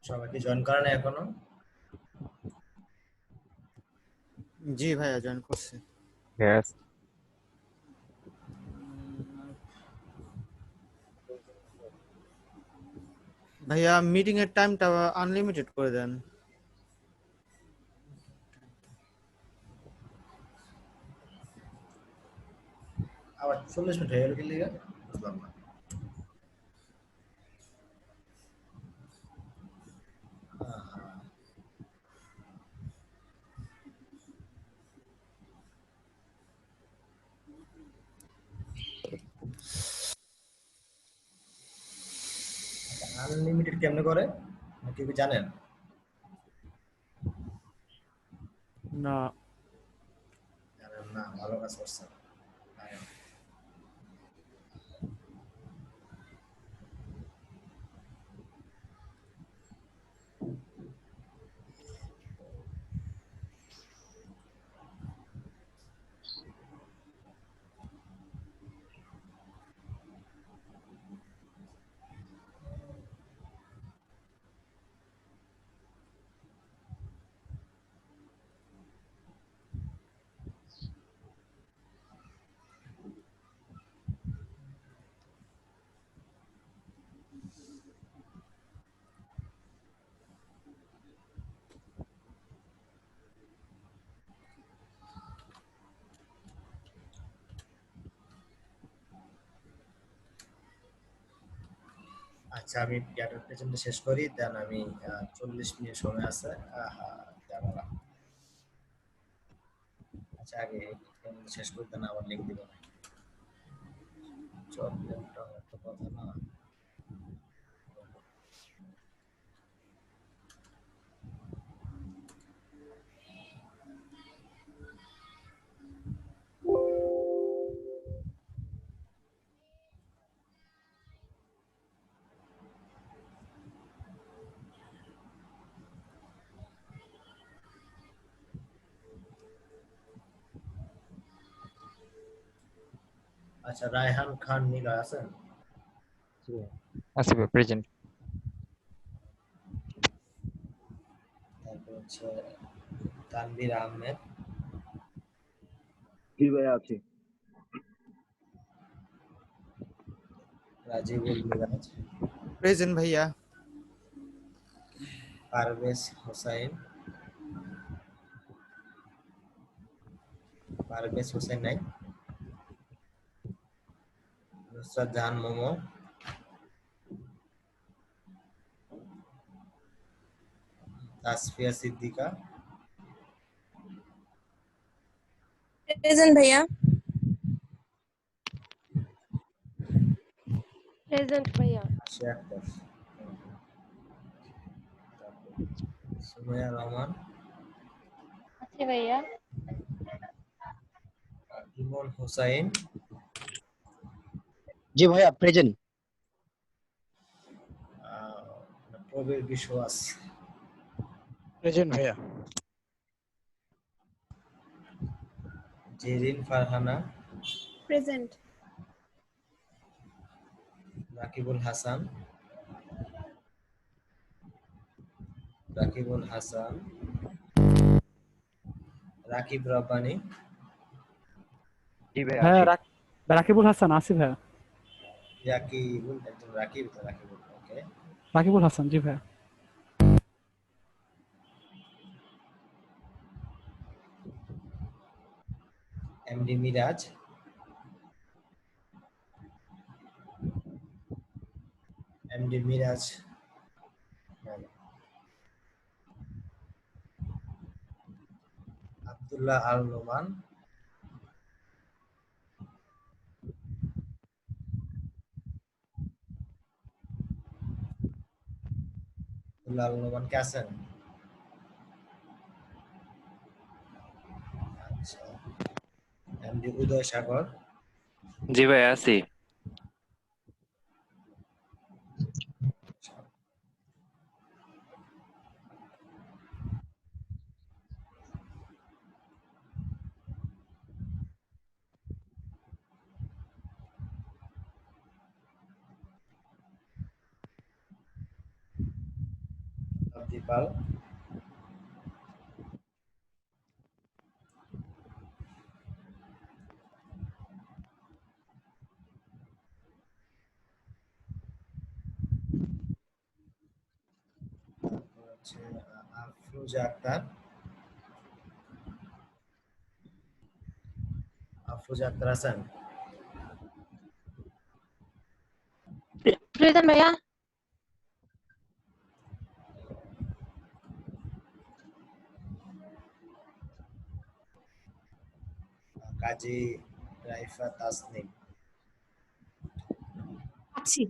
সবাই কি জয়েন করে না এখনো? জি ভাইয়া জয়েন করছি। Yes. ভাইয়া মিটিং এর টাইমটা আনলিমিটেড করে দেন। আবার 40 মিনিট হয়ে গেল কি লিগা? বুঝলাম না। আনলিমিটেড কেমনে করে? কেউ কি জানেন? না জানেন না, ভালো কাজ করছেন। আচ্ছা, আমি ডেটার প্রেজেন্টটা শেষ করি, দেন আমি 40 মিনিট সময় আছে। জানালা। আচ্ছা, আগে শেষ করি, দেন আবার লিঙ্ক দিব। চকলেটটা হয়তো কথা না। আচ্ছা, রায়হান খান নীলা আছেন? Asibe present. তারপর হচ্ছে তানভীর আহমেদ, জি ভাইয়া আছি। রাজিবুল মিরাজ, প্রেজেন্ট ভাইয়া। পারভেজ হোসাইন। পারভেজ হোসেন নাই। নুসরাত জাহান মোমো, তাসফিয়া সিদ্দিকা, প্রেজেন্ট ভাইয়া। প্রেজেন্ট ভাইয়া। আশিয়া আক্তার, সুমাইয়া রহমান, আছি ভাইয়া। ইমন হোসাইন, জি ভাইয়া প্রেজেন্ট। প্রবীর বিশ্বাস, প্রেজেন্ট ভাইয়া। জেরিন ফারহানা, প্রেজেন্ট। রাকিবুল হাসান, রাকিবুল হাসান, রাকিব রব্বানি, জি ভাইয়া হ্যাঁ আছি। রাকিবুল হাসান আসি ভাইয়া। রাকিবুল, একজন রাকিব, রাকিবুল, ওকে। রাকিবুল হাসান জি ভাইয়া। এমডি মিরাজ, এমডি মিরাজ, আব্দুল্লাহ আল নোমান, আব্দুল্লাহ আল নোমান কে আছেন? আচ্ছা, এমডি উদয় সাগর, জি ভাইয়া আছি। শতাব্দী পাল, তারপর হচ্ছে আফরোজা আক্তার, আফরোজা আক্তার আছেন? Present ভাইয়া। কাজী রাইফা তাসনিম, আছি।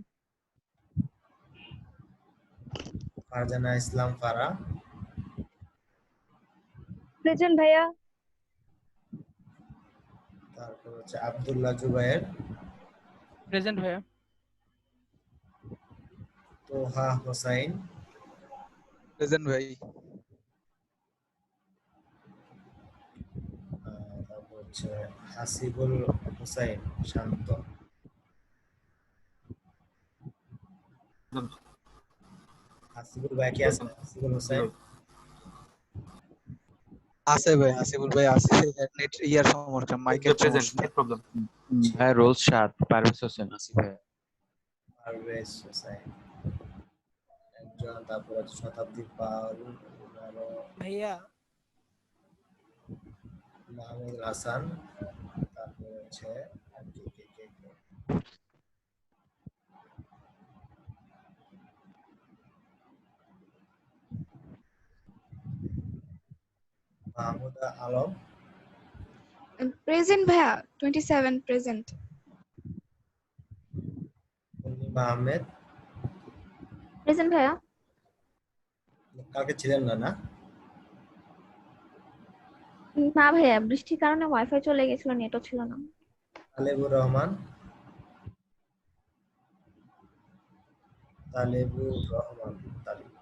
ফারজানা ইসলাম ফারা, প্রেজেন্ট ভাইয়া। তারপর হচ্ছে আব্দুল্লাহ জুবায়ের, প্রেজেন্ট ভাইয়া। তোহা হোসাইন, প্রেজেন্ট ভাই। তারপর হচ্ছে হাসিবুল হুসাইন শান্ত, হাসিবুল ভাই কি আছে? হাসিবুল হুসাইন আছে ভাই, আসিফুল ভাই আছে। নেট ইয়ার সমস্যা, মাইকের সমস্যা। ভাই রোল 7 পারভেজ হোসেন আসি ভাই। পারভেজ হোসাইন একজন, তারপর হচ্ছে শতাব্দী পাল, আরো ভাইয়া মাহমুদ হাসান, তারপর হচ্ছে আর কে? মাহমুদা আলম, প্রেজেন্ট ভাইয়া 27 প্রেজেন্ট। পূর্ণিমা আহমেদ, প্রেজেন্ট ভাইয়া। কালকে ছিলেন না না? না ভাইয়া, বৃষ্টির কারণে ওয়াইফাই চলে গেছিল, নেটও ছিল না। তালেবুর রহমান, তালেবুর রহমান তালিব,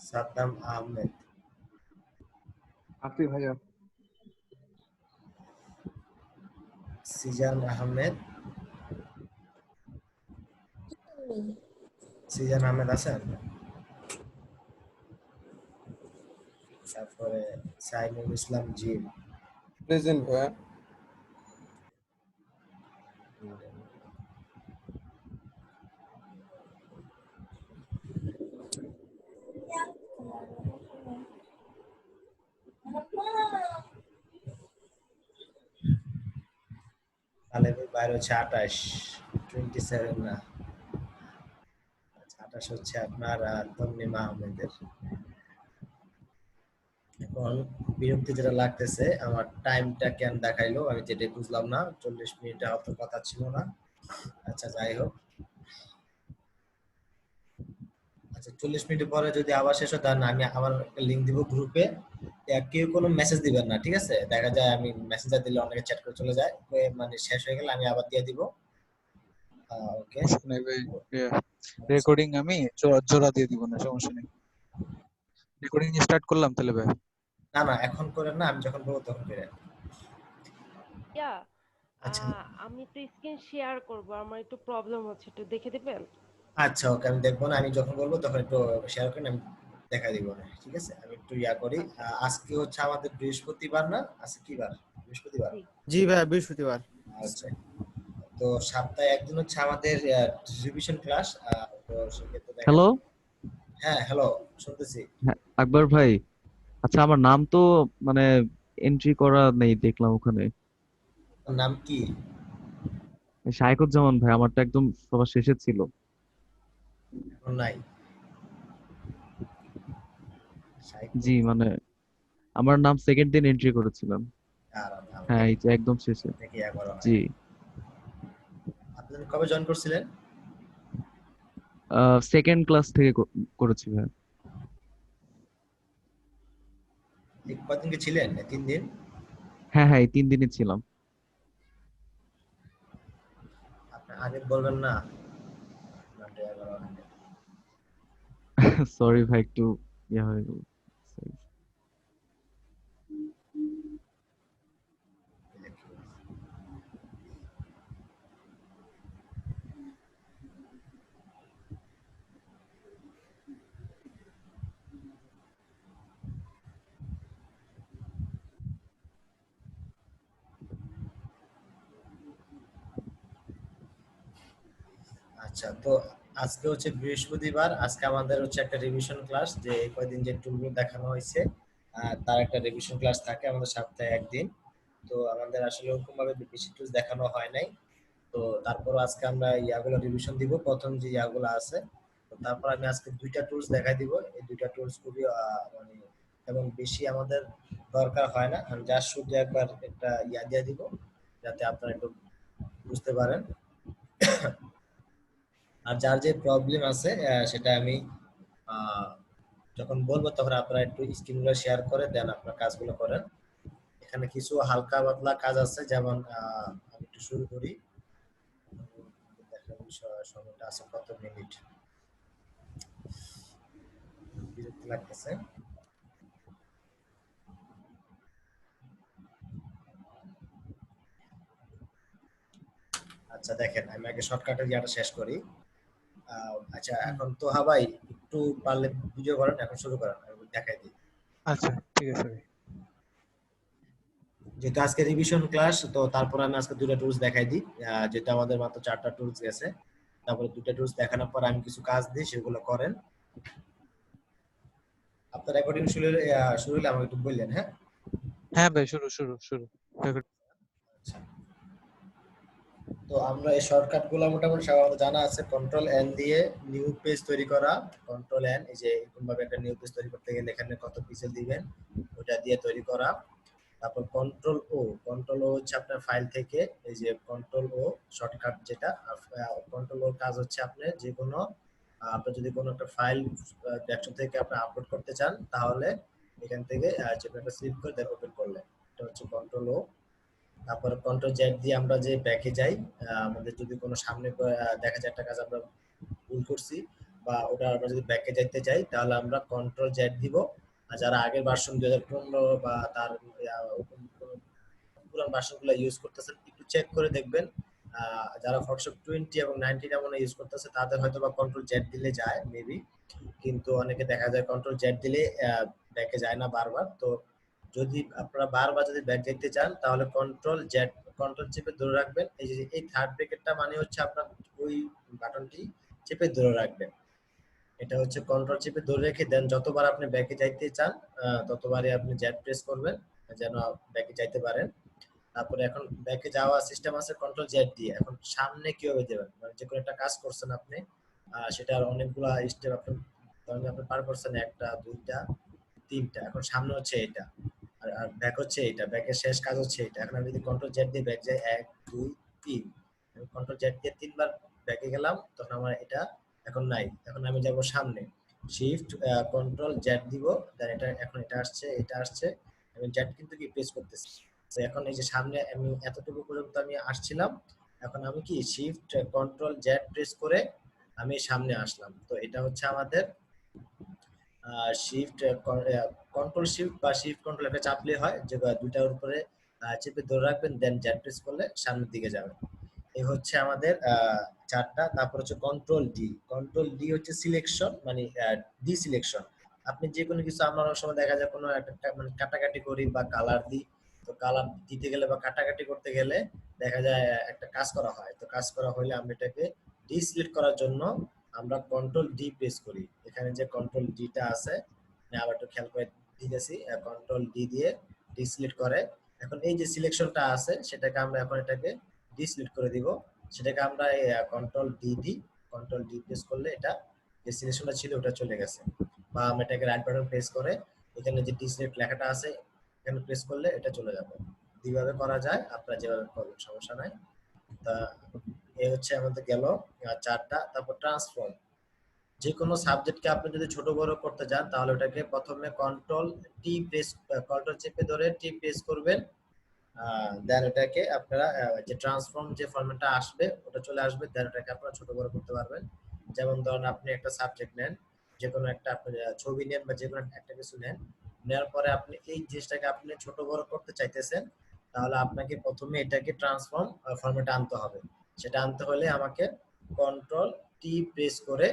সাদ্দাম আহমেদ, আছি ভাইয়া। সিজান আহমেদ, সিজান আহমেদ আছেন? তারপরে সাইনুল ইসলাম জিম, প্রেজেন্ট ভাইয়া। তালেবুর বাইরে হচ্ছে 28, 27 না, 28 হচ্ছে আপনার তন্নিমা আহমেদের। এখন বিরক্তি যেটা লাগতেছে, আমার টাইমটা কেন দেখাইলো আমি যেটা বুঝলাম না। 40 মিনিটে হয়তো কথা ছিল না। আচ্ছা যাই হোক, আচ্ছা 40 মিনিট পরে যদি আবার শেষ হয় তাহলে আমি আবার একটা লিংক দিব গ্রুপে। কেউ কোনো মেসেজ দিবেন না, ঠিক আছে? দেখা যায় আমি মেসেঞ্জার দিলে অনেকে চ্যাট করে চলে যায়, মানে শেষ হয়ে গেলে আমি আবার দিয়ে দিব। ওকে, সমস্যা নেই ভাই। রেকর্ডিং আমি জোড়া দিয়ে দিব, না সমস্যা নেই। রেকর্ডিং স্টার্ট করলাম তাহলে ভাই। না না এখন করেন না, আমি যখন বলবো তখন করেন। ইয়া আচ্ছা আমি তো স্ক্রিন শেয়ার করব, আমার একটু প্রবলেম হচ্ছে, একটু দেখে দিবেন? আচ্ছা ওকে, আমি দেখবো না, আমি যখন বলবো তখন একটু শেয়ার করেন, আমি দেখা দিব না, ঠিক আছে? আমি একটু করি। আজকে হচ্ছে আমাদের বৃহস্পতিবার না? আজকে কি বার? বৃহস্পতিবার। জি জি ভাইয়া, বৃহস্পতিবার। আচ্ছা, তো সপ্তাহে একদিন হচ্ছে আমাদের রিভিশন ক্লাস। তো সেক্ষেত্রে দেখা হ্যালো, হ্যাঁ হ্যালো, শুনতেছি। আকবর ভাই। আচ্ছা, আমার নাম তো মানে এন্ট্রি করা নেই দেখলাম ওখানে। ওর নাম কি? শাইখুজ্জামান ভাই, আমারটা একদম সবার শেষে ছিল। এখন নাই? সাইকো, জি মানে আমার নাম সেকেন্ড দিন এন্ট্রি করেছিলাম। দাঁড়ান, আমি হ্যাঁ, এই যে একদম শেষে। দেখি একবার হয়। জি, আপনি কবে জয়েন করছিলেন? সেকেন্ড ক্লাস থেকে করেছি ভাই। এই কয়দিন কি ছিলেন? 3 দিন? হ্যাঁ হ্যাঁ, এই 3 দিনই ছিলাম। আপনি আগে বলবেন না? আপনার 11 হয় নাই। সরি ভাই, একটু ইয়ে হয়ে গেল। Sorry. আচ্ছা, তো আজকে হচ্ছে বৃহস্পতিবার। আজকে আমাদের হচ্ছে একটা রিভিশন ক্লাস, যে এই কয়দিন যে টুলগুলো দেখানো হয়েছে তার একটা রিভিশন ক্লাস থাকে আমাদের সপ্তাহে একদিন। তো আমাদের আসলে ওরকম ভাবে বেশি টুলস দেখানো হয় নাই। তো তারপর আজকে আমরা ইয়াগুলো রিভিশন দিব, প্রথম যে ইয়াগুলো আছে। তো তারপর আমি আজকে দুইটা টুলস দেখাই দিব। এই দুইটা টুলস খুবই মানে এবং বেশি আমাদের দরকার হয় না। আমি জাস্ট শুধু একবার একটা ইয়া দিয়ে দিব যাতে আপনারা একটু বুঝতে পারেন। আর যার যে প্রবলেম আছে সেটা আমি আহ, যখন বলবো তখন আপনারা একটু স্ক্রিনগুলো শেয়ার করে দেন, আপনার কাজগুলো করেন। এখানে কিছু হালকা পাতলা কাজ আছে, যেমন আমি একটু শুরু করি। দেখেন সময়টা আছে কত মিনিট, বিরক্তি লাগতেছে। আচ্ছা দেখেন, আমি আগে শর্টকাটের ইয়াটা শেষ করি। আচ্ছা এখন তো ভাই একটু পারলে ভিডিও করেন, এখন শুরু করেন, আমি দেখাই দিই। আচ্ছা ঠিক আছে ভাই। যেহেতু আজকে রিভিশন ক্লাস, তো তারপর আমি আজকে দুটো টুলস দেখাই দিই। যেটা আমাদের মাত্র 4টা টুলস গেছে। তারপরে দুটো টুলস দেখানোর পর আমি কিছু কাজ দিই, সেগুলো করেন। আপনার রেকর্ডিং শুরু হলে আমাকে একটু বললেন, হ্যাঁ? হ্যাঁ ভাই, শুরু শুরু শুরু। আচ্ছা, তো আমরা এই শর্টকাট গুলো মোটামুটি সবার আমাদের জানা আছে। কন্ট্রোল এন দিয়ে নিউ পেজ তৈরি করা। কন্ট্রোল এন, এই যে এরকম ভাবে একটা নিউ পেজ তৈরি করতে গেলে এখানে কত পিক্সেল দিবেন ওটা দিয়ে তৈরি করা। তারপর কন্ট্রোল ও, কন্ট্রোল ও হচ্ছে আপনার ফাইল থেকে, এই যে কন্ট্রোল ও শর্টকাট যেটা। কন্ট্রোল ওর কাজ হচ্ছে আপনি যে কোনো আপনি যদি কোনো একটা ফাইল ডেস্কটপ থেকে আপনি আপলোড করতে চান, তাহলে এখান থেকে যে কোনো একটা সিলেক্ট করে দেন, ওপেন করলেন, এটা হচ্ছে কন্ট্রোল ও। তারপর কন্ট্রোল জেড দিয়ে আমরা যে ব্যাকে যাই, আমাদের যদি কোনো সামনে দেখা যায় একটা কাজ আমরা ভুল করছি, বা ওটা আমরা যদি ব্যাকে যাইতে চাই, তাহলে আমরা কন্ট্রোল জেড দিব। আর যারা আগের ভার্সন 2015 বা তার পুরান ভার্সনগুলো ইউজ করতেছেন, একটু চেক করে দেখবেন। যারা ফটোশপ 20 এবং 19 এমন ইউজ করতেছে, তাদের হয়তো বা কন্ট্রোল জেড দিলে যায় মেবি, কিন্তু অনেকে দেখা যায় কন্ট্রোল জেড দিলে ব্যাকে যায় না বারবার। তো যদি আপনারা বারবার যদি ব্যাক যেতে চান, তাহলে কন্ট্রোল জেড, কন্ট্রোল চেপে ধরে রাখবেন। এই যে এই থার্ড ব্রেকেটটা মানে হচ্ছে আপনার ওই বাটনটি চেপে ধরে রাখবেন। এটা হচ্ছে কন্ট্রোল চেপে ধরে রেখে দেন, যতবার আপনি ব্যাকে যাইতে চান ততবারই আপনি জেড প্রেস করবেন, যেন ব্যাকে যাইতে পারেন। তারপরে এখন ব্যাকে যাওয়া সিস্টেম আছে কন্ট্রোল জেড দিয়ে। এখন সামনে কিভাবে দেবেন, মানে যে কোনো একটা কাজ করছেন আপনি, সেটার অনেকগুলা স্টেপ আপনি ধরেন আপনি পার করছেন, একটা দুইটা তিনটা, এখন সামনে হচ্ছে এটা, আর ব্যাক হচ্ছে এটা, ব্যাকের শেষ কাজ হচ্ছে এটা। এখন আমি যদি কন্ট্রোল জেড দিয়ে ব্যাক যাই, 1 2 3, আমি কন্ট্রোল জেড দিয়ে 3বার ব্যাকে গেলাম, তখন আমার এটা এখন নাই। এখন আমি যাব সামনে, শিফট কন্ট্রোল জেড দিব, দেন এটা এখন এটা আসছে, এটা আসছে, আমি জেড কিন্তু কি প্রেস করতেছি। তো এখন এই যে সামনে আমি এতটুকু পর্যন্ত আমি আসছিলাম, এখন আমি কি শিফট কন্ট্রোল জেড প্রেস করে আমি সামনে আসলাম। তো এটা হচ্ছে আমাদের শিফট কন্ট্রোল শিফট বা শিফট কন্ট্রোল একটা চাপলে হয়, যে দুইটার উপরে চেপে ধরে রাখবেন, দেন জেড প্রেস করলে সামনের দিকে যাবেন। এই হচ্ছে আমাদের 4টা। তারপর হচ্ছে কন্ট্রোল ডি। কন্ট্রোল ডি হচ্ছে সিলেকশন, মানে ডি সিলেকশন। আপনি যে কোনো কিছু, আমার অনেক সময় দেখা যায় কোনো একটা মানে কাটাকাটি করি বা কালার দিই, তো কালার দিতে গেলে বা কাটাকাটি করতে গেলে দেখা যায় একটা কাজ করা হয়। তো কাজ করা হলে আমরা এটাকে ডি সিলেক্ট করার জন্য আমরা কন্ট্রোল ডি প্রেস করি। এখানে যে কন্ট্রোল ডিটা আছে, আমি আবার একটু খেয়াল করে দিতেছি, কন্ট্রোল ডি দিয়ে ডি সিলেক্ট করে। এখন এই যে সিলেকশনটা আছে, সেটাকে আমরা এখন এটাকে ডিসলিট করে দিব। সেটাকে আমরা কন্ট্রোল ডি দিই, কন্ট্রোল ডি প্রেস করলে এটা যে সিলেকশনটা ছিল ওটা চলে গেছে। বা আমরা এটাকে রাইট বাটন প্রেস করে এখানে যে ডিসলিট লেখাটা আছে এখানে প্রেস করলে এটা চলে যাবে। দুইভাবে করা যায়, আপনারা যেভাবে করবেন সমস্যা নাই। তা এই হচ্ছে আমাদের গেল 4টা। তারপর ট্রান্সফর্ম। যে কোনো সাবজেক্টকে আপনি যদি ছোট বড় করতে চান, তাহলে ওটাকে প্রথমে কন্ট্রোল টি প্রেস, কন্ট্রোল চেপে ধরে টি প্রেস করবেন। দেন এটাকে আপনারা যে ট্রান্সফর্ম যে ফরম্যাটটা আসবে ওটা চলে আসবে, দেন এটাকে আপনারা ছোট বড় করতে পারবেন। যেমন ধরুন আপনি একটা সাবজেক্ট নেন, যে কোনো একটা আপনি ছবি নেন বা যে কোনো একটা কিছু নেন, নেওয়ার পরে আপনি এই জিনিসটাকে আপনি ছোট বড় করতে চাইতেছেন, তাহলে আপনাকে প্রথমে এটাকে ট্রান্সফর্ম ফরম্যাটে আনতে হবে। সেটা আনতে হলে আমাকে কন্ট্রোল টি প্রেস করে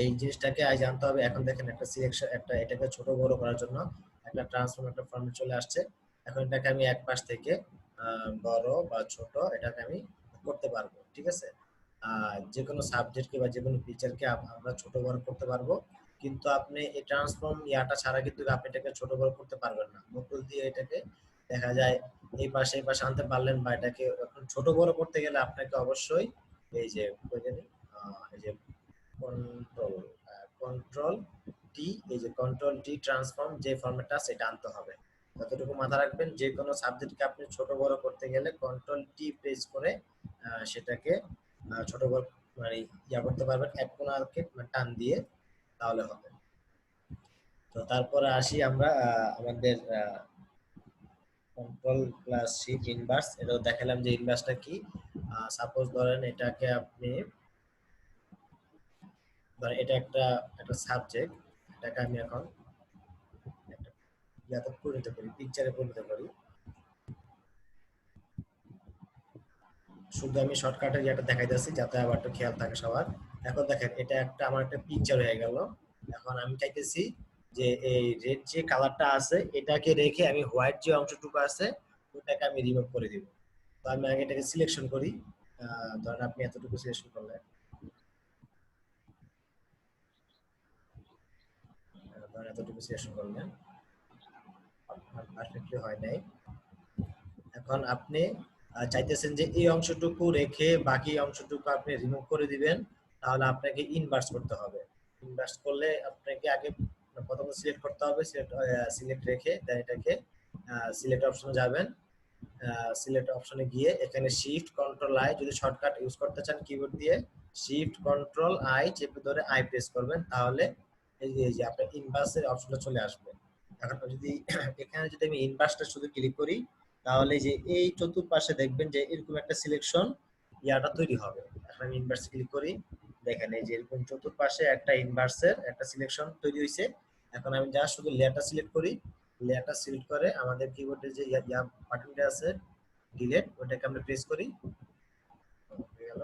এই জিনিসটাকে জানতে হবে। এখন দেখেন একটা সিলেকশন, একটা এটাকে ছোট বড় করার জন্য একটা ট্রান্সফর্ম একটা ফরম্যাট চলে আসছে। এখন এটাকে আমি এক পাশ থেকে বড় বা ছোট এটাকে আমি করতে পারবো, ঠিক আছে। যে কোনো সাবজেক্টকে বা যে কোনো ফিচারকে আমরা ছোট বড় করতে পারবো, কিন্তু আপনি এই ট্রান্সফর্ম ইয়াটা ছাড়া কিন্তু আপনি এটাকে ছোট বড় করতে পারবেন না। নকল দিয়ে এটাকে দেখা যায় এই পাশে আনতে পারলেন, বা এটাকে এখন ছোট বড় করতে গেলে আপনাকে অবশ্যই এই যে এই যে কন্ট্রোল কন্ট্রোল টি, এই যে কন্ট্রোল টি ট্রান্সফর্ম যে ফরম্যাটটা সেটা আনতে হবে। যতটুকু মাথা রাখবেন, যে কোনো সাবজেক্টকে আপনি ছোট বড় করতে গেলে কন্ট্রোল টি প্রেস করে সেটাকে ছোট বড় মানে ইয়া করতে পারবেন, এক কোণাকে টান দিয়ে, তাহলে হবে। তো তারপরে আসি আমরা আমাদের কন্ট্রোল প্লাস শিফট ইনভার্স, এটাও দেখালাম যে ইনভার্সটা কি। সাপোজ ধরেন এটাকে আপনি ধরেন এটা একটা সাবজেক্ট, এটাকে আমি এখন একটা ইয়াতে পরিণত করি, পিকচারে পরিণত করি। শুধু আমি শর্টকাটে যেটা দেখাইতেছি যাতে আবার একটু খেয়াল থাকে সবার। এখন দেখেন এটা আমার একটা পিকচার হয়ে গেল। এখন আমি চাইতেছি যে এই রেড যে কালারটা আছে এটাকে রেখে আমি হোয়াইট যে অংশটুকু আছে ওটাকে আমি রিমুভ করে দিব। তো আমি আগে এটাকে সিলেকশন করি, ধরেন আপনি এতটুকু সিলেকশন করলেন, ধরেন এতটুকু সিলেকশন করলেন, পারফেক্টলি হয় নাই। এখন আপনি চাইতেছেন যে এই অংশটুকু রেখে বাকি অংশটুকু আপনি রিমুভ করে দিবেন, তাহলে আপনাকে ইনভার্স করতে হবে। ইনভার্স করলে আপনাকে আগে প্রথমে সিলেক্ট করতে হবে, সিলেক্ট রেখে দেন এটাকে সিলেক্ট অপশনে যাবেন। সিলেক্ট অপশনে গিয়ে এখানে শিফট কন্ট্রোল আই, যদি শর্টকাট ইউজ করতে চান কিবোর্ড দিয়ে শিফট কন্ট্রোল আই চেপে ধরে আই প্রেস করবেন, তাহলে এই যে আপনার ইনভার্সের অপশনটা চলে আসবে। এখন যদি এখানে যদি আমি ইনভার্সটা শুধু ক্লিক করি, তাহলে যে এই চতুর্পাশে দেখবেন যে এরকম একটা সিলেকশন ইয়াটা তৈরি হবে। এখন আমি ইনভার্স ক্লিক করি, দেখেন এই যে এরকম চতুর্পাশে একটা ইনভার্সের একটা সিলেকশন তৈরি হয়েছে। এখন আমি যা শুধু লেয়ারটা সিলেক্ট করি, লেয়ারটা সিলেক্ট করে আমাদের কিবোর্ডে যে ইয়া বাটনটা আছে ডিলিট, ওটাকে আমরা প্রেস করি, হয়ে গেল।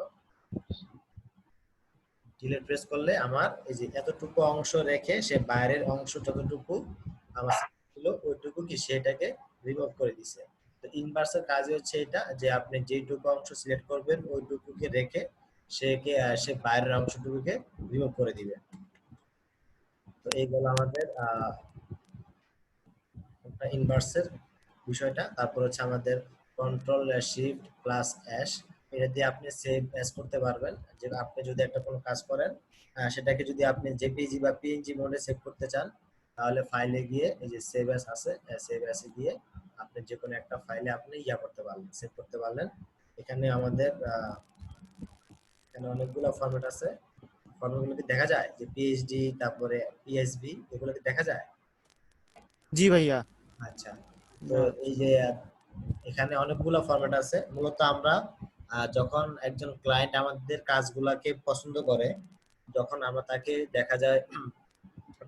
ডিলিট প্রেস করলে আমার এই যে এতটুকু অংশ রেখে সে বাইরের অংশ যতটুকু আমার ছিল ওইটুকু কি সেটাকে রিমুভ করে দিছে। তো ইনভার্সের কাজ হচ্ছে এটা যে আপনি যেইটুকু অংশ সিলেক্ট করবেন ওইটুকুকে রেখে সে বাইরের অংশটুকুকে রিমুভ করে দিবে। তো এইগুলো আমাদের ইনভার্সের বিষয়টা। তারপর হচ্ছে আমাদের কন্ট্রোল শিফট প্লাস অ্যাশ, এটা দিয়ে আপনি সেভ অ্যাজ করতে পারবেন। যে আপনি যদি একটা কোনো কাজ করেন সেটাকে যদি আপনি জেপিজি বা পিএনজি মোডে সেভ করতে চান, তাহলে ফাইলে গিয়ে এই যে সেভ অ্যাজ আছে, সেভ অ্যাজে গিয়ে আপনি যে কোনো একটা ফাইলে আপনি ইয়া করতে পারলেন, সেভ করতে পারলেন। এখানে আমাদের এখানে অনেকগুলো ফরম্যাট আছে, ফরম্যাটগুলো কি দেখা যায় যে পিএইচডি তারপরে পিএসবি এগুলো কি দেখা যায়? জি ভাইয়া। আচ্ছা, তো এই যে এখানে অনেকগুলো ফরম্যাট আছে। মূলত আমরা যখন একজন ক্লায়েন্ট আমাদের কাজগুলোকে পছন্দ করে, যখন আমরা তাকে দেখা যায়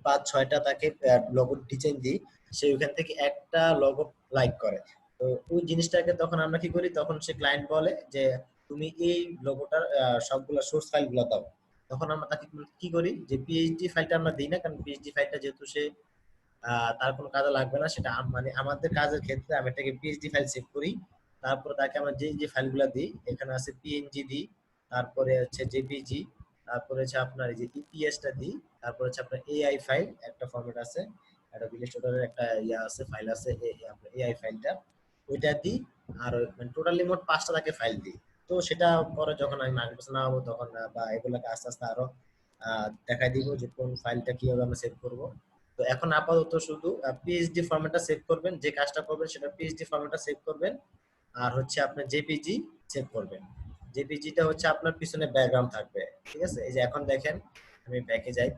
5-6টা তাকে লোগো ডিজাইন দিই, সে ওইখান থেকে একটা লোগো লাইক করে। তো ওই জিনিসটাকে তখন আমরা কি করি, তখন সে ক্লায়েন্ট বলে যে তুমি এই লোগোটার সবগুলো সোর্স ফাইলগুলো দাও। তখন আমরা তাকে কি করি যে পিএইচডি ফাইলটা আমরা দিই না, কারণ পিএইচডি ফাইলটা যেহেতু সে তার কোনো কাজে লাগবে না, সেটা মানে আমাদের কাজের ক্ষেত্রে আমি এটাকে পিএইচডি ফাইল সেভ করি। তারপরে তাকে আমরা যে ফাইলগুলো দিই, এখানে আছে পিএনজি দিই, তারপরে হচ্ছে জেপিজি, তারপরে হচ্ছে আপনার এই যে ইপিএসটা দিই, তারপরে হচ্ছে আপনার এআই ফাইল একটা ফরম্যাট আছে, একটা ইলাস্ট্রেটরের একটা ইয়া আছে, ফাইল আছে আপনার এআই ফাইলটা, ওইটা দিই। আর মানে টোটালি মোট 5টা তাকে ফাইল দিই। তো সেটা পরে যখন আমি মার্কেট পার্সন হবো তখন বা এগুলোকে আস্তে আস্তে আরো দেখাই দিব যে কোন ফাইলটা কিভাবে আমরা সেভ করবো। তো এখন আপাতত শুধু পিএইচডি ফরম্যাটটা সেভ করবেন, যে কাজটা করবেন সেটা পিএইচডি ফরম্যাটটা সেভ করবেন, আর হচ্ছে আপনার জেপিজি সেভ করবেন। জেপিজিটা হচ্ছে আপনার পিছনে ব্যাকগ্রাউন্ড থাকবে, ঠিক আছে? এই যে এখন দেখেন আমি ব্যাকে যাই,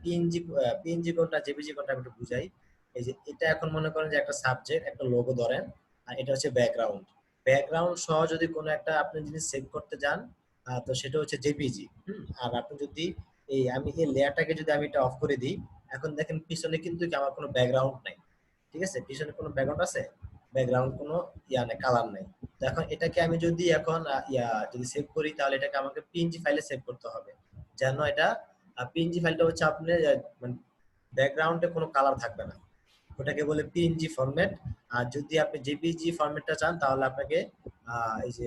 পিএনজি কোনটা জেপিজি কোনটা আমি একটু বুঝাই। এই যে এটা এখন মনে করেন যে একটা সাবজেক্ট একটা লোগো ধরেন, আর এটা হচ্ছে ব্যাকগ্রাউন্ড। ব্যাকগ্রাউন্ড সহ যদি কোনো একটা আপনি জিনিস সেভ করতে যান, তো সেটা হচ্ছে জেপিজি। আর আপনি যদি আমি এই লেয়ারটাকে যদি আমি এটা অফ করে দিই, এখন দেখেন পিছনে কিন্তু আমার কোনো ব্যাকগ্রাউন্ড নাই, ঠিক আছে? পিছনে কোনো ব্যাকগ্রাউন্ড আছে? ব্যাকগ্রাউন্ড কোনো ইয়া নেই, কালার নাই। তো এখন এটাকে আমি যদি এখন যদি সেভ করি, তাহলে এটাকে আমাকে পিএনজি ফাইলে সেভ করতে হবে, যেন এটা পিএনজি ফাইলটা হচ্ছে আপনি মানে ব্যাকগ্রাউন্ডে কোনো কালার থাকবে না, ওটাকে বলে পিএনজি ফরম্যাট। আর যদি আপনি জেপিজি ফরম্যাটটা চান, তাহলে আপনাকে এই যে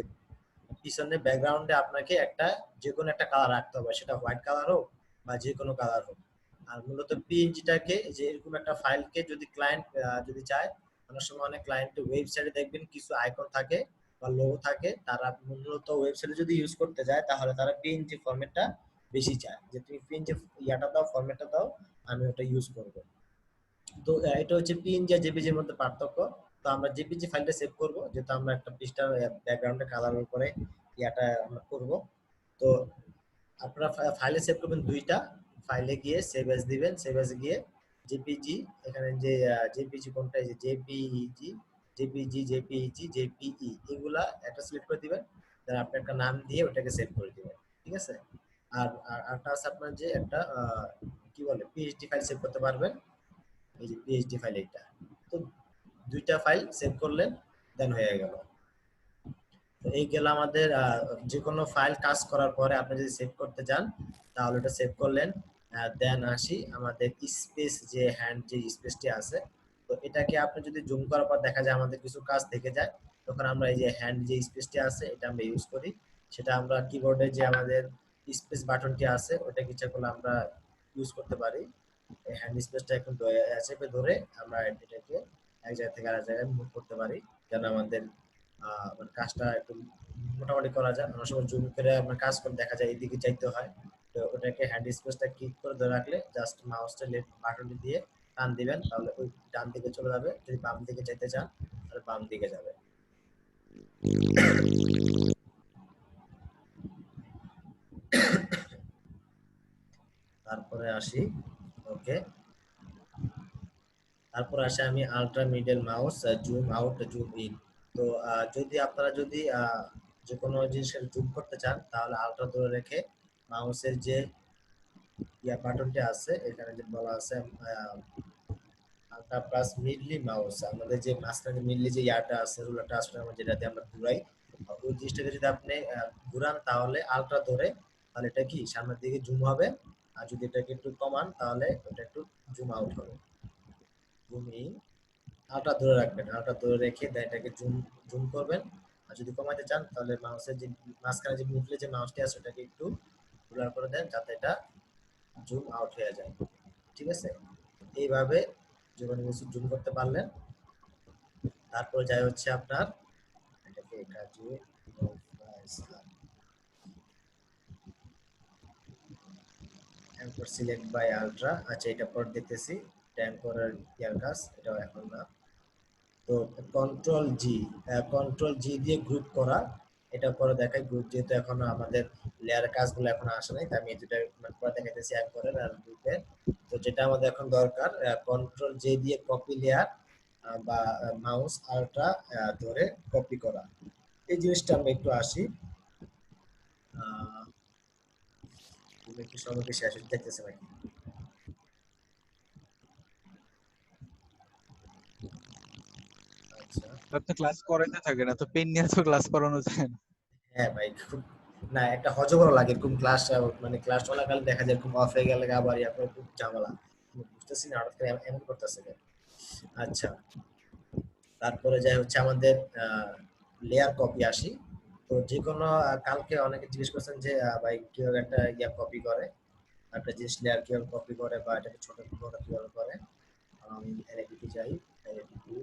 পিছনে ব্যাকগ্রাউন্ডে আপনাকে একটা যে কোনো একটা কালার রাখতে হবে, সেটা হোয়াইট কালার হোক বা যে কোনো কালার হোক। আর মূলত পিএনজিটাকে যে এরকম একটা ফাইলকে যদি ক্লায়েন্ট যদি চায়, অনেক সময় অনেক ক্লায়েন্টের ওয়েবসাইটে দেখবেন কিছু আইকন থাকে বা লোগো থাকে, তারা মূলত ওয়েবসাইটে যদি ইউজ করতে যায় তাহলে তারা পিএনজি ফরম্যাটটা বেশি চায়, যে তুমি পিএনজি ইয়াটা দাও, ফরম্যাটটা দাও, আমি ওটা ইউজ করব। তো এটা হচ্ছে পিএনজি আর জেপিজি এর মধ্যে পার্থক্য। তো আমরা জেপিজি ফাইলটা সেভ করব, যেহেতু আমরা একটা পৃষ্ঠার ব্যাকগ্রাউন্ডে কালারের উপরে ইয়াটা আমরা করব। তো আপনারা ফাইলে সেভ করবেন দুইটা, ফাইলে গিয়ে সেভ এজ দিবেন, সেভ এজ গিয়ে জেপিজি, এখানে যে জেপিজি কোনটা, এই যে জেপিইজি, জেপিজি, জেপিইজি, জেপিই, এগুলা একটা সিলেক্ট করে দিবেন, তারপর আপনি একটা নাম দিয়ে ওটাকে সেভ করে দিবেন, ঠিক আছে। আর আরটা আছে আপনার যে একটা কি বলে পিএইচডি ফাইল সেভ করতে পারবেন, এই যে পিএইচডি ফাইল এটা। তো দুইটা ফাইল সেভ করলেন, দেন হয়ে গেল। তো এই গেল আমাদের যে কোনো ফাইল কাজ করার পরে আপনি যদি সেভ করতে চান তাহলে ওটা সেভ করলেন। দেন আসি আমাদের স্পেস, যে হ্যান্ড যে স্পেসটি আছে, তো এটাকে আপনি যদি জুম করার পর দেখা যায় আমাদের কিছু কাজ থেকে যায়, তখন আমরা এই যে হ্যান্ড যে স্পেসটি আছে এটা আমরা ইউজ করি। সেটা আমরা কিবোর্ডে যে আমাদের স্পেস বাটনটি আছে ওটাকে ইচ্ছা করলে আমরা ইউজ করতে পারি। এই হ্যান্ড স্পেসটা একটু চেপে ধরে আমরা এটাকে এক জায়গা থেকে আরেক জায়গায় মুভ করতে পারি, যেন আমাদের মানে কাজটা একটু মোটামুটি করা যায়। অনেক সময় জুম করে আপনার কাজ করে দেখা যায় এদিকে চাইতে হয়, তো ওটাকে হ্যান্ড স্পেসটা ক্লিক করে ধরে রাখলে জাস্ট মাউসটা লেফট বাটনটি দিয়ে টান দিবেন, তাহলে ওই ডান দিকে চলে যাবে। যদি বাম দিকে চাইতে চান তাহলে বাম দিকে যাবে। তারপরে আসি, ওকে, তারপর আসে আমি ultra middle mouse, zoom out, zoom in. তো যদি আপনারা যদি যে কোনো জিনিসের জুম করতে চান তাহলে আলট্রা ধরে রেখে মাউসের যে ইয়া বাটনটি আছে, এখানে যে বলা আছে আলট্রা প্লাস মিডলি মাউস, আমাদের যে মাঝখানে মিডলি যে ইয়াটা আছে, রুলারটা আছে, আমরা যেটাতে আমরা ঘুরাই, ওই জিনিসটাকে যদি আপনি ঘুরান তাহলে আলট্রা ধরে, তাহলে এটা কি সামনের দিকে জুম হবে। আর যদি এটাকে একটু কমান তাহলে এটা একটু জুম আউট হবে। জুম ইন, আলট্রা ধরে রাখবেন, আলট্রা ধরে রেখে এটাকে জুম জুম করবেন। আর যদি কমাতে চান তাহলে মাউসের যে মাঝখানে যে মিডলে যে মাউসটি আছে ওটাকে একটু ব্লার করে দেন যাতে এটা জুম আউট হয়ে যায়, ঠিক আছে। এইভাবে যখন কিছু জুম করতে পারলেন, তারপর যাই হচ্ছে আপনার এটাকে কাটিয়ে অ্যাঙ্কর সিলেক্ট বাই আলট্রা। আচ্ছা, এটা পর দেখতেছি অ্যাঙ্করের ইয়ার কাজ, এটাও এখন না। তো কন্ট্রোল জি দিয়ে গ্রুপ করা, এটা পরে দেখাই। গ্রুপ যেহেতু এখনো আমাদের লেয়ারের কাজগুলো এখনো আসে নাই, তাই আমি এই দুটা পরে দেখাইতেছি অ্যাঙ্করের আর গ্রুপের। তো যেটা আমাদের এখন দরকার, কন্ট্রোল জে দিয়ে কপি লেয়ার বা মাউস আলট্রা ধরে কপি করা, এই জিনিসটা আমরা একটু আসি। তুমি একটু সময়কে শেষ হতে দেখতেছে নাকি? আচ্ছা, আপনি ক্লাস করাইতে থাকেন, এত পেন নিয়ে তো ক্লাস করানো যায় না। হ্যাঁ ভাই, খুব না একটা হজবরল লাগে এরকম ক্লাস, মানে ক্লাস চলাকালীন দেখা যায় এরকম অফ হয়ে গেলে আবার আপনার খুব ঝামেলা। বুঝতেছি না হঠাৎ করে এমন করতেছে কেন। আচ্ছা, তারপরে যাই হচ্ছে আমাদের লেয়ার কপি আসি। তো যে কোনো কালকে অনেকে জিজ্ঞেস করছেন যে ভাই কিভাবে একটা ইয়া কপি করে, একটা জিনিস লেয়ার কিভাবে কপি করে বা এটাকে ছোট বড় কিভাবে করে। আমি এডিটে যাই, এডিটে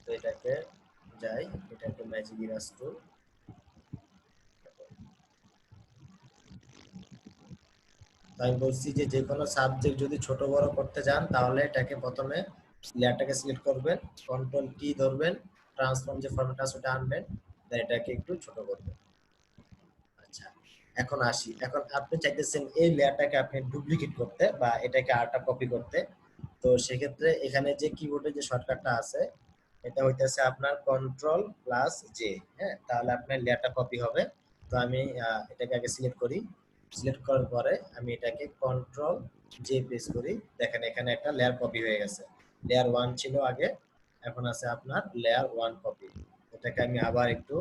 তো এটাকে যাই, এটাকে ম্যাজিক ইরাস টুল। আমি বলছি যে যে কোনো সাবজেক্ট যদি ছোট বড় করতে চান তাহলে এটাকে প্রথমে লেয়ারটাকে সিলেক্ট করবেন, কন্ট্রোল টি ধরবেন, ট্রান্সফর্ম যে ফরম্যাট আছে ওটা আনবেন, দেন এটাকে একটু ছোট করবেন। আচ্ছা, এখন আসি, এখন আপনি চাইতেছেন এই লেয়ারটাকে আপনি ডুপ্লিকেট করতে বা এটাকে আরেকটা কপি করতে। তো সেক্ষেত্রে এখানে যে কিবোর্ডে যে শর্টকাটটা আছে এটা হইতেছে আপনার কন্ট্রোল প্লাস জে। হ্যাঁ, তাহলে আপনার লেয়ারটা কপি হবে। তো আমি এটাকে আগে সিলেক্ট করি, সিলেক্ট করার পরে আমি এটাকে কন্ট্রোল জে প্রেস করি, দেখেন এখানে একটা লেয়ার কপি হয়ে গেছে। লেয়ার 1 ছিল আগে, এখন আছে আপনার লেয়ার 1 কপি। এটাকে আমি আবার একটু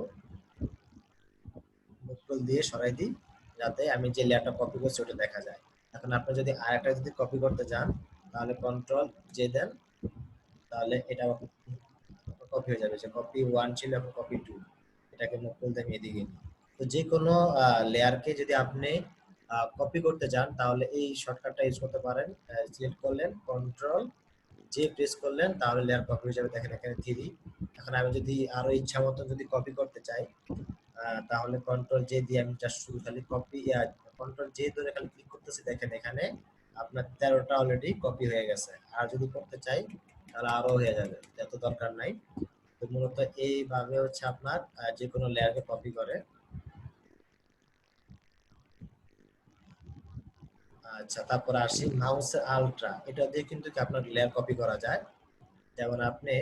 মুভ দিয়ে সরাই দিই যাতে আমি যে লেয়ারটা কপি করছি ওটা দেখা যায়। এখন আপনি যদি আরেকটা যদি কপি করতে চান তাহলে কন্ট্রোল জে দেন, তাহলে এটা কপি হয়ে যাবে। যে কপি 1 ছিল এখন কপি 2, এটাকে মুভ করতে আমি এদিকে নিই। তো যে কোনো লেয়ারকে যদি আপনি কপি করতে চান তাহলে এই শর্টকাটটা ইউজ করতে পারেন। সিলেক্ট করলেন, কন্ট্রোল জে প্রেস করলেন, তাহলে লেয়ার কপি হয়ে যাবে। দেখেন এখানে 3। এখন আমি যদি আরো ইচ্ছা মতো যদি কপি করতে চাই তাহলে কন্ট্রোল জে দিয়ে আমি জাস্ট শুধু খালি কপি, কন্ট্রোল জে ধরে খালি ক্লিক করতেছি, দেখেন এখানে আপনার 13টা অলরেডি কপি হয়ে গেছে। আর যদি করতে চাই তাহলে আরো হয়ে যাবে, এত দরকার নাই। তো মূলত এইভাবে হচ্ছে আপনার যে কোনো লেয়ারকে কপি করে। আচ্ছা, তারপর আসি মাউসের আলট্রা, এটা দিয়ে কিন্তু কি আপনার লেয়ার কপি করা যায়। যেমন আপনি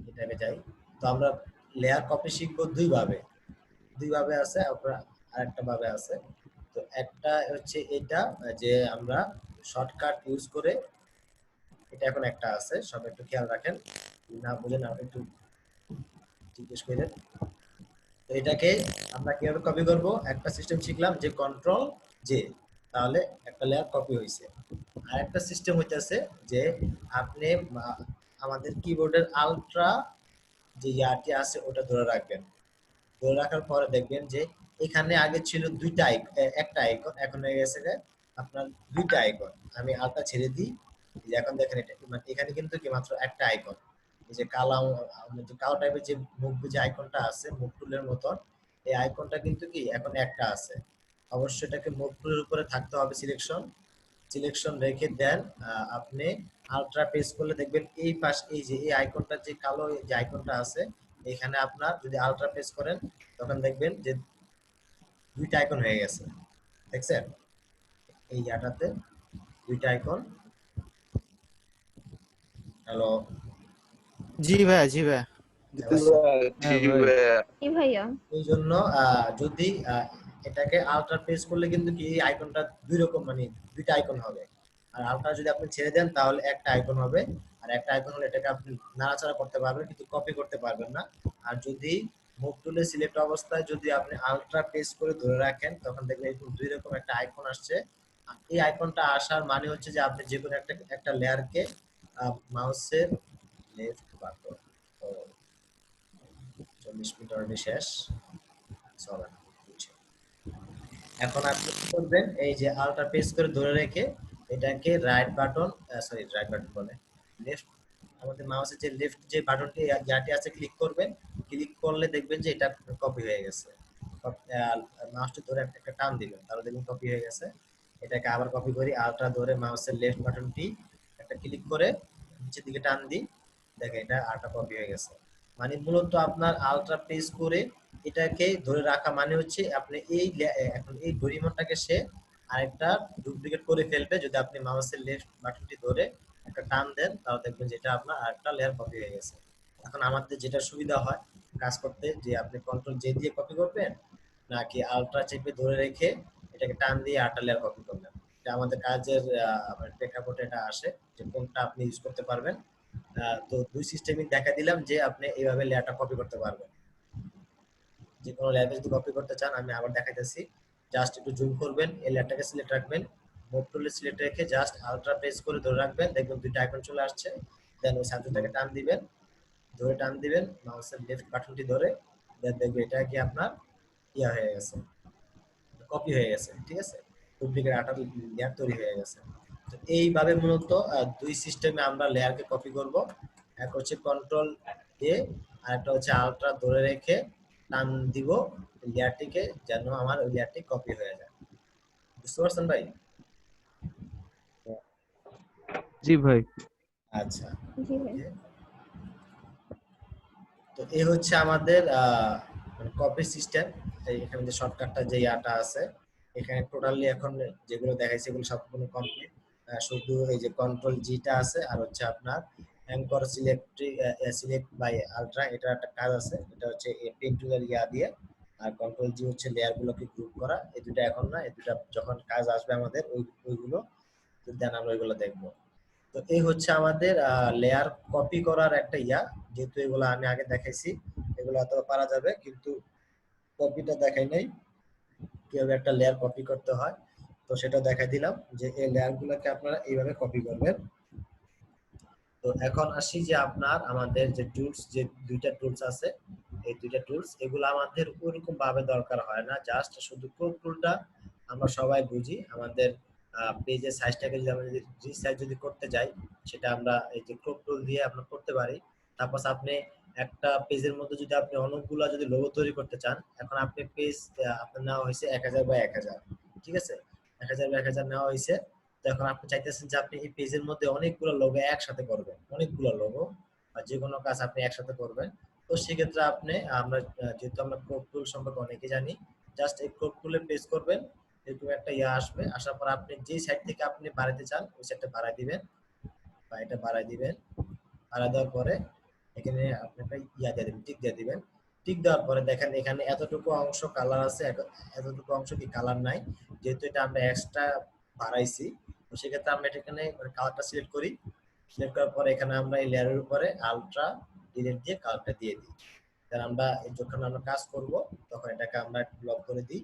এটাকে যাই, তো আমরা লেয়ার কপি শিখবো দুই ভাবে আছে, আরেকটা ভাবে আছে। তো একটা হচ্ছে এটা যে আমরা শর্টকাট ইউজ করে, এটা এখন একটা আছে, সব একটু খেয়াল রাখেন, না বুঝেন আপনি একটু জিজ্ঞেস করেন। তো এটাকে আমরা কিভাবে কপি করব, একটা সিস্টেম শিখলাম যে কন্ট্রোল জে, তাহলে একটা লেয়ার কপি হয়েছে। আর একটা সিস্টেম হইতেছে যে আপনি আমাদের কিবোর্ডের আলট্রা যে ইয়াটি আছে ওটা ধরে রাখবেন। ধরে রাখার পরে দেখবেন যে এখানে আগে ছিল একটা আইকন, এখন হয়ে গেছে আপনার 2টা আইকন। আমি আলটা ছেড়ে দিই, এখন দেখেন এটা মানে এখানে কিন্তু কি মাত্র একটা আইকন। এই যে কালো টাইপের যে মুভ যে আইকনটা আছে মুভ টুলের মতন, এই আইকনটা কিন্তু কি এখন একটা আছে। অবশ্যই এটাকে মুভ টুলের উপরে থাকতে হবে, সিলেকশন রেখে দেন আপনি আলট্রা প্রেস করলে দেখবেন এই পাশ এই যে এই আইকনটা যে কালো যে আইকনটা আছে এখানে আপনার যদি আলট্রা প্রেস করেন তখন দেখবেন যে 2টা আইকন হয়ে গেছে। দেখছেন এই ইয়াটাতে 2টা আইকন। হ্যালো, জি ভাইয়া, জি ভাইয়া। হ্যাঁ ভাই। কি ভাইয়া? এই জন্য যদি এটাকে আলট্রা প্রেস করলে কিন্তু কি এই আইকনটা দুই রকম মানে 2টা আইকন হবে। আর আলট্রা যদি আপনি ছেড়ে দেন তাহলে একটা আইকন হবে। আর একটা আইকন হলে এটাকে আপনি নাড়াচাড়া করতে পারবেন কিন্তু কপি করতে পারবেন না। আর যদি মুভ টুলে সিলেক্ট অবস্থায় যদি আপনি আলট্রা প্রেস করে ধরে রাখেন তখন দেখবেন এরকম দুই রকম একটা আইকন আসছে। এই আইকনটা আসার মানে হচ্ছে যে আপনি যে কোনো একটা লেয়ারকে মাউসের লেফট বাটন, 40 মিনিট অলরেডি শেষ। চলেন বুঝছি। এখন আপনি কি করবেন, এই যে আলট্রা প্রেস করে ধরে রেখে এটাকে রাইট বাটন বলে লেফট, আমাদের মাউসের যে লেফট যে বাটনটি যাটি আছে ক্লিক করবেন। ক্লিক করলে দেখবেন যে এটা কপি হয়ে গেছে। মাউসটি ধরে একটা টান দিবেন তাহলে দেখবেন কপি হয়ে গেছে। এটাকে আবার কপি করি, আলট্রা ধরে মাউসের লেফট বাটনটি একটা ক্লিক করে নিচের দিকে টান দিই, দেখেন এটা আরেকটা কপি হয়ে গেছে। মানে মূলত আপনার আলট্রা প্রেস করে এটাকে ধরে রাখা মানে হচ্ছে আপনি এখন এই ডোরিমনটাকে সে আরেকটা ডুপ্লিকেট করে ফেলবে যদি আপনি মাউসের লেফট বাটনটি ধরে একটা টান দেন, তাহলে দেখবেন যেটা আপনার আরেকটা লেয়ার কপি হয়ে গেছে। এখন আমাদের যেটা সুবিধা হয় কাজ করতে, যে আপনি কন্ট্রোল জে দিয়ে কপি করবেন নাকি আলট্রা চেপে ধরে রেখে এটাকে টান দিয়ে আরেকটা লেয়ার কপি করবেন, এটা আমাদের কাজের প্রেক্ষাপটে এটা আসে যে কোনটা আপনি ইউজ করতে পারবেন। তো দুই সিস্টেমই দেখা দিলাম যে আপনি এইভাবে লেয়ারটা কপি করতে পারবেন। যে কোনো লেয়ার যদি কপি করতে চান আমি আবার দেখাইতেছি, জাস্ট একটু জুম করবেন, এই লেয়ারটাকে সিলেক্ট রাখবেন, মুভ টুলে সিলেক্ট রেখে জাস্ট আলট্রা প্রেস করে ধরে রাখবেন, দেখবেন 2টা আইকন চলে আসছে। দেন ওই সাবজেক্টটাকে টান দিবেন, ধরে টান দিবেন মাউসের লেফট বাটনটি ধরে, দেন দেখবেন এটা কি আপনার ইয়া হয়ে গেছে, কপি হয়ে গেছে। ঠিক আছে, ডুপ্লিকেট আটার লেয়ার তৈরি হয়ে গেছে। তো এইভাবে মূলত দুই সিস্টেমে আমরা লেয়ারকে কপি করব। এক হচ্ছে কন্ট্রোল এ আর একটা হচ্ছে আলট্রা ধরে রেখে টান দিব লেয়ারটিকে যেন আমার ওই লেয়ারটি কপি হয়ে যায়। বুঝতে পারছেন ভাই? জি ভাই। আচ্ছা, জি ভাই। তো এই হচ্ছে আমাদের কপি সিস্টেম। এখানে যে শর্টকাটটা যে ইয়াটা আছে এখানে টোটালি এখন যেগুলো দেখাইছে এগুলো সম্পূর্ণ কমপ্লিট। শুধু এই যে কন্ট্রোল জিটা আছে আর হচ্ছে আপনার অ্যাঙ্কর সিলেক্ট বাই আলট্রা, এটা একটা কাজ আছে, এটা হচ্ছে পেন টুলের ইয়া দিয়ে। আর কন্ট্রোল জি হচ্ছে লেয়ার গুলোকে গ্রুপ করা। এই দুটো এখন না, এই দুটো যখন কাজ আসবে আমাদের ওইগুলো দেন আমরা ওইগুলো দেখবো। তো এই হচ্ছে আমাদের লেয়ার কপি করার একটা ইয়া, যেহেতু এগুলো আমি আগে দেখাইছি এগুলো অত পারা যাবে, কিন্তু কপিটা দেখাই নাই কিভাবে একটা লেয়ার কপি করতে হয়। তো সেটা দেখা দিলাম যে এই লেয়ার গুলোকে আপনারা এইভাবে কপি করবেন। তো এখন আসি যে আপনার আমাদের যে টুলস, যে দুইটা টুলস আছে, এই দুইটা টুলস এগুলো আমাদের ওরকম ভাবে দরকার হয় না, জাস্ট শুধু ক্রপ টুলটা আমরা সবাই বুঝি। আমাদের পেজের সাইজটাকে যদি আমরা রিসাইজ যদি করতে যাই, সেটা আমরা এই যে ক্রপ টুল দিয়ে আমরা করতে পারি। তারপর আপনি একটা পেজের মধ্যে যদি আপনি অনেকগুলো যদি লোগো তৈরি করতে চান, এখন আপনি পেজ আপনার নেওয়া হয়েছে 1000 বাই 1000, ঠিক আছে, 1000 বাই 1000 নেওয়া হয়েছে। তো এখন আপনি চাইতেছেন যে আপনি এই পেজের মধ্যে অনেকগুলো লোগো একসাথে করবেন, অনেকগুলো লোগো বা যে কোনো কাজ আপনি একসাথে করবেন। তো সেক্ষেত্রে আপনি আমরা যেহেতু আমরা ক্রপ টুল সম্পর্কে অনেকে জানি, জাস্ট এই ক্রপ টুলে প্রেস করবেন, এরকম একটা আসবে, আসার পর আপনি যে সাইড থেকে আপনি বাড়াতে চান ওই সাইডটা বাড়াই দিবেন বা এটা বাড়াই দিবেন। বাড়াই দেওয়ার পরে এখানে আপনি একটা দিয়ে দিবেন, টিক দিয়ে দিবেন। টিক দেওয়ার পরে দেখেন এখানে এতটুকু অংশ কালার আছে, এতটুকু অংশ কি কালার নাই, যেহেতু এটা আমরা এক্সট্রা বাড়াইছি। তো সেক্ষেত্রে আমরা এখানে কালারটা সিলেক্ট করি। সিলেক্ট করার পরে এখানে আমরা এই লেয়ারের উপরে আলট্রা ডিলিট দিয়ে কালারটা দিয়ে দিই। তাহলে আমরা যখন আমরা কাজ করব তখন এটাকে আমরা ব্লক করে দিই।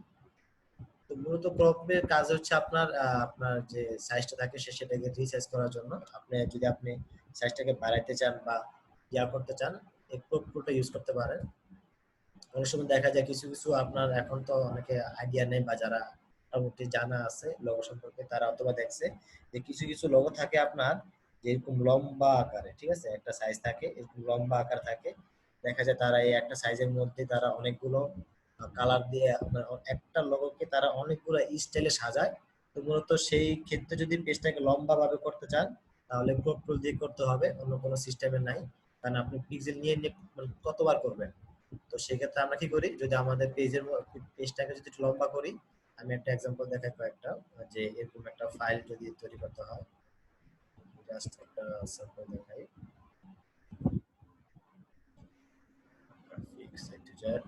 তো মূলত ক্রপের কাজ হচ্ছে আপনার আপনার যে সাইজটা থাকে সেটাকে রিসাইজ করার জন্য। আপনি যদি আপনি সাইজটাকে বাড়াইতে চান বা করতে চান, এই ক্রপ টুলটা ইউজ করতে পারেন। অনেক সময় দেখা যায় কিছু কিছু আপনার এখন তো অনেকে আইডিয়া নেই বা যারা মোটামুটি জানা আছে লোগো সম্পর্কে, তারা অথবা দেখছে যে কিছু কিছু লোগো থাকে আপনার যেরকম লম্বা আকারে, ঠিক আছে, একটা সাইজ থাকে এরকম লম্বা আকার থাকে। দেখা যায় তারা এই একটা সাইজের মধ্যে তারা অনেকগুলো কালার দিয়ে একটা লোগোকে তারা অনেকগুলো স্টাইলে সাজায়। তো মূলত সেই ক্ষেত্রে যদি পেজটাকে লম্বা ভাবে করতে চান তাহলে ক্রপ টুল দিয়ে করতে হবে, অন্য কোনো সিস্টেমে নাই। কারণ আপনি পিক্সেল নিয়ে নিয়ে কতবার করবেন। তো সেক্ষেত্রে আমরা কি করি, যদি আমাদের পেজটাকে যদি একটু লম্বা করি, আমি একটা এক্সাম্পল দেখাই কয়েকটা, যে এরকম একটা ফাইল যদি তৈরি করতে হয়, জাস্ট একটা স্যাম্পল দেখাই। গ্রাফিক্স এডিটর,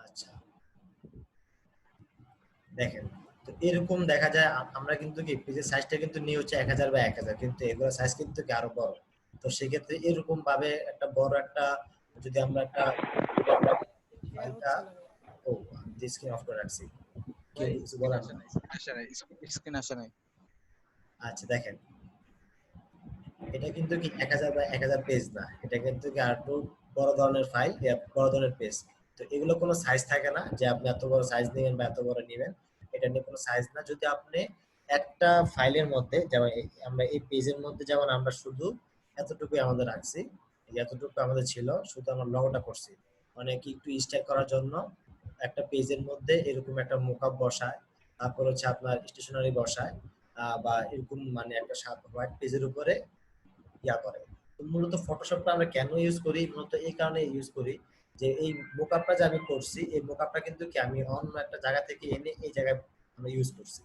আচ্ছা দেখেন। তো এরকম দেখা যায় আমরা কিন্তু কি পেজের সাইজটা কিন্তু নিয়ে হচ্ছে 1000 বাই 1000, কিন্তু এগুলো সাইজ কিন্তু কি আরো বড়। তো সেক্ষেত্রে এরকম ভাবে একটা বড় একটা যদি আমরা একটা ফাইলটা, ও স্ক্রিন অফ করে রাখছি, কি কিছু বলার না। স্ক্রিন আসে নাই। আচ্ছা দেখেন, এটা কিন্তু কি 1000 বাই 1000 পেজ না, এটা কিন্তু কি আর একটু বড় ধরনের ফাইল, বড় ধরনের পেজ। তো এগুলো কোনো সাইজ থাকে না যে আপনি এত বড় সাইজ নেবেন বা এত বড় নেবেন, এটা নিয়ে কোনো সাইজ না। যদি আপনি একটা ফাইলের মধ্যে যেমন আমরা এই পেজের মধ্যে যেমন আমরা শুধু এতটুকুই আমাদের রাখছি, এতটুকু আমাদের ছিল, শুধু আমরা লগোটা করছি। অনেকে একটু স্টাইল করার জন্য একটা পেজের মধ্যে এরকম একটা মুকআপ বসায়, তারপর হচ্ছে আপনার স্টেশনারি বসায়, বা এরকম মানে একটা হোয়াইট পেজের উপরে করে। তো মূলত ফটোশপটা আমরা কেন ইউজ করি, মূলত এই কারণে ইউজ করি যে এই মোকআপটা যে আমি করছি, এই মোকআপটা কিন্তু কি আমি অন্য একটা জায়গা থেকে এনে এই জায়গায় আমরা ইউজ করছি।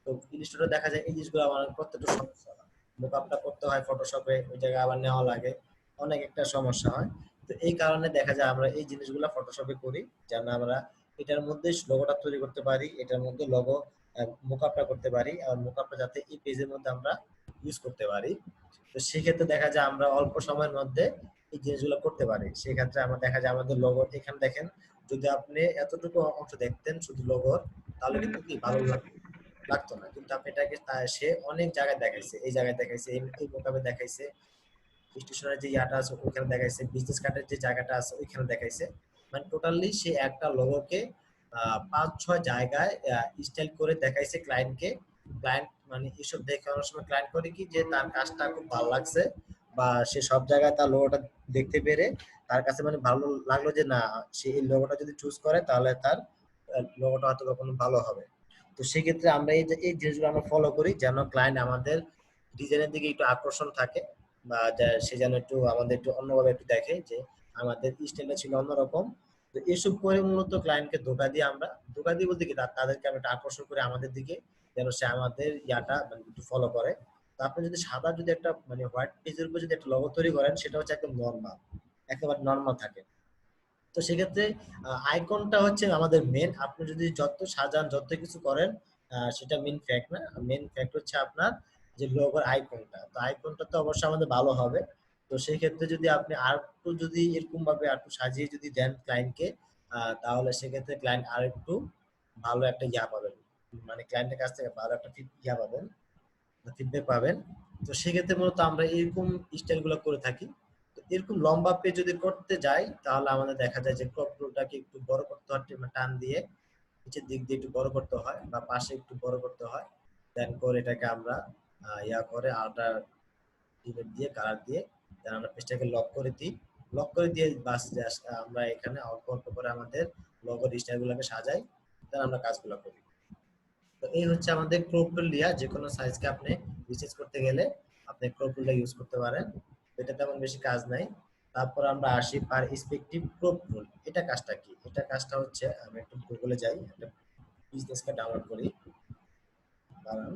তো ইলিস্ট্রেটরে দেখা যায় এই জিনিসগুলো আমার প্রত্যেকটা সমস্যা হয়, মোকআপটা করতে হয় ফটোশপে, ওই জায়গায় আবার নেওয়া লাগে, অনেক একটা সমস্যা হয়। তো এই কারণে দেখা যায় আমরা এই জিনিসগুলো ফটোশপে করি, যেন আমরা এটার মধ্যে লোগোটা তৈরি করতে পারি, এটার মধ্যে লোগো মোকআপটা করতে পারি, আর মোকআপটা যাতে এই পেজের মধ্যে আমরা ইউজ করতে পারি। তো সেক্ষেত্রে দেখা যায় আমরা অল্প সময়ের মধ্যে এই জিনিসগুলো করতে পারি। সেক্ষেত্রে আমরা দেখা যায় আমাদের লোগো এখানে দেখেন, যদি আপনি এতটুকু অংশ দেখতেন শুধু লোগোর, তাহলে কিন্তু কি ভালো লাগতো না, কিন্তু আপনি এটাকে সে অনেক জায়গায় দেখাইছে, এই জায়গায় দেখাইছে, এই মোকামে দেখাইছে, স্টেশনের যে ইয়াটা আছে ওইখানে দেখাইছে, বিজনেস কার্ডের যে জায়গাটা আছে ওইখানে দেখাইছে। মানে টোটালি সে একটা লোগোকে 5-6 জায়গায় স্টাইল করে দেখাইছে ক্লায়েন্টকে। ক্লায়েন্ট মানে এসব দেখে অনেক সময় ক্লায়েন্ট করে কি যে তার কাজটা খুব ভালো লাগছে, বা সে সব জায়গায় তার লোগোটা দেখতে পেরে তার কাছে মানে ভালো লাগলো যে না, সে এই লোগোটা যদি চুজ করে তাহলে তার লোগোটা হয়তো কখনো ভালো হবে। তো সেক্ষেত্রে আমরা এই জিনিসগুলো আমরা ফলো করি যেন ক্লায়েন্ট আমাদের ডিজাইনের দিকে একটু আকর্ষণ থাকে, বা সে যেন একটু আমাদের একটু অন্যভাবে একটু দেখে যে আমাদের স্টাইলটা ছিল অন্যরকম। তো এসব করে মূলত ক্লায়েন্টকে ধোকা দিই বলতে কি তাদেরকে আমরা একটু আকর্ষণ করে আমাদের দিকে, যেন সে আমাদের ইয়াটা মানে একটু ফলো করে। তো তো আপনি যদি সাদা যদি একটা মানে হোয়াইট পেজের উপর যদি একটা লোগো তৈরি করেন সেটা হচ্ছে একদম নরমাল, একেবারে নরমাল থাকে। তো সেক্ষেত্রে আইকনটা হচ্ছে আমাদের মেন। আপনি যদি যত সাজান যত কিছু করেন সেটা মেন ফ্যাক্ট না, মেন ফ্যাক্ট হচ্ছে আপনার যে লোগোর আইকনটা। তো আইকনটা তো অবশ্যই আমাদের ভালো হবে। তো সেই ক্ষেত্রে যদি আপনি আর একটু যদি এরকম ভাবে আর একটু সাজিয়ে যদি দেন ক্লায়েন্টকে, তাহলে সেক্ষেত্রে ক্লায়েন্ট আর একটু ভালো একটা ইয়া পাবেন, মানে ক্লায়েন্টের কাছ থেকে ভালো একটা ইয়া পাবেন, ফিডব্যাক পাবেন। তো সেক্ষেত্রে মূলত আমরা এরকম স্টাইলগুলো করে থাকি। তো এরকম লম্বা পেজ যদি করতে যাই তাহলে আমাদের দেখা যায় যে ক্রপ টুলটাকে একটু বড় করতে হয়, টান দিয়ে নিচের দিক দিয়ে একটু বড় করতে হয় বা পাশে একটু বড় করতে হয়। দেন করে এটাকে আমরা ইয়া করে আল্ট্রা ডিলেট দিয়ে কালার দিয়ে দেন আমরা পেজটাকে লক করে দিই। লক করে দিয়ে বাস আমরা এখানে অল্প অল্প করে আমাদের লোগোর স্টাইলগুলোকে সাজাই, দেন আমরা কাজগুলো করি। তো এই হচ্ছে আমাদের ক্রপ টুল দিয়া যে কোনো সাইজকে আপনি রিসার্চ করতে গেলে আপনি ক্রপ টুলটা ইউজ করতে পারেন। এটা তেমন বেশি কাজ নাই। তারপর আমরা আসি পারস্পেক্টিভ ক্রপ টুল। এটা কাজটা কি? এটা কাজটা হচ্ছে আমি একটু গুগলে যাই, একটা বিজনেসকে ডাউনলোড করি। কারণ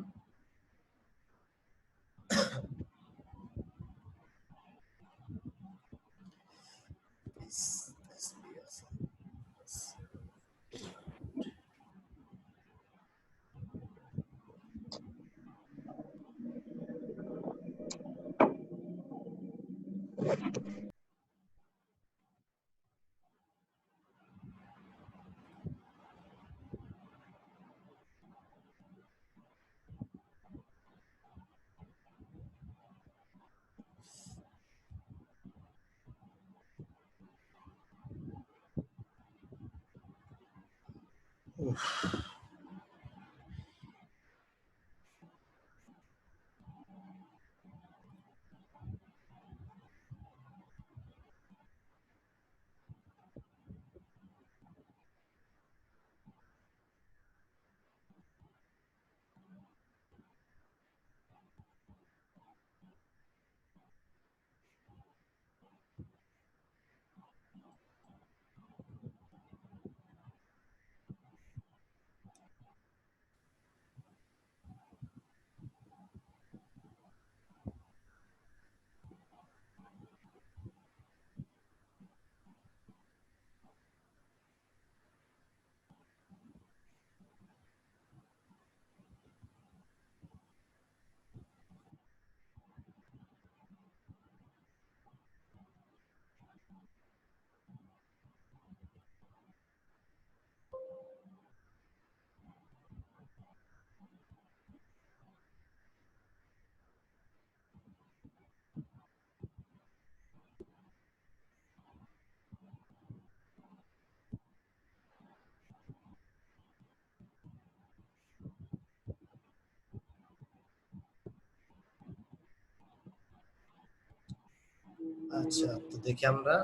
আচ্ছা, তো দেখি আমরা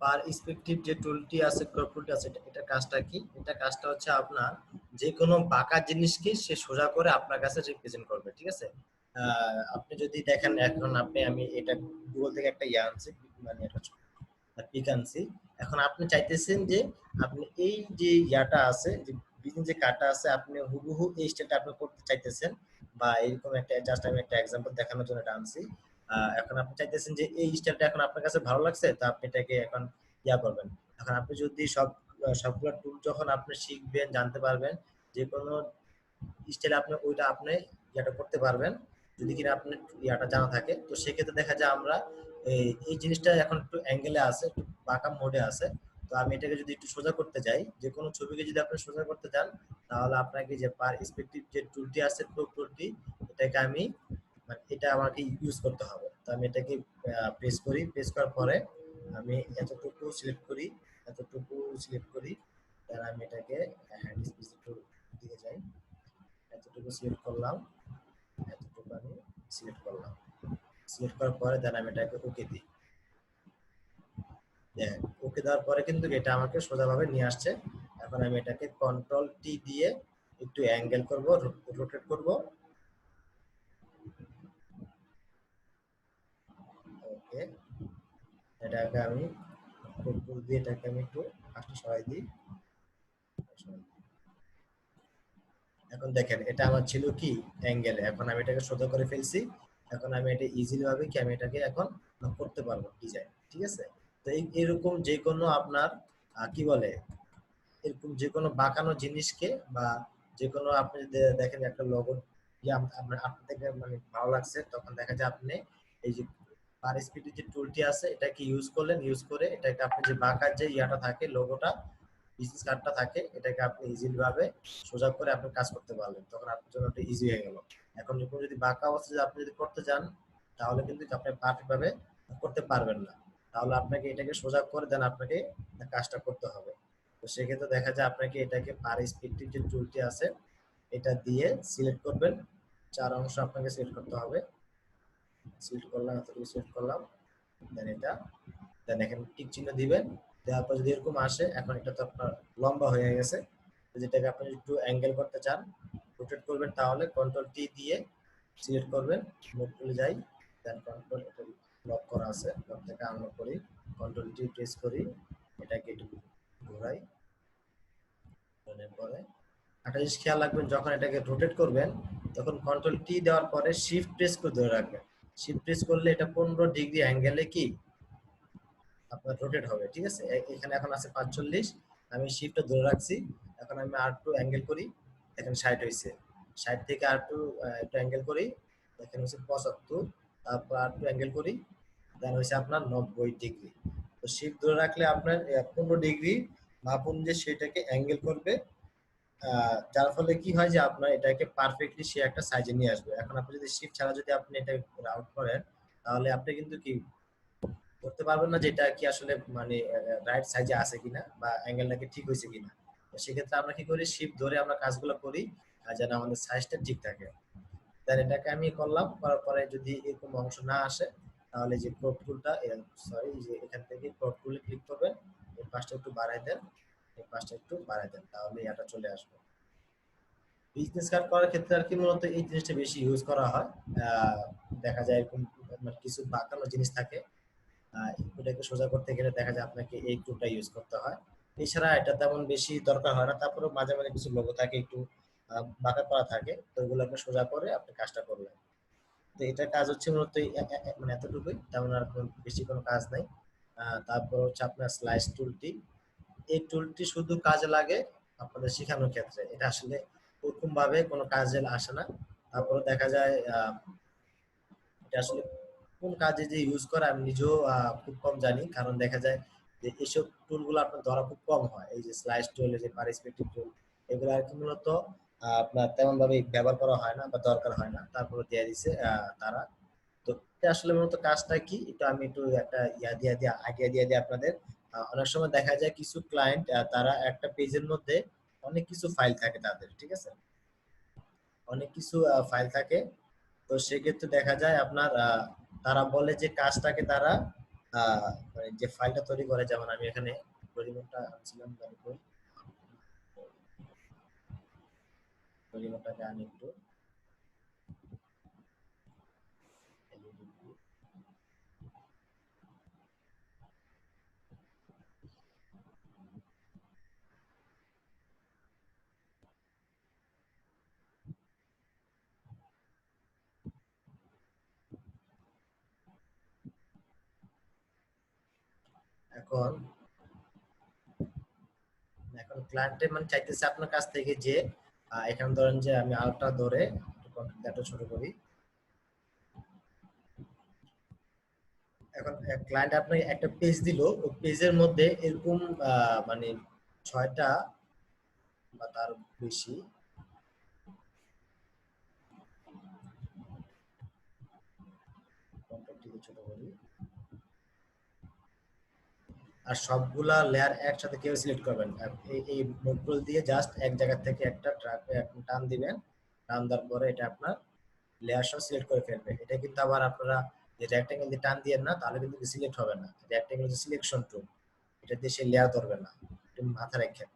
পারস্পেক্টিভ যে টুলটি আছে, ক্রপ টুলটি আছে, এটা কাজটা কি? এটা কাজটা হচ্ছে আপনার যে কোনো বাঁকা জিনিসকে সে সোজা করে আপনার কাছে রিপ্রেজেন্ট করবে, ঠিক আছে? আপনি যদি দেখেন এখন আমি এটা গুগল থেকে একটা ইয়ে আনছি, মানে একটা পিক আনছি। এখন আপনি চাইতেছেন যে আপনি এই যে ইয়াটা আছে, যে বিজনেস যে কার্ডটা আছে, আপনি হুবহু এই স্টাইলটা আপনি করতে চাইতেছেন, বা এরকম একটা জাস্ট আমি একটা এক্সাম্পল দেখানোর জন্য এটা আনছি। এখন আপনি চাইতেছেন যে এই স্টাইলটা এখন আপনার কাছে ভালো লাগছে, তো আপনি এটাকে এখন ইয়া করবেন। এখন আপনি যদি সবগুলো টুল যখন আপনি শিখবেন, জানতে পারবেন, যে কোনো স্টাইলে আপনি ওইটা আপনি ইয়াটা করতে পারবেন, যদি কিনা আপনার ইয়াটা জানা থাকে। তো সেক্ষেত্রে দেখা যায় আমরা এই জিনিসটা এখন একটু অ্যাঙ্গেলে আছে, একটু বাঁকা মোডে আছে। তো আমি এটাকে যদি একটু সোজা করতে যাই, যে কোনো ছবিকে যদি আপনি সোজা করতে চান, তাহলে আপনাকে যে পারস্পেক্টিভ যে টুলটি আছে, ক্রপ টুলটি, এটাকে আমি মানে এটা আমাকে ইউজ করতে হবে। তো আমি এটাকে প্রেস করি, প্রেস করার পরে আমি এতটুকু সিলেক্ট করি, এতটুকু সিলেক্ট করি, তার আমি এটাকে হ্যান্ড স্পেস একটু দিকে যাই, এতটুকু সিলেক্ট করলাম, এতটুকু আমি সিলেক্ট করলাম। সিলেক্ট করার পরে দেন আমি এটাকে ওকে দিই। ওকে দেওয়ার পরে কিন্তু এটা আমাকে সোজাভাবে নিয়ে আসছে। এখন এখন আমি এটাকে কন্ট্রোল টি দিয়ে একটু অ্যাঙ্গেল করব, রোটেট করব। ওকে, এটাকে আমি কন্ট্রোল দিয়ে এটাকে আমি একটু পাশে সরাই দিই। এখন দেখেন এটা আমার ছিল কি অ্যাঙ্গেলে, এখন আমি এটাকে সোজা করে ফেলছি। এখন আমি এটা ইজিলি ভাবে কি আমি এটাকে এখন করতে পারবো ডিজাইন, ঠিক আছে। তো এরকম যে কোনো আপনার কি বলে এরকম যে কোনো বাঁকানো জিনিসকে বা যে কোনো আপনি যদি দেখেন একটা লোগো আপনার থেকে মানে ভালো লাগছে, তখন দেখা যায় আপনি এই যে পার স্পিড যে টুলটি আছে এটাকে ইউজ করলেন, ইউজ করে এটাকে আপনি যে বাঁকার যে ইয়াটা থাকে লোগোটা বিজনেস কার্ডটা থাকে এটাকে আপনি ইজিলি ভাবে সোজা করে আপনি কাজ করতে পারলেন, তখন আপনার জন্য একটা ইজি হয়ে গেল। এখন যখন যদি বাঁকা অবস্থায় আপনি যদি করতে যান তাহলে কিন্তু আপনি পারফেক্ট ভাবে করতে পারবেন না, তাহলে আপনাকে এটাকে সোজা করে দেন আপনাকে কাজটা করতে হবে। তো সেক্ষেত্রে দেখা যায় আপনাকে এটাকে পার স্পিড যে টুলটি আছে এটা দিয়ে সিলেক্ট করবেন, 4 অংশ আপনাকে সিলেক্ট করতে হবে। সিলেক্ট করলাম, এতটুকু সিলেক্ট করলাম, দেন এটা দেন এখানে টিক চিহ্ন দিবেন। দেওয়ার পর যদি এরকম আসে, এখন এটা তো আপনার লম্বা হয়ে গেছে, যেটাকে আপনি একটু অ্যাঙ্গেল করতে চান রোটেট করবেন, তাহলে কন্ট্রোল টি দিয়ে সিলেক্ট করবেন, মুভ টুলে যাই, দেন কন্ট্রোল এটা লক করা আছে, লক থেকে আনলক করি, কন্ট্রোল টি প্রেস করি, এটাকে একটু ঘোরাই। পরে একটা জিনিস খেয়াল রাখবেন, যখন এটাকে রোটেট করবেন তখন কন্ট্রোল টি দেওয়ার পরে শিফট প্রেস করে ধরে রাখবেন। শিফট প্রেস করলে এটা 15 ডিগ্রি অ্যাঙ্গেলে কি আপনার রোটেট হবে, ঠিক আছে। এখানে এখন আছে 45, আমি শিফটটা ধরে রাখছি। এখন আমি আর2 অ্যাঙ্গেল করি, দেখেন 60 হয়েছে। 60 থেকে আর2 একটু অ্যাঙ্গেল করি, দেখেন হচ্ছে 75, তারপর আর2 অ্যাঙ্গেল করি, দেন হচ্ছে আপনার 90 ডিগ্রি। তো শিফট ধরে রাখলে আপনার 15 ডিগ্রি মাপ অনুযায়ী সেটাকে অ্যাঙ্গেল করবে, যার ফলে কি হয় যে আপনার এটাকে পারফেক্টলি সে একটা সাইজে নিয়ে আসবে। এখন আপনি যদি শিফট ছাড়া যদি আপনি এটা রাউন্ড করেন তাহলে আপনি কিন্তু কি করতে পারবেন না যে এটা কি আসলে মানে রাইট সাইজে আছে কিনা বা অ্যাঙ্গেলটা কি ঠিক হয়েছে কিনা। তো সেক্ষেত্রে আমরা কি করি, শিফট ধরে আমরা কাজগুলো করি যেন আমাদের সাইজটা ঠিক থাকে। দেন এটাকে আমি করলাম, করার পরে যদি এরকম অংশ না আসে তাহলে যে ক্রপ টুলটা যে এখান থেকে ক্রপ টুলে ক্লিক করবেন, এই পাশটা একটু বাড়াই দেন, এই পাশটা একটু বাড়াই দেন, তাহলে এটা চলে আসবে। বিজনেস কার্ড করার ক্ষেত্রে আর কি মূলত এই জিনিসটা বেশি ইউজ করা হয়। দেখা যায় এরকম কিছু বাঁকানো জিনিস থাকে, এটাকে সোজা করতে গেলে দেখা যায় আপনাকে এই টুলটা ইউজ করতে হয়। এছাড়া এটা তেমন বেশি দরকার হয় না, তারপরে মাঝে মাঝে কিছু লোগো থাকে একটু বাঁকা করা থাকে, তো ওগুলো আপনি সোজা করে আপনি কাজটা করলেন। তো এটার কাজ হচ্ছে মূলত মানে এতটুকুই, তেমন আর বেশি কোনো কাজ নাই। তারপর হচ্ছে আপনার স্লাইস টুলটি, এই টুলটি শুধু কাজে লাগে আপনাদের শেখানোর ক্ষেত্রে, এটা আসলে ওরকম ভাবে কোনো কাজে আসে না। তারপরে দেখা যায় এটা আসলে কোন কাজে যে ইউজ করে আমি নিজেও খুব কম জানি, কারণ দেখা যায় যে এইসব টুলগুলো আপনার ধরা খুব কম হয়। এই যে স্লাইস টুল, এই যে পারস্পেক্টিভ টুল, এগুলো আর কি মূলত আপনার তেমন ভাবে ব্যবহার করা হয় না বা দরকার হয় না, তারপরে দিয়ে দিছে তারা। তো এটা আসলে মূলত কাজটা কি, এটা আমি একটু একটা আইডিয়া দিয়ে দিই আপনাদের। অনেক সময় দেখা যায় কিছু ক্লায়েন্ট তারা একটা পেজের মধ্যে অনেক কিছু ফাইল থাকে তাদের, ঠিক আছে, অনেক কিছু ফাইল থাকে। তো সেক্ষেত্রে দেখা যায় আপনার তারা বলে যে কাজটাকে তারা মানে যে ফাইলটা তৈরি করে, যেমন আমি এখানে পরিমাণটা আনছিলাম, পরিমাণটাকে আনি একটু, এখন এখন ক্লায়েন্টে মানে চাইতেছে আপনার কাছ থেকে যে এখানে ধরেন যে আমি আলটা ধরে ডাটা ছোট করি। এখন ক্লায়েন্ট আপনাকে একটা পেজ দিল, ওই পেজের মধ্যে এরকম মানে 6টা বা তার বেশি ছোট করি, আর সবগুলা লেয়ার একসাথে কেউ সিলেক্ট করবেন। এই মুভ দিয়ে জাস্ট এক জায়গা থেকে একটা টান দিবেন, টান দেওয়ার পরে এটা আপনার লেয়ার সহ সিলেক্ট করে ফেলবে। এটা কিন্তু আবার আপনারা যে রেক্ট্যাঙ্গেল দিয়ে টান দিয়েন না, তাহলে কিন্তু সিলেক্ট হবে না। রেক্ট্যাঙ্গেল যে সিলেকশন টুল, এটা দিয়ে সে লেয়ার ধরবে না, এটা মাথা রাখেন।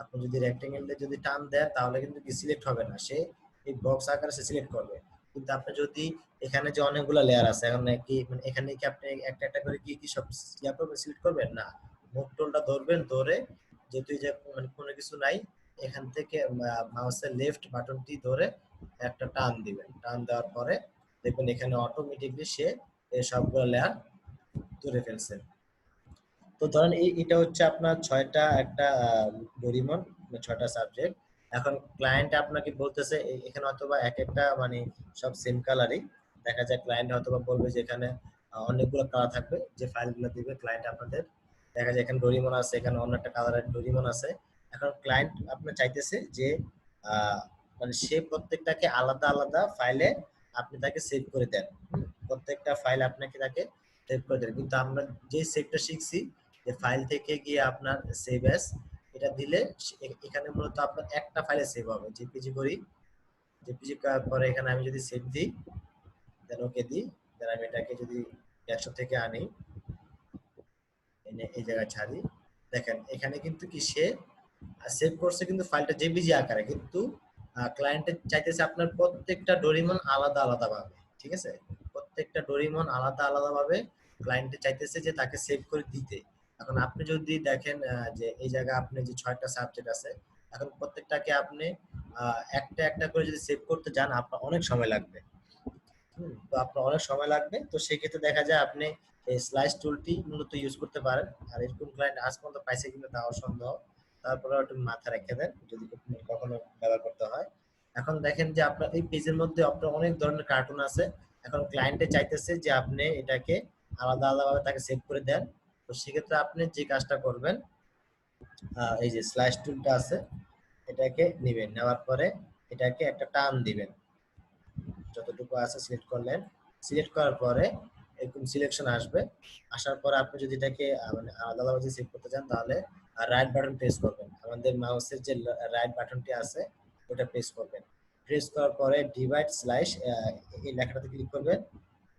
আপনি যদি রেক্টেঙ্গেল দিয়ে যদি টান দেন তাহলে কিন্তু কি সিলেক্ট হবে না, সে এই বক্স আকারে সে সিলেক্ট করবে। কিন্তু আপনি যদি এখানে যে অনেকগুলো লেয়ার আছে, এখানে কি মানে এখানে কি আপনি একটা একটা করে কি কি সব ইয়া করবেন, সিলেক্ট করবেন না, মুভ টুলটা ধরবেন, ধরে যেহেতু এই যে মানে কোনো কিছু নাই, এখান থেকে মাউসের লেফট বাটনটি ধরে একটা টান দিবেন। টান দেওয়ার পরে দেখবেন এখানে অটোমেটিকলি সে এই সবগুলো লেয়ার ধরে ফেলছে। তো ধরেন এটা হচ্ছে আপনার 6টা একটা ডোরিমন, 6টা সাবজেক্ট। এখন ক্লায়েন্ট আপনাকে বলতেছে এখানে অথবা এক একটা মানে সব সেম কালারই দেখা যায়। ক্লায়েন্ট অথবা বলবে যে এখানে অনেকগুলো কালার থাকবে, যে ফাইলগুলো দিবে ক্লায়েন্ট আপনাদের, দেখা যায় এখানে ডোরিমন আছে, এখানে অন্য একটা কালারের ডোরিমন আছে। এখন ক্লায়েন্ট আপনার চাইতেছে যে মানে সে প্রত্যেকটাকে আলাদা আলাদা ফাইলে আপনি তাকে সেভ করে দেন। প্রত্যেকটা ফাইল আপনাকে তাকে সেভ করে দেন। কিন্তু আমরা যে সেভটা শিখছি যে ফাইল থেকে গিয়ে আপনার সেভ অ্যাজ, এটা দিলে এখানে মূলত আপনার একটা ফাইলে সেভ হবে। জেপিজি করি, জেপিজি করার পরে এখানে আমি যদি সেভ দিই, দেন ওকে দিই, দেন আমি এটাকে যদি ডেস্কটপ থেকে আনি, এনে এই জায়গায় ছাড়ি, দেখেন এখানে কিন্তু কি সে সেভ করছে কিন্তু ফাইলটা জেপিজি আকারে, কিন্তু ক্লায়েন্টের চাইতেছে আপনার প্রত্যেকটা ডোরিমন আলাদা আলাদা ভাবে, ঠিক আছে? প্রত্যেকটা ডোরিমন আলাদা আলাদা ভাবে ক্লায়েন্টে চাইতেছে যে তাকে সেভ করে দিতে। এখন আপনি যদি দেখেন যে এই জায়গায় আপনি যে 6টা সাবজেক্ট আছে, এখন প্রত্যেকটাকে আপনি একটা একটা করে যদি সেভ করতে যান আপনার অনেক সময় লাগবে। তো আপনার অনেক সময় লাগবে। তো সেক্ষেত্রে দেখা যায় আপনি এই স্লাইস টুলটি মূলত ইউজ করতে পারেন। আর এরকম ক্লায়েন্ট আজ পর্যন্ত পাইছে কিনা তাও সন্দেহ, তারপরে একটু মাথা রেখে দেন যদি কখনো ব্যবহার করতে হয়। এখন দেখেন যে আপনার এই পেজের মধ্যে আপনার অনেক ধরনের কার্টুন আছে। এখন ক্লায়েন্টে চাইতেছে যে আপনি এটাকে আলাদা আলাদাভাবে তাকে সেভ করে দেন। তো সেক্ষেত্রে আপনি যে কাজটা করবেন, এই যে স্লাইস টুলটা আছে, এটাকে নেবেন, নেওয়ার পরে এটাকে একটা টান দিবেন, যতটুকু আছে সিলেক্ট করলেন। সিলেক্ট করার পরে এরকম সিলেকশন আসবে, আসার পরে আপনি যদি এটাকে মানে আলাদাভাবে যদি সেভ করতে চান তাহলে রাইট বাটন প্রেস করবেন। আমাদের মাউসের যে রাইট বাটনটি আছে ওটা প্রেস করবেন। প্রেস করার পরে ডিভাইড স্লাইস এই লেখাটাতে ক্লিক করবেন।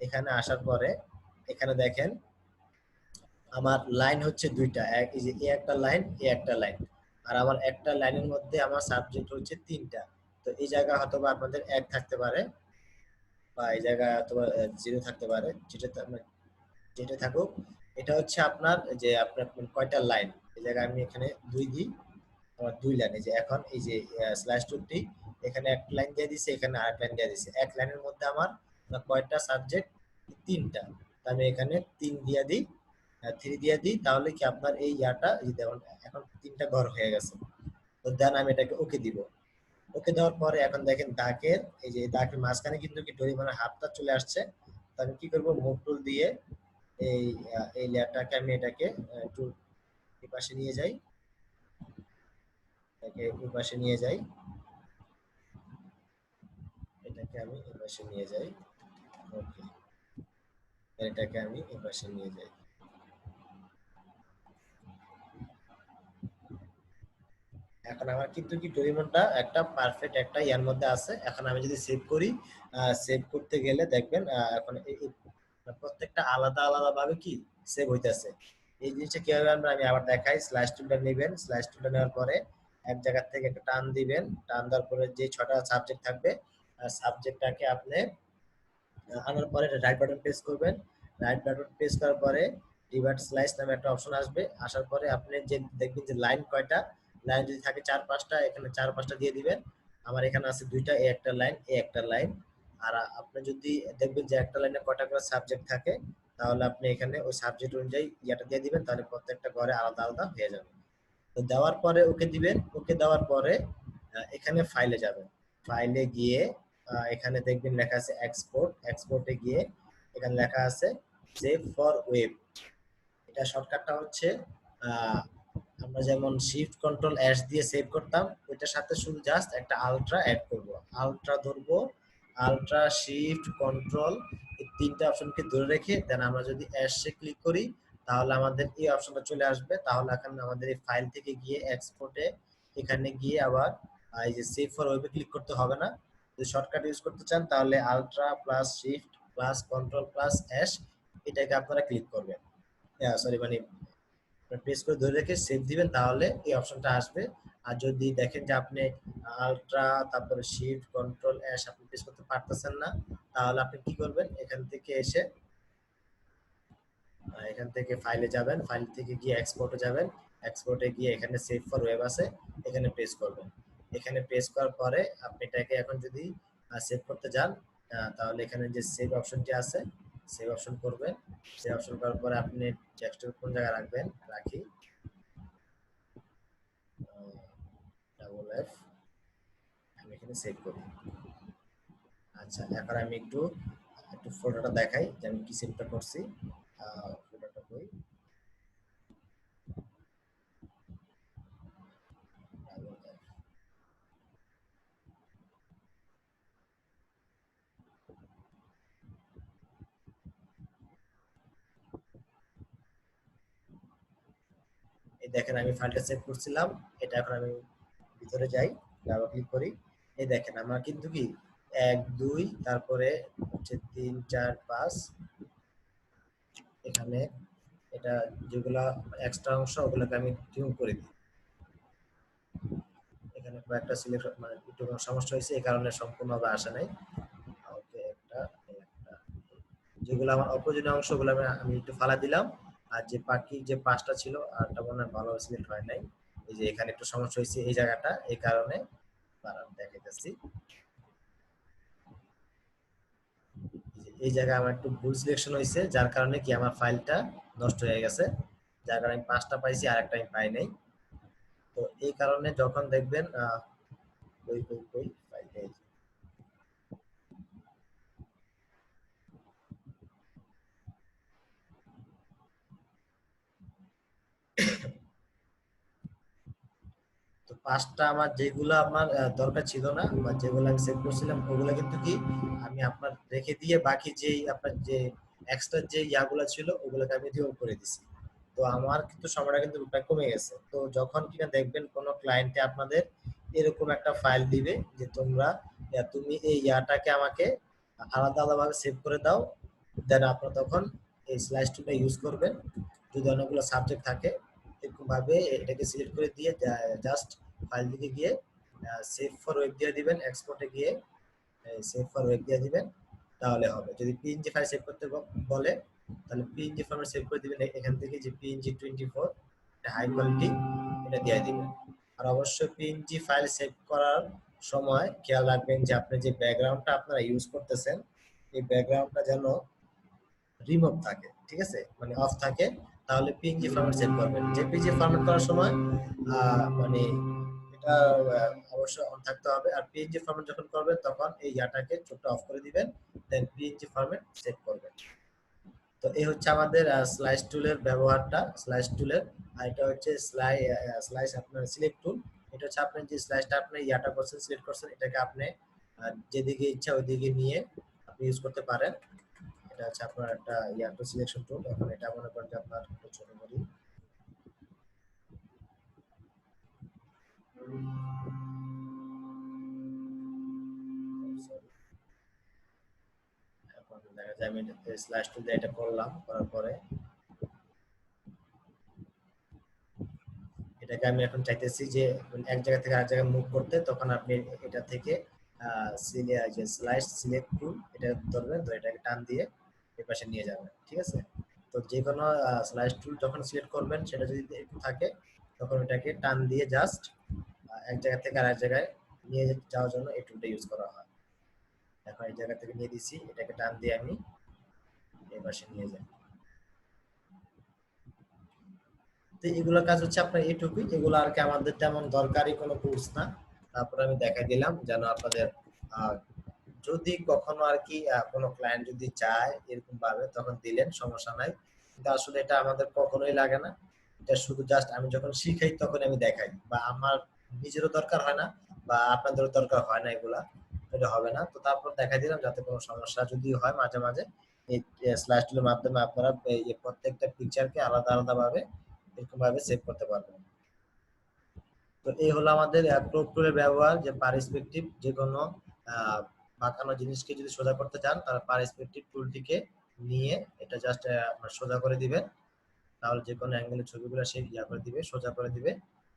এখানে আসার পরে এখানে দেখেন আমার লাইন হচ্ছে দুইটা, এই যে একটা লাইন, একটা লাইন, আর আমার একটা লাইনের মধ্যে আমার সাবজেক্ট হচ্ছে 3টা। তো এই জায়গা হয়তো বা আপনাদের 1 থাকতে পারে, বা এই জায়গায় অথবা 0 থাকতে পারে, যেটা থাকুক। এটা হচ্ছে আপনার যে আপনার কয়টা লাইন, এই জায়গায় আমি এখানে 2 দিই, আমার 2 লাইন। এই যে এখন এই যে স্ল্যাশ টুলটি এখানে এক লাইন দিয়ে দিছে, এখানে আরেক লাইন দিয়ে দিছে। এক লাইনের মধ্যে আমার কয়টা সাবজেক্ট, 3টা। আমি এখানে 3 দিয়ে দিই, 3 দিয়ে দিই, তাহলে কি আপনার এই ইয়াটা এই দেখুন এখন 3টা ঘর হয়ে গেছে। তো দেন আমি এটাকে ওকে দিব। ওকে দেওয়ার পরে এখন দেখেন দাগের এই যে দাগের মাঝখানে কিন্তু কি ডোরিমনের হাতটা চলে আসছে। তো আমি কি করব, মুভ টুল দিয়ে এই এই লেয়ারটাকে আমি এটাকে একটু এই পাশে নিয়ে যাই, এটাকে এই পাশে নিয়ে যাই, এটাকে আমি এই পাশে নিয়ে যাই। ওকে, এটাকে আমি এই পাশে নিয়ে যাই। এখন আমার কিন্তু কি ডোরিমনটা একটা পারফেক্ট একটা ইয়ার মধ্যে আছে। এখন আমি যদি সেভ করি, সেভ করতে গেলে দেখবেন এখন প্রত্যেকটা আলাদা আলাদা ভাবে কি সেভ হইতেছে। এই জিনিসটা কিভাবে আমি আবার দেখাই। স্ল্যাশ টুলটা নেবেন, স্ল্যাশ টুলটা নেওয়ার পরে এক জায়গা থেকে একটা টান দিবেন, টান দেওয়ার পরে যে 6টা সাবজেক্ট থাকবে সাবজেক্টটাকে আপনি আনার পরে রাইট বাটন প্রেস করবেন। রাইট বাটন প্রেস করার পরে ডিভাইড স্লাইস নামে একটা অপশন আসবে। আসার পরে আপনি যে দেখবেন যে লাইন কয়টা, লাইন যদি থাকে 4-5টা, এখানে 4-5টা দিয়ে দিবেন। আমার এখানে আছে 2টা, এই একটা লাইন, এই একটা লাইন। আর আপনি যদি দেখবেন যে একটা লাইনে কয়টা করে সাবজেক্ট থাকে, তাহলে আপনি এখানে ওই সাবজেক্ট অনুযায়ী ইয়াটা দিয়ে দিবেন, তাহলে প্রত্যেকটা ঘরে আলাদা আলাদা হয়ে যাবে। তো দেওয়ার পরে ওকে দিবেন। ওকে দেওয়ার পরে এখানে ফাইলে যাবেন। ফাইলে গিয়ে এখানে দেখবেন লেখা আছে এক্সপোর্ট। এক্সপোর্টে গিয়ে এখানে লেখা আছে সেভ ফর ওয়েব। এটা শর্টকাটটা হচ্ছে আমরা যেমন শিফট কন্ট্রোল এস দিয়ে সেভ করতাম, ওইটার সাথে শুধু জাস্ট একটা আলট্রা অ্যাড করব। আলট্রা ধরবো, আলট্রা শিফট কন্ট্রোল এই 3টা অপশনকে ধরে রেখে দেন আমরা যদি এস এ ক্লিক করি তাহলে আমাদের এই অপশনটা চলে আসবে। তাহলে এখন আমাদের এই ফাইল থেকে গিয়ে এক্সপোর্টে এখানে গিয়ে আবার এই যে সেভ ফর ওয়েবে ক্লিক করতে হবে না। যদি শর্টকাট ইউজ করতে চান তাহলে ultra plus shift plus control plus S এটাকে আপনারা ক্লিক করবেন, সরি মানে প্রেস করে ধরে রেখে সেভ দিবেন, তাহলে এই অপশনটা আসবে। আর যদি দেখেন যে আপনি আলট্রা তারপরে শিফট কন্ট্রোল এস আপনি প্রেস করতে পারতেছেন না, তাহলে আপনি কি করবেন, এখান থেকে এসে এখান থেকে ফাইলে যাবেন, ফাইল থেকে গিয়ে এক্সপোর্টে যাবেন, এক্সপোর্টে গিয়ে এখানে সেভ ফর ওয়েব আছে, এখানে প্রেস করবেন। এখানে প্রেস করার পরে আপনি এটাকে এখন যদি সেভ করতে যান, তাহলে এখানে যে সেভ অপশনটি আছে সেভ অপশন করবেন। সেভ অপশন করার পরে আপনি টেক্সটের কোন জায়গায় রাখবেন, রাখি ডাবল এফ, আমি এখানে সেভ করি। আচ্ছা, এখন আমি একটু ফটোটা দেখাই যে আমি কি সেভটা করছি। ফটোটা কই, এই দেখেন আমি ফাইলটা সেভ করছিলাম। এটা এখন আমি ভিতরে যাই, ডাবল ক্লিক করি, এই দেখেন আমার কিন্তু কি 1 2 তারপরে হচ্ছে 3 4 5, এখানে এটা যেগুলা এক্সট্রা অংশ ওগুলোকে আমি টিউন করে দিই। এখানে কয়েকটা সিলেক্ট মানে একটু সমস্যা হয়েছে, এই কারণে সম্পূর্ণভাবে আসে নাই। ওকে, একটা যেগুলো আমার অপ্রয়োজনীয় অংশ ওগুলো আমি একটু ফালা দিলাম, আর যে বাকি যে 5টা ছিল আরটা মনে হয় ভালো সিলেক্ট হয় নাই। এই যে এখানে একটু সমস্যা হয়েছে এই জায়গাটা, এই কারণে আমি দেখাইতেছি। এই জায়গায় আমার একটু ভুল সিলেকশন হয়েছে, যার কারণে কি আমার ফাইলটা নষ্ট হয়ে গেছে, যার কারণে আমি 5টা পাইছি আর একটা আমি পাই নাই। তো এই কারণে যখন দেখবেন কই ফাইলটা, তো 5টা আমার যেগুলো আমার দরকার ছিল না বা যেগুলো আমি সেভ করছিলাম ওগুলো কিন্তু কি আমি আপনার রেখে দিয়ে বাকি যেই আপনার যে এক্সট্রা যে ইয়াগুলো ছিল ওগুলোকে আমি রিমুভ করে দিছি। তো আমার কিন্তু সময়টা কিন্তু প্রায় কমে গেছে। তো যখন কিনা দেখবেন কোনো ক্লায়েন্টে আপনাদের এরকম একটা ফাইল দিবে যে তুমি এই ইয়াটাকে আমাকে আলাদা আলাদাভাবে সেভ করে দাও, দেন আপনারা তখন এই স্লাইস টুলটা ইউজ করবেন। যদি অনেকগুলো সাবজেক্ট থাকে এরকম ভাবে এটাকে সিলেক্ট করে দিয়ে জাস্ট ফাইল দিকে গিয়ে সেভ ফর ওয়েব দিয়ে দিবেন, এক্সপোর্টে গিয়ে সেভ ফর ওয়েব দিয়ে দিবেন, তাহলে হবে। যদি পিএনজি ফাইল সেভ করতে বলে তাহলে পিএনজি ফরম্যাট সেভ করে দিবেন, এখান থেকে যে পিএনজি 24 এটা হাই কোয়ালিটি এটা দিয়ে দিবেন। আর অবশ্যই পিএনজি ফাইল সেভ করার সময় খেয়াল রাখবেন যে আপনি যে ব্যাকগ্রাউন্ডটা আপনারা ইউজ করতেছেন এই ব্যাকগ্রাউন্ডটা যেন রিমুভ থাকে, ঠিক আছে, মানে অফ থাকে, তাহলে পিএনজি ফরম্যাট সেভ করবেন। জেপিজি ফরম্যাট করার সময় মানে এটা অবশ্যই অন থাকতে হবে। আর পিএনজি ফরম্যাট যখন করবেন তখন এই ইয়াটাকে ছোটটা অফ করে দিবেন, দেন পিএনজি ফরম্যাট সেভ করবেন। তো এই হচ্ছে আমাদের স্লাইস টুলের ব্যবহারটা, স্লাইস টুলের। আর এটা হচ্ছে স্লাইস আপনার সিলেক্ট টুল। এটা হচ্ছে আপনি যে স্লাইসটা আপনি ইয়াটা করছেন সিলেক্ট করছেন এটাকে আপনি যেদিকে ইচ্ছা ওইদিকে নিয়ে আপনি ইউজ করতে পারেন। এটা হচ্ছে আপনার একটা ইয়াটো সিলেকশন টুল। এখন এটা মনে করেন যে আপনার একটু ছোট করি, এখন দেখা যায় আমি স্লাইস টুল দিয়ে এটা করলাম, করার পরে এটাকে আমি এখন চাইতেছি যে এক জায়গা থেকে আরেক জায়গায় মুভ করতে, তখন আপনি এটা থেকে যে স্লাইস সিলেক্ট টুল এটা ধরবেন, তো এটাকে টান দিয়ে এই পাশে নিয়ে যাবেন, ঠিক আছে। তো যে কোনো স্লাইস টুল যখন সিলেক্ট করবেন সেটা যদি একটু থাকে তখন এটাকে টান দিয়ে জাস্ট এক জায়গা থেকে আরেক জায়গায় নিয়ে যাওয়ার জন্য এই টুলটা ইউজ করা হয়। এখন এই জায়গা থেকে নিয়ে দিছি, এটাকে টান দিয়ে আমি এই পাশে নিয়ে যাই। তো এগুলোর কাজ হচ্ছে আপনার এইটুকুই, এগুলো আর কি আমাদের তেমন দরকারি কোনো কোর্স না। তারপরে আমি দেখাই দিলাম যেন আপনাদের যদি কখনো আর কি কোনো ক্লায়েন্ট যদি চায় এরকম ভাবে তখন দিলেন, সমস্যা নাই। কিন্তু আসলে এটা আমাদের কখনোই লাগে না, এটা শুধু জাস্ট আমি যখন শিখাই তখন আমি দেখাই, বা আমার নিজেরও দরকার হয় না বা আপনাদেরও দরকার হয় না, এগুলা এটা হবে না। তো তারপর দেখাই দিলাম যাতে কোনো সমস্যা যদি হয় মাঝে মাঝে এই স্ল্যাশ টুলের মাধ্যমে আপনারা এই প্রত্যেকটা পিকচারকে আলাদা আলাদা ভাবে এরকম ভাবে সেভ করতে পারবেন। তো এই হলো আমাদের ক্রপ টুলের ব্যবহার, যে পার্সপেক্টিভ যে কোনো বাঁকানো জিনিসকে যদি সোজা করতে চান তাহলে পার্সপেক্টিভ টুলটিকে নিয়ে এটা জাস্ট সোজা করে দিবেন, তাহলে যে কোনো অ্যাঙ্গেলের ছবিগুলো সে ইয়া করে দিবে, সোজা করে দিবে।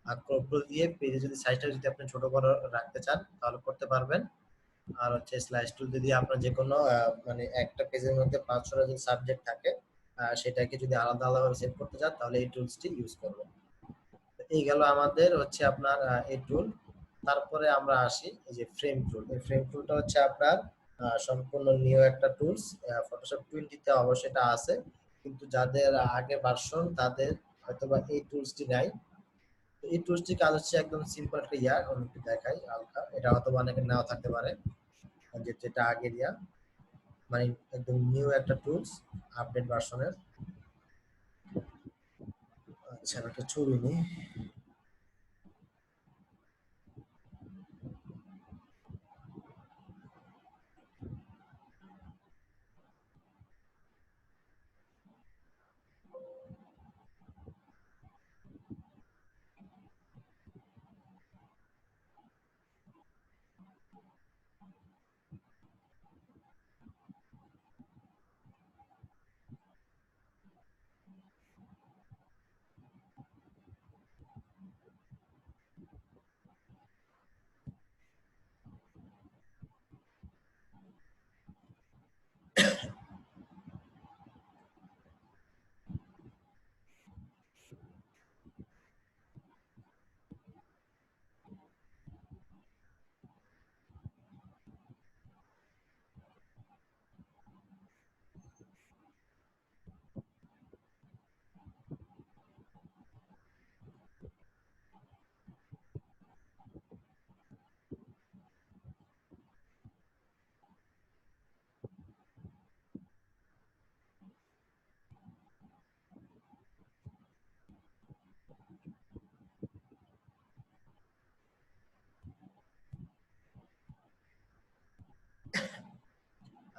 আর কন্ট্রোল দিয়ে পেজে যদি সাইজটা যদি আপনি ছোট বড় রাখতে চান তাহলে করতে পারবেন। আর হচ্ছে স্লাইস টুল যদি আপনার যে কোনো মানে একটা পেজের মধ্যে 5-6টা যদি সাবজেক্ট থাকে সেটাকে যদি আলাদা আলাদাভাবে সেট করতে চান তাহলে এই টুলসটি ইউজ করবেন। এই গেল আমাদের হচ্ছে আপনার এই টুল। তারপরে আমরা আসি এই যে ফ্রেম টুল। এই ফ্রেম টুলটা হচ্ছে আপনার সম্পূর্ণ নিউ একটা টুলস। ফটোশপ 20 তে অবশ্যই এটা আছে, কিন্তু যাদের আগে ভার্সন তাদের হয়তোবা এই টুলসটি নাই। তো এই টুলসটি কাজ হচ্ছে একদম সিম্পল একটা আমি একটু দেখাই হালকা। এটা হয়তো অনেকের নাও থাকতে পারে, যেটা আগের মানে একদম নিউ একটা টুলস, আপডেট ভার্সনের। আচ্ছা, আমি একটা ছবি নিই।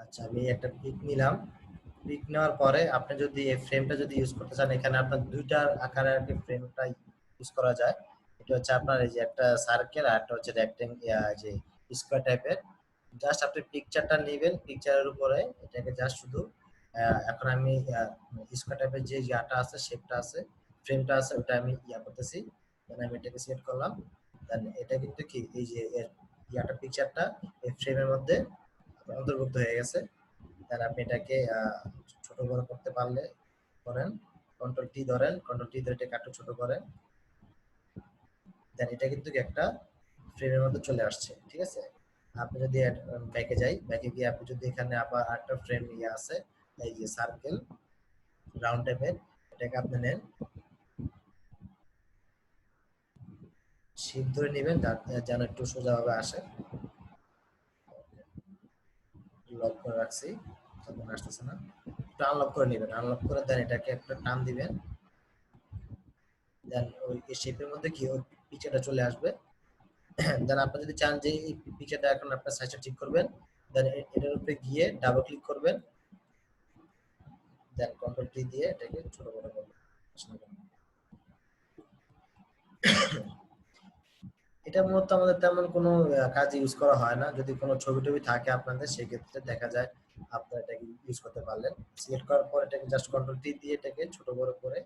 আচ্ছা, আমি একটা পিক নিলাম। পিক নেওয়ার পরে আপনি যদি এই ফ্রেমটা যদি ইউজ করতে চান, এখানে আপনার দুইটার আকারের একটা ফ্রেমটা ইউজ করা যায়। এটা হচ্ছে আপনার এই যে একটা সার্কেল আর একটা হচ্ছে রেক্টেঙ্গেল, যে স্কোয়ার টাইপের। জাস্ট আপনি পিকচারটা নেবেন, পিকচারের উপরে এটাকে জাস্ট শুধু এখন আমি স্কোয়ার টাইপের যে ইয়াটা আছে, শেপটা আছে, ফ্রেমটা আছে, ওটা আমি করতেছি। দেন আমি এটাকে সিলেক্ট করলাম। দেন এটা কিন্তু কি এই যে ইয়াটা পিকচারটা এই ফ্রেমের মধ্যে অন্তর্ভুক্ত হয়ে গেছে। দেন আপনি এটাকে ছোট বড় করতে পারলে করেন, কন্ট্রোল টি ধরেন, কন্ট্রোল টি ধরে এটাকে একটু ছোট করেন। দেন এটা কিন্তু একটা ফ্রেমের মধ্যে চলে আসছে, ঠিক আছে। আপনি যদি ব্যাকে যাই, ব্যাকে গিয়ে আপনি যদি এখানে আবার একটা ফ্রেম আছে, এই যে সার্কেল রাউন্ড টাইপের, এটাকে আপনি নেন, শিফট ধরে নেবেন যেন একটু সোজাভাবে আসে। লক করে রাখছি, তখন আসতেছে না, একটু আনলক করে নেবেন। আনলক করে দেন এটাকে একটা টান দিবেন। দেন ওই শেপের মধ্যে কি ওই পিকচারটা চলে আসবে। দেন আপনি যদি চান যে এই পিকচারটা এখন আপনার সাইজটা ঠিক করবেন, দেন এটার উপরে গিয়ে ডাবল ক্লিক করবেন। দেন কন্ট্রোল টি দিয়ে এটাকে ছোট বড় করবেন। এটা মূলত আমাদের তেমন কোনো কাজে ইউজ করা হয় না। যদি কোনো ছবি টবি থাকে আপনাদের, সেক্ষেত্রে দেখা যায় আপনারা এটাকে ইউজ করতে পারলেন। সিলেক্ট করার পর এটাকে জাস্ট কন্ট্রোল টি দিয়ে এটাকে ছোট বড় করে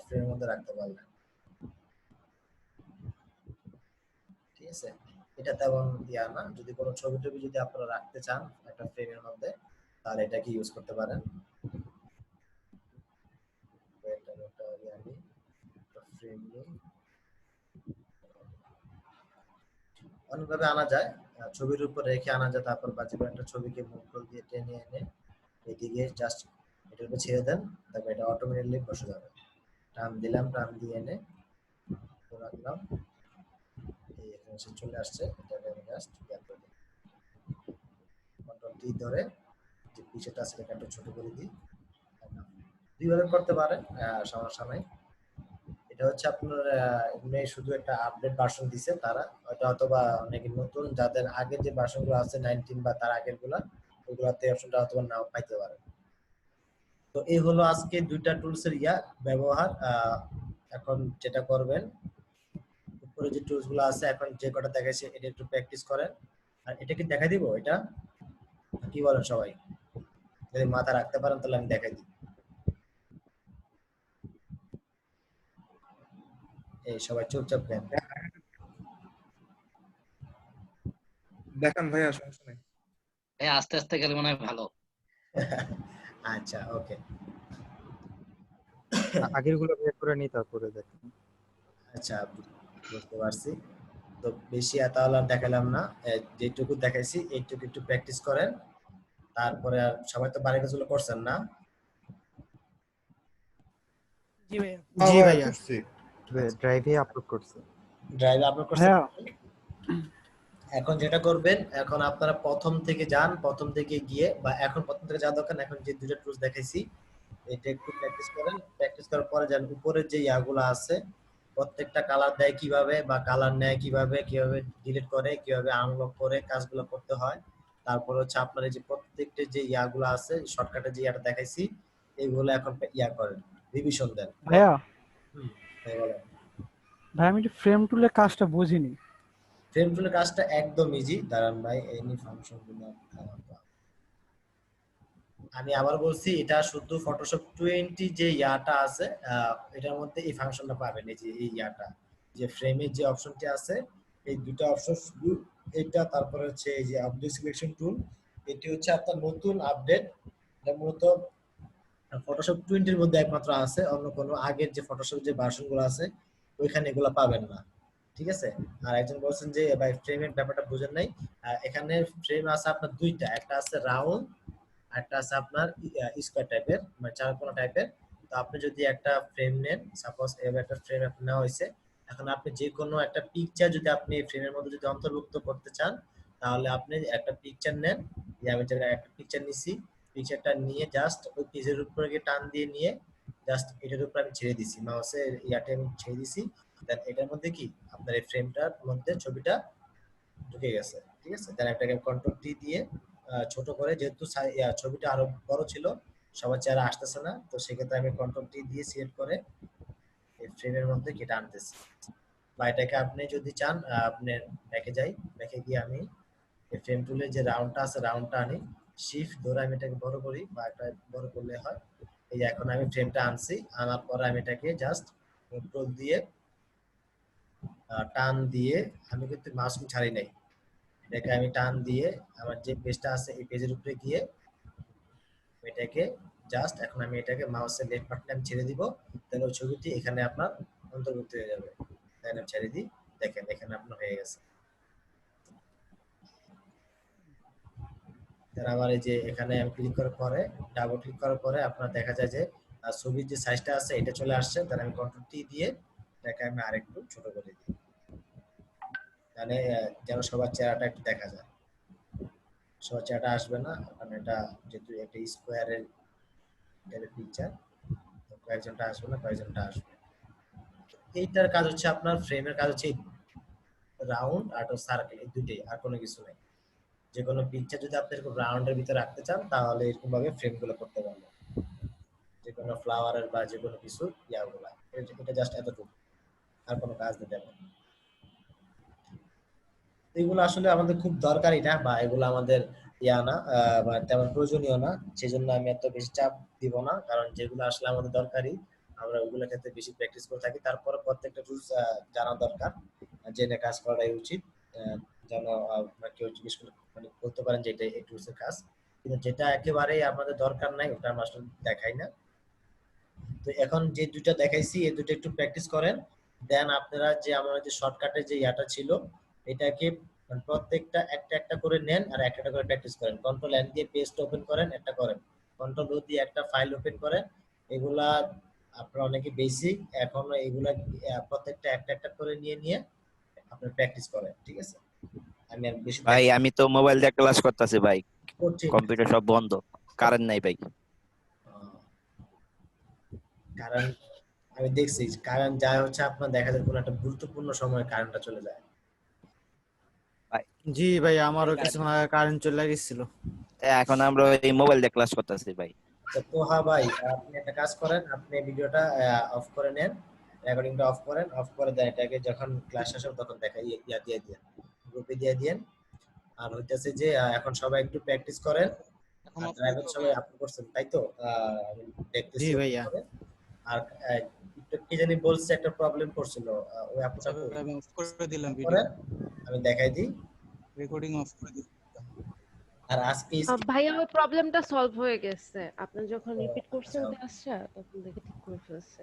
ফ্রেমের মধ্যে রাখতে পারলেন, ঠিক আছে। এটা তেমন না। যদি কোনো ছবি টবি যদি আপনারা রাখতে চান একটা ফ্রেমের মধ্যে, তাহলে এটাকে ইউজ করতে পারেন। অনেকভাবে আনা যায়, ছবির উপর রেখে আনা যায়, তারপর বাজে করে একটা ছবিকে মুভ দিয়ে টেনে এনে এদিকে জাস্ট এটার উপর ছেড়ে দেন, তারপর এটা অটোমেটিকলি বসে যাবে। টান দিলাম, টান দিয়ে এনে রাখলাম, এই এখানে এসে চলে আসছে। এটাকে আমি জাস্ট কন্ট্রোল টি ধরে যে পিছটা আছে এটাকে একটু ছোট করে দিই। দুইভাবে করতে পারেন, সমস্যা নাই। এটা হচ্ছে আপনার এমনি শুধু একটা আপডেট ভার্সন দিছে তারা, অথবা অনেকে নতুন যাদের আগের যে ভার্সনগুলো আছে 19 বা তার আগের গুলা, ওগুলাতে অপশনটা অথবা নাও পাইতে পারে। তো এই হলো আজকে দুইটা টুলস এর ব্যবহার। এখন যেটা করবেন, উপরে যে টুলস গুলো আছে এখন যে কটা দেখাইছে এটা একটু প্র্যাকটিস করেন। আর এটা কি দেখাই দিব, এটা কি বলেন সবাই? যদি মাথা রাখতে পারেন তাহলে আমি দেখাই দিই। এই সবাই চুপচাপ কেন? দেখান ভাইয়া, সমস্যা নেই। আস্তে আস্তে গেলে মনে হয় ভালো। আচ্ছা, ওকে। আগের গুলো বের করে নি তারপরে দেখেন। আচ্ছা, বুঝতে পারছি। তো বেশি তাহলে আর দেখালাম না, যেটুকু দেখাইছি এইটুকু একটু প্র্যাকটিস করেন। তারপরে আর সবাই তো বাড়ির কাজগুলো করছেন না? জি ভাইয়া। জি ভাইয়া করছি। ড্রাইভে আপলোড করছি। ড্রাইভে আপলোড করছেন? ভাইয়া এখন যেটা করবেন, এখন আপনারা প্রথম থেকে যান, প্রথম থেকে গিয়ে বা এখন প্রথম থেকে যাওয়া দরকার না, এখন যে দুটো টুলস দেখাইছি এটা একটু প্র্যাকটিস করেন। প্র্যাকটিস করার পরে যান উপরের যে ইয়াগুলো আছে, প্রত্যেকটা কালার দেয় কিভাবে বা কালার নেয় কিভাবে, কিভাবে ডিলিট করে, কিভাবে আনলক করে কাজগুলো করতে হয়। তারপর হচ্ছে আপনার এই যে প্রত্যেকটা যে ইয়াগুলো আছে, শর্টকাটে যে ইয়াটা দেখাইছি, এইগুলো এখন ইয়া করেন, রিভিশন দেন। ভাইয়া তাই বলেন। ভাই আমি ফ্রেম টুলের কাজটা বুঝিনি। ফ্রেম টুলের কাজটা একদম ইজি। দাঁড়ান ভাই, এনি ফাংশনগুলো আমি আবার বলছি, এটা শুধু ফটোশপ 20 যে ইয়াটা আছে, এটার মধ্যে এই ফাংশনটা পাবেন। এই যে এই ইয়াটা, যে ফ্রেমের যে অপশনটি আছে, এই দুটো অপশন শুধু এটা, তারপরে হচ্ছে এই যে আপডেট সিলেকশন টুল, এটি হচ্ছে আপনার নতুন আপডেট। এটা মূলত ফটোশপ 20 এর মধ্যে একমাত্র আছে, অন্য কোনো আগের যে ফটোশপ যে ভার্সনগুলো আছে ওইখানে এগুলো পাবেন না, ঠিক আছে? আর একজন বলছেন যে ভাই ফ্রেমের ব্যাপারটা বুঝেন নাই। এখানে ফ্রেম আছে আপনার দুইটা, একটা আছে রাউন্ড, একটা আছে আপনার স্কয়ার টাইপের, মানে চারকোনা টাইপের। তো আপনি যদি একটা ফ্রেম নেন, সাপোজ এভাবে একটা ফ্রেম আপনার নেওয়া হয়েছে, এখন আপনি যে কোনো একটা পিকচার যদি আপনি ফ্রেমের মধ্যে যদি অন্তর্ভুক্ত করতে চান, তাহলে আপনি একটা পিকচার নেন। আমি যেটা একটা পিকচার নিছি, পিকচারটা নিয়ে জাস্ট ওই পেজের উপরে গিয়ে টান দিয়ে নিয়ে জাস্ট এটার উপর আমি ছেড়ে দিছি, মাউসের ইয়াতে আমি ছেড়ে দিছি। দেন এটার মধ্যে কি আপনার এই ফ্রেমটার মধ্যে ছবিটা ঢুকে গেছে, ঠিক আছে? দেন এটাকে কন্ট্রোল টি দিয়ে ছোট করে, যেহেতু ছবিটা আরো বড় ছিল, সবার চেহারা আসতেছে না, তো সেক্ষেত্রে আমি কন্ট্রোল টি দিয়ে সিলেক্ট করে এই ফ্রেমের মধ্যে কেটে আনতেছি। বা এটাকে আপনি যদি চান, আপনি ব্যাকে যাই, ব্যাকে গিয়ে আমি এই ফ্রেম টুলের যে রাউন্ডটা আছে রাউন্ডটা আনি, শিফট ধরে আমি এটাকে বড় করি, বা এটা বড় করলে হয়। এই যে এখন আমি ফ্রেমটা আনছি, আনার পরে আমি এটাকে জাস্ট কন্ট্রোল দিয়ে টান দিয়ে, আমি কিন্তু মাউস ছাড়ি নাই, এটাকে আমি টান দিয়ে আমার যে পেজটা আছে এই পেজের উপরে গিয়ে এটাকে জাস্ট, এখন আমি এটাকে মাউসের লেফট বাটনে আমি ছেড়ে দিব, তাহলে ওই ছবিটি এখানে আপনার অন্তর্ভুক্ত হয়ে যাবে। তাই আমি ছেড়ে দিই, দেখেন এখানে আপনার হয়ে গেছে। তার আবার এই যে এখানে আমি ক্লিক করার পরে, ডাবল ক্লিক করার পরে আপনার দেখা যায় যে ছবির যে সাইজটা আছে এটা চলে আসছে। তাহলে আমি কন্ট্রোল টি দিয়ে এটাকে আমি আরেকটু ছোট করে দিই, মানে যেন সবার চেহারাটা একটু দেখা যায়। সবার চেহারাটা আসবে না, কারণ এটা যেহেতু একটা স্কোয়ারের পিকচার, তো কয়েকজনটা আসবে না, কয়েকজনটা আসবে। এইটার কাজ হচ্ছে আপনার ফ্রেমের কাজ হচ্ছে রাউন্ড আর সার্কেল, এই দুটোই, আর কোনো কিছু নাই। যে কোনো পিকচার যদি আপনি এরকম রাউন্ডের ভিতরে রাখতে চান, তাহলে এরকম ভাবে ফ্রেম গুলো করতে পারবেন, যে কোনো ফ্লাওয়ারের বা যে কোনো কিছু ইয়াগুলা। এটা জাস্ট এতটুকু, আর কোনো কাজ দিতে হবে না। এগুলো আসলে আমাদের খুব দরকারি না, বা এগুলো আমাদের ইয়া না, বা তেমন প্রয়োজনীয় না, সেজন্য আমি এত বেশি চাপ দিব না। কারণ যেগুলো আসলে আমাদের দরকারি, আমরা ওগুলোর ক্ষেত্রে বেশি প্র্যাকটিস করে থাকি। তারপরে প্রত্যেকটা টুলস জানা দরকার, জেনে কাজ করাটাই উচিত। যেন কেউ জিজ্ঞেস করলে মানে বলতে পারেন যে এটা এই টুলস এর কাজ, কিন্তু যেটা একেবারেই আমাদের দরকার নাই ওটা আমরা আসলে দেখাই না। তো এখন যে দুইটা দেখাইছি, এই দুটো একটু প্র্যাকটিস করেন। দেন আপনারা যে আমাদের যে শর্টকাটের যে ইয়াটা ছিল, এটাকে প্রত্যেকটা একটা একটা করে নেন আর একটা একটা করে প্র্যাকটিস করেন। কন্ট্রোল এন দিয়ে পেজটা ওপেন করেন, একটা করেন। কন্ট্রোল ও দিয়ে একটা ফাইল ওপেন করেন। এগুলা আপনারা অনেকে বেসিক, এখনো এগুলা প্রত্যেকটা একটা একটা করে নিয়ে নিয়ে আপনারা প্র্যাকটিস করেন, ঠিক আছে? আমি আর বেশি ভাই আমি তো মোবাইল দিয়ে ক্লাস করতেছি ভাই, করছি। কম্পিউটার সব বন্ধ, কারেন্ট নাই ভাই। কারণ আমি দেখছি কারেন্ট যায় হচ্ছে আপনার দেখা যায় কোনো একটা গুরুত্বপূর্ণ সময় কারেন্টটা চলে যায়। জি ভাই, আমারও কিছুক্ষণ আগে কারেন্ট চলে গেছিল। এখন আমরা এই মোবাইল দিয়ে ক্লাস করতেছি ভাই। তো হ্যাঁ ভাই, আপনি একটা কাজ করেন, আপনি ভিডিওটা অফ করে নেন, রেকর্ডিংটা অফ করেন, অফ করে দেন, এটাকে যখন ক্লাস শেষ হবে তখন দেখা ইয়া দিয়ে দেন, গ্রুপে দিয়ে দেন। আর হইতেছে যে এখন সবাই একটু প্র্যাকটিস করেন। ড্রাইভার সবাই আপলোড করছেন তাই তো? আমি জি দেখতেছি। ভাইয়া। আর একটু কি জানি বলছে, একটা প্রবলেম করছিল। ওই আপুটা আচ্ছা ভাই, আমি অফ করে দিলাম পরে ভিডিও, আমি দেখাই দিই। রেকর্ডিং অফ করে দিলাম। আর আজকে ভাইয়া ওই প্রবলেমটা সলভ হয়ে গেছে, আপনি যখন ও, রিপিট করছেন আচ্ছা। ক্লাসটা তখন দেখে ঠিক করে ফেলছে।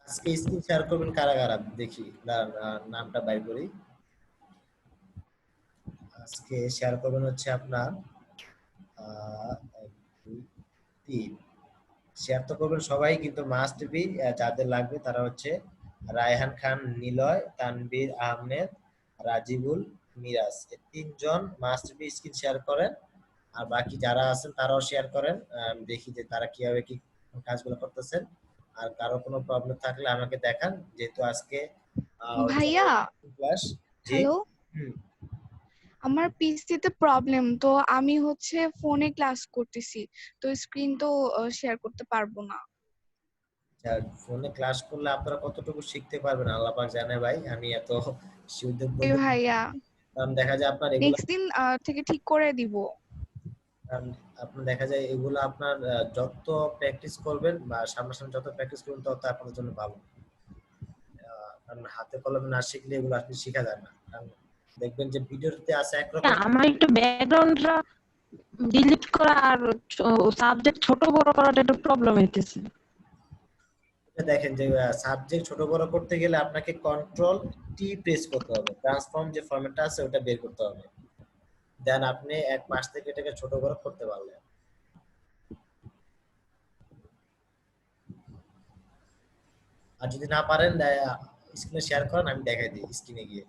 আজকে স্ক্রিন শেয়ার করবেন কারা কারা, দেখি নামটা বাইর করি। আজকে শেয়ার করবেন হচ্ছে আপনার 1 2 3 শেয়ার তো করবেন সবাই, কিন্তু মাস্ট বি যাদের লাগবে তারা হচ্ছে রায়হান খান, নিলয়, তানভীর আহমেদ, রাজিবুল, মিরাজ, এই তিনজন মাস্ট বি স্ক্রিন শেয়ার করেন। আর বাকি যারা আছেন তারাও শেয়ার করেন। আমি দেখি যে তারা কিভাবে কি কাজগুলো করতেছেন। আর কারো কোনো প্রবলেম থাকলে আমাকে দেখান, যেহেতু আজকে ভাইয়া ক্লাস। জি। হ্যালো, হুম। আমার পিসিতে প্রবলেম, তো আমি হচ্ছে ফোনে ক্লাস করতেছি, তো স্ক্রিন তো শেয়ার করতে পারবো না। ফোনে ক্লাস করলে আপনারা কতটুকু শিখতে পারবেন আল্লাহ পাক জানে ভাই, আমি এত শিওর ভাইয়া কারণ দেখা যায় আপনার এগুলো, নেক্সট দিন থেকে ঠিক করে দিব। কারণ আপনার দেখা যায় এগুলো আপনার যত প্র্যাকটিস করবেন বা সামনাসামনি যত প্র্যাকটিস করবেন তত আপনাদের জন্য ভালো। কারণ হাতে কলমে না শিখলে এগুলো আসলে শেখা যায় না। কারণ দেখবেন যে ভিডিওতে আছে একরকম, আমার একটু ব্যাকগ্রাউন্ডটা ডিলিট করা আর সাবজেক্ট ছোট বড় করাটা একটু প্রবলেম হইতেছে। দেখেন যে সাবজেক্ট ছোট বড় করতে গেলে আপনাকে কন্ট্রোল টি প্রেস করতে হবে, ট্রান্সফর্ম যে ফরম্যাটটা আছে ওটা বের করতে হবে, দেন আপনি এক পাশ থেকে এটাকে ছোট বড় করতে পারলেন। আর যদি না পারেন স্ক্রিনে শেয়ার করেন, আমি দেখাই দিই স্ক্রিনে গিয়ে।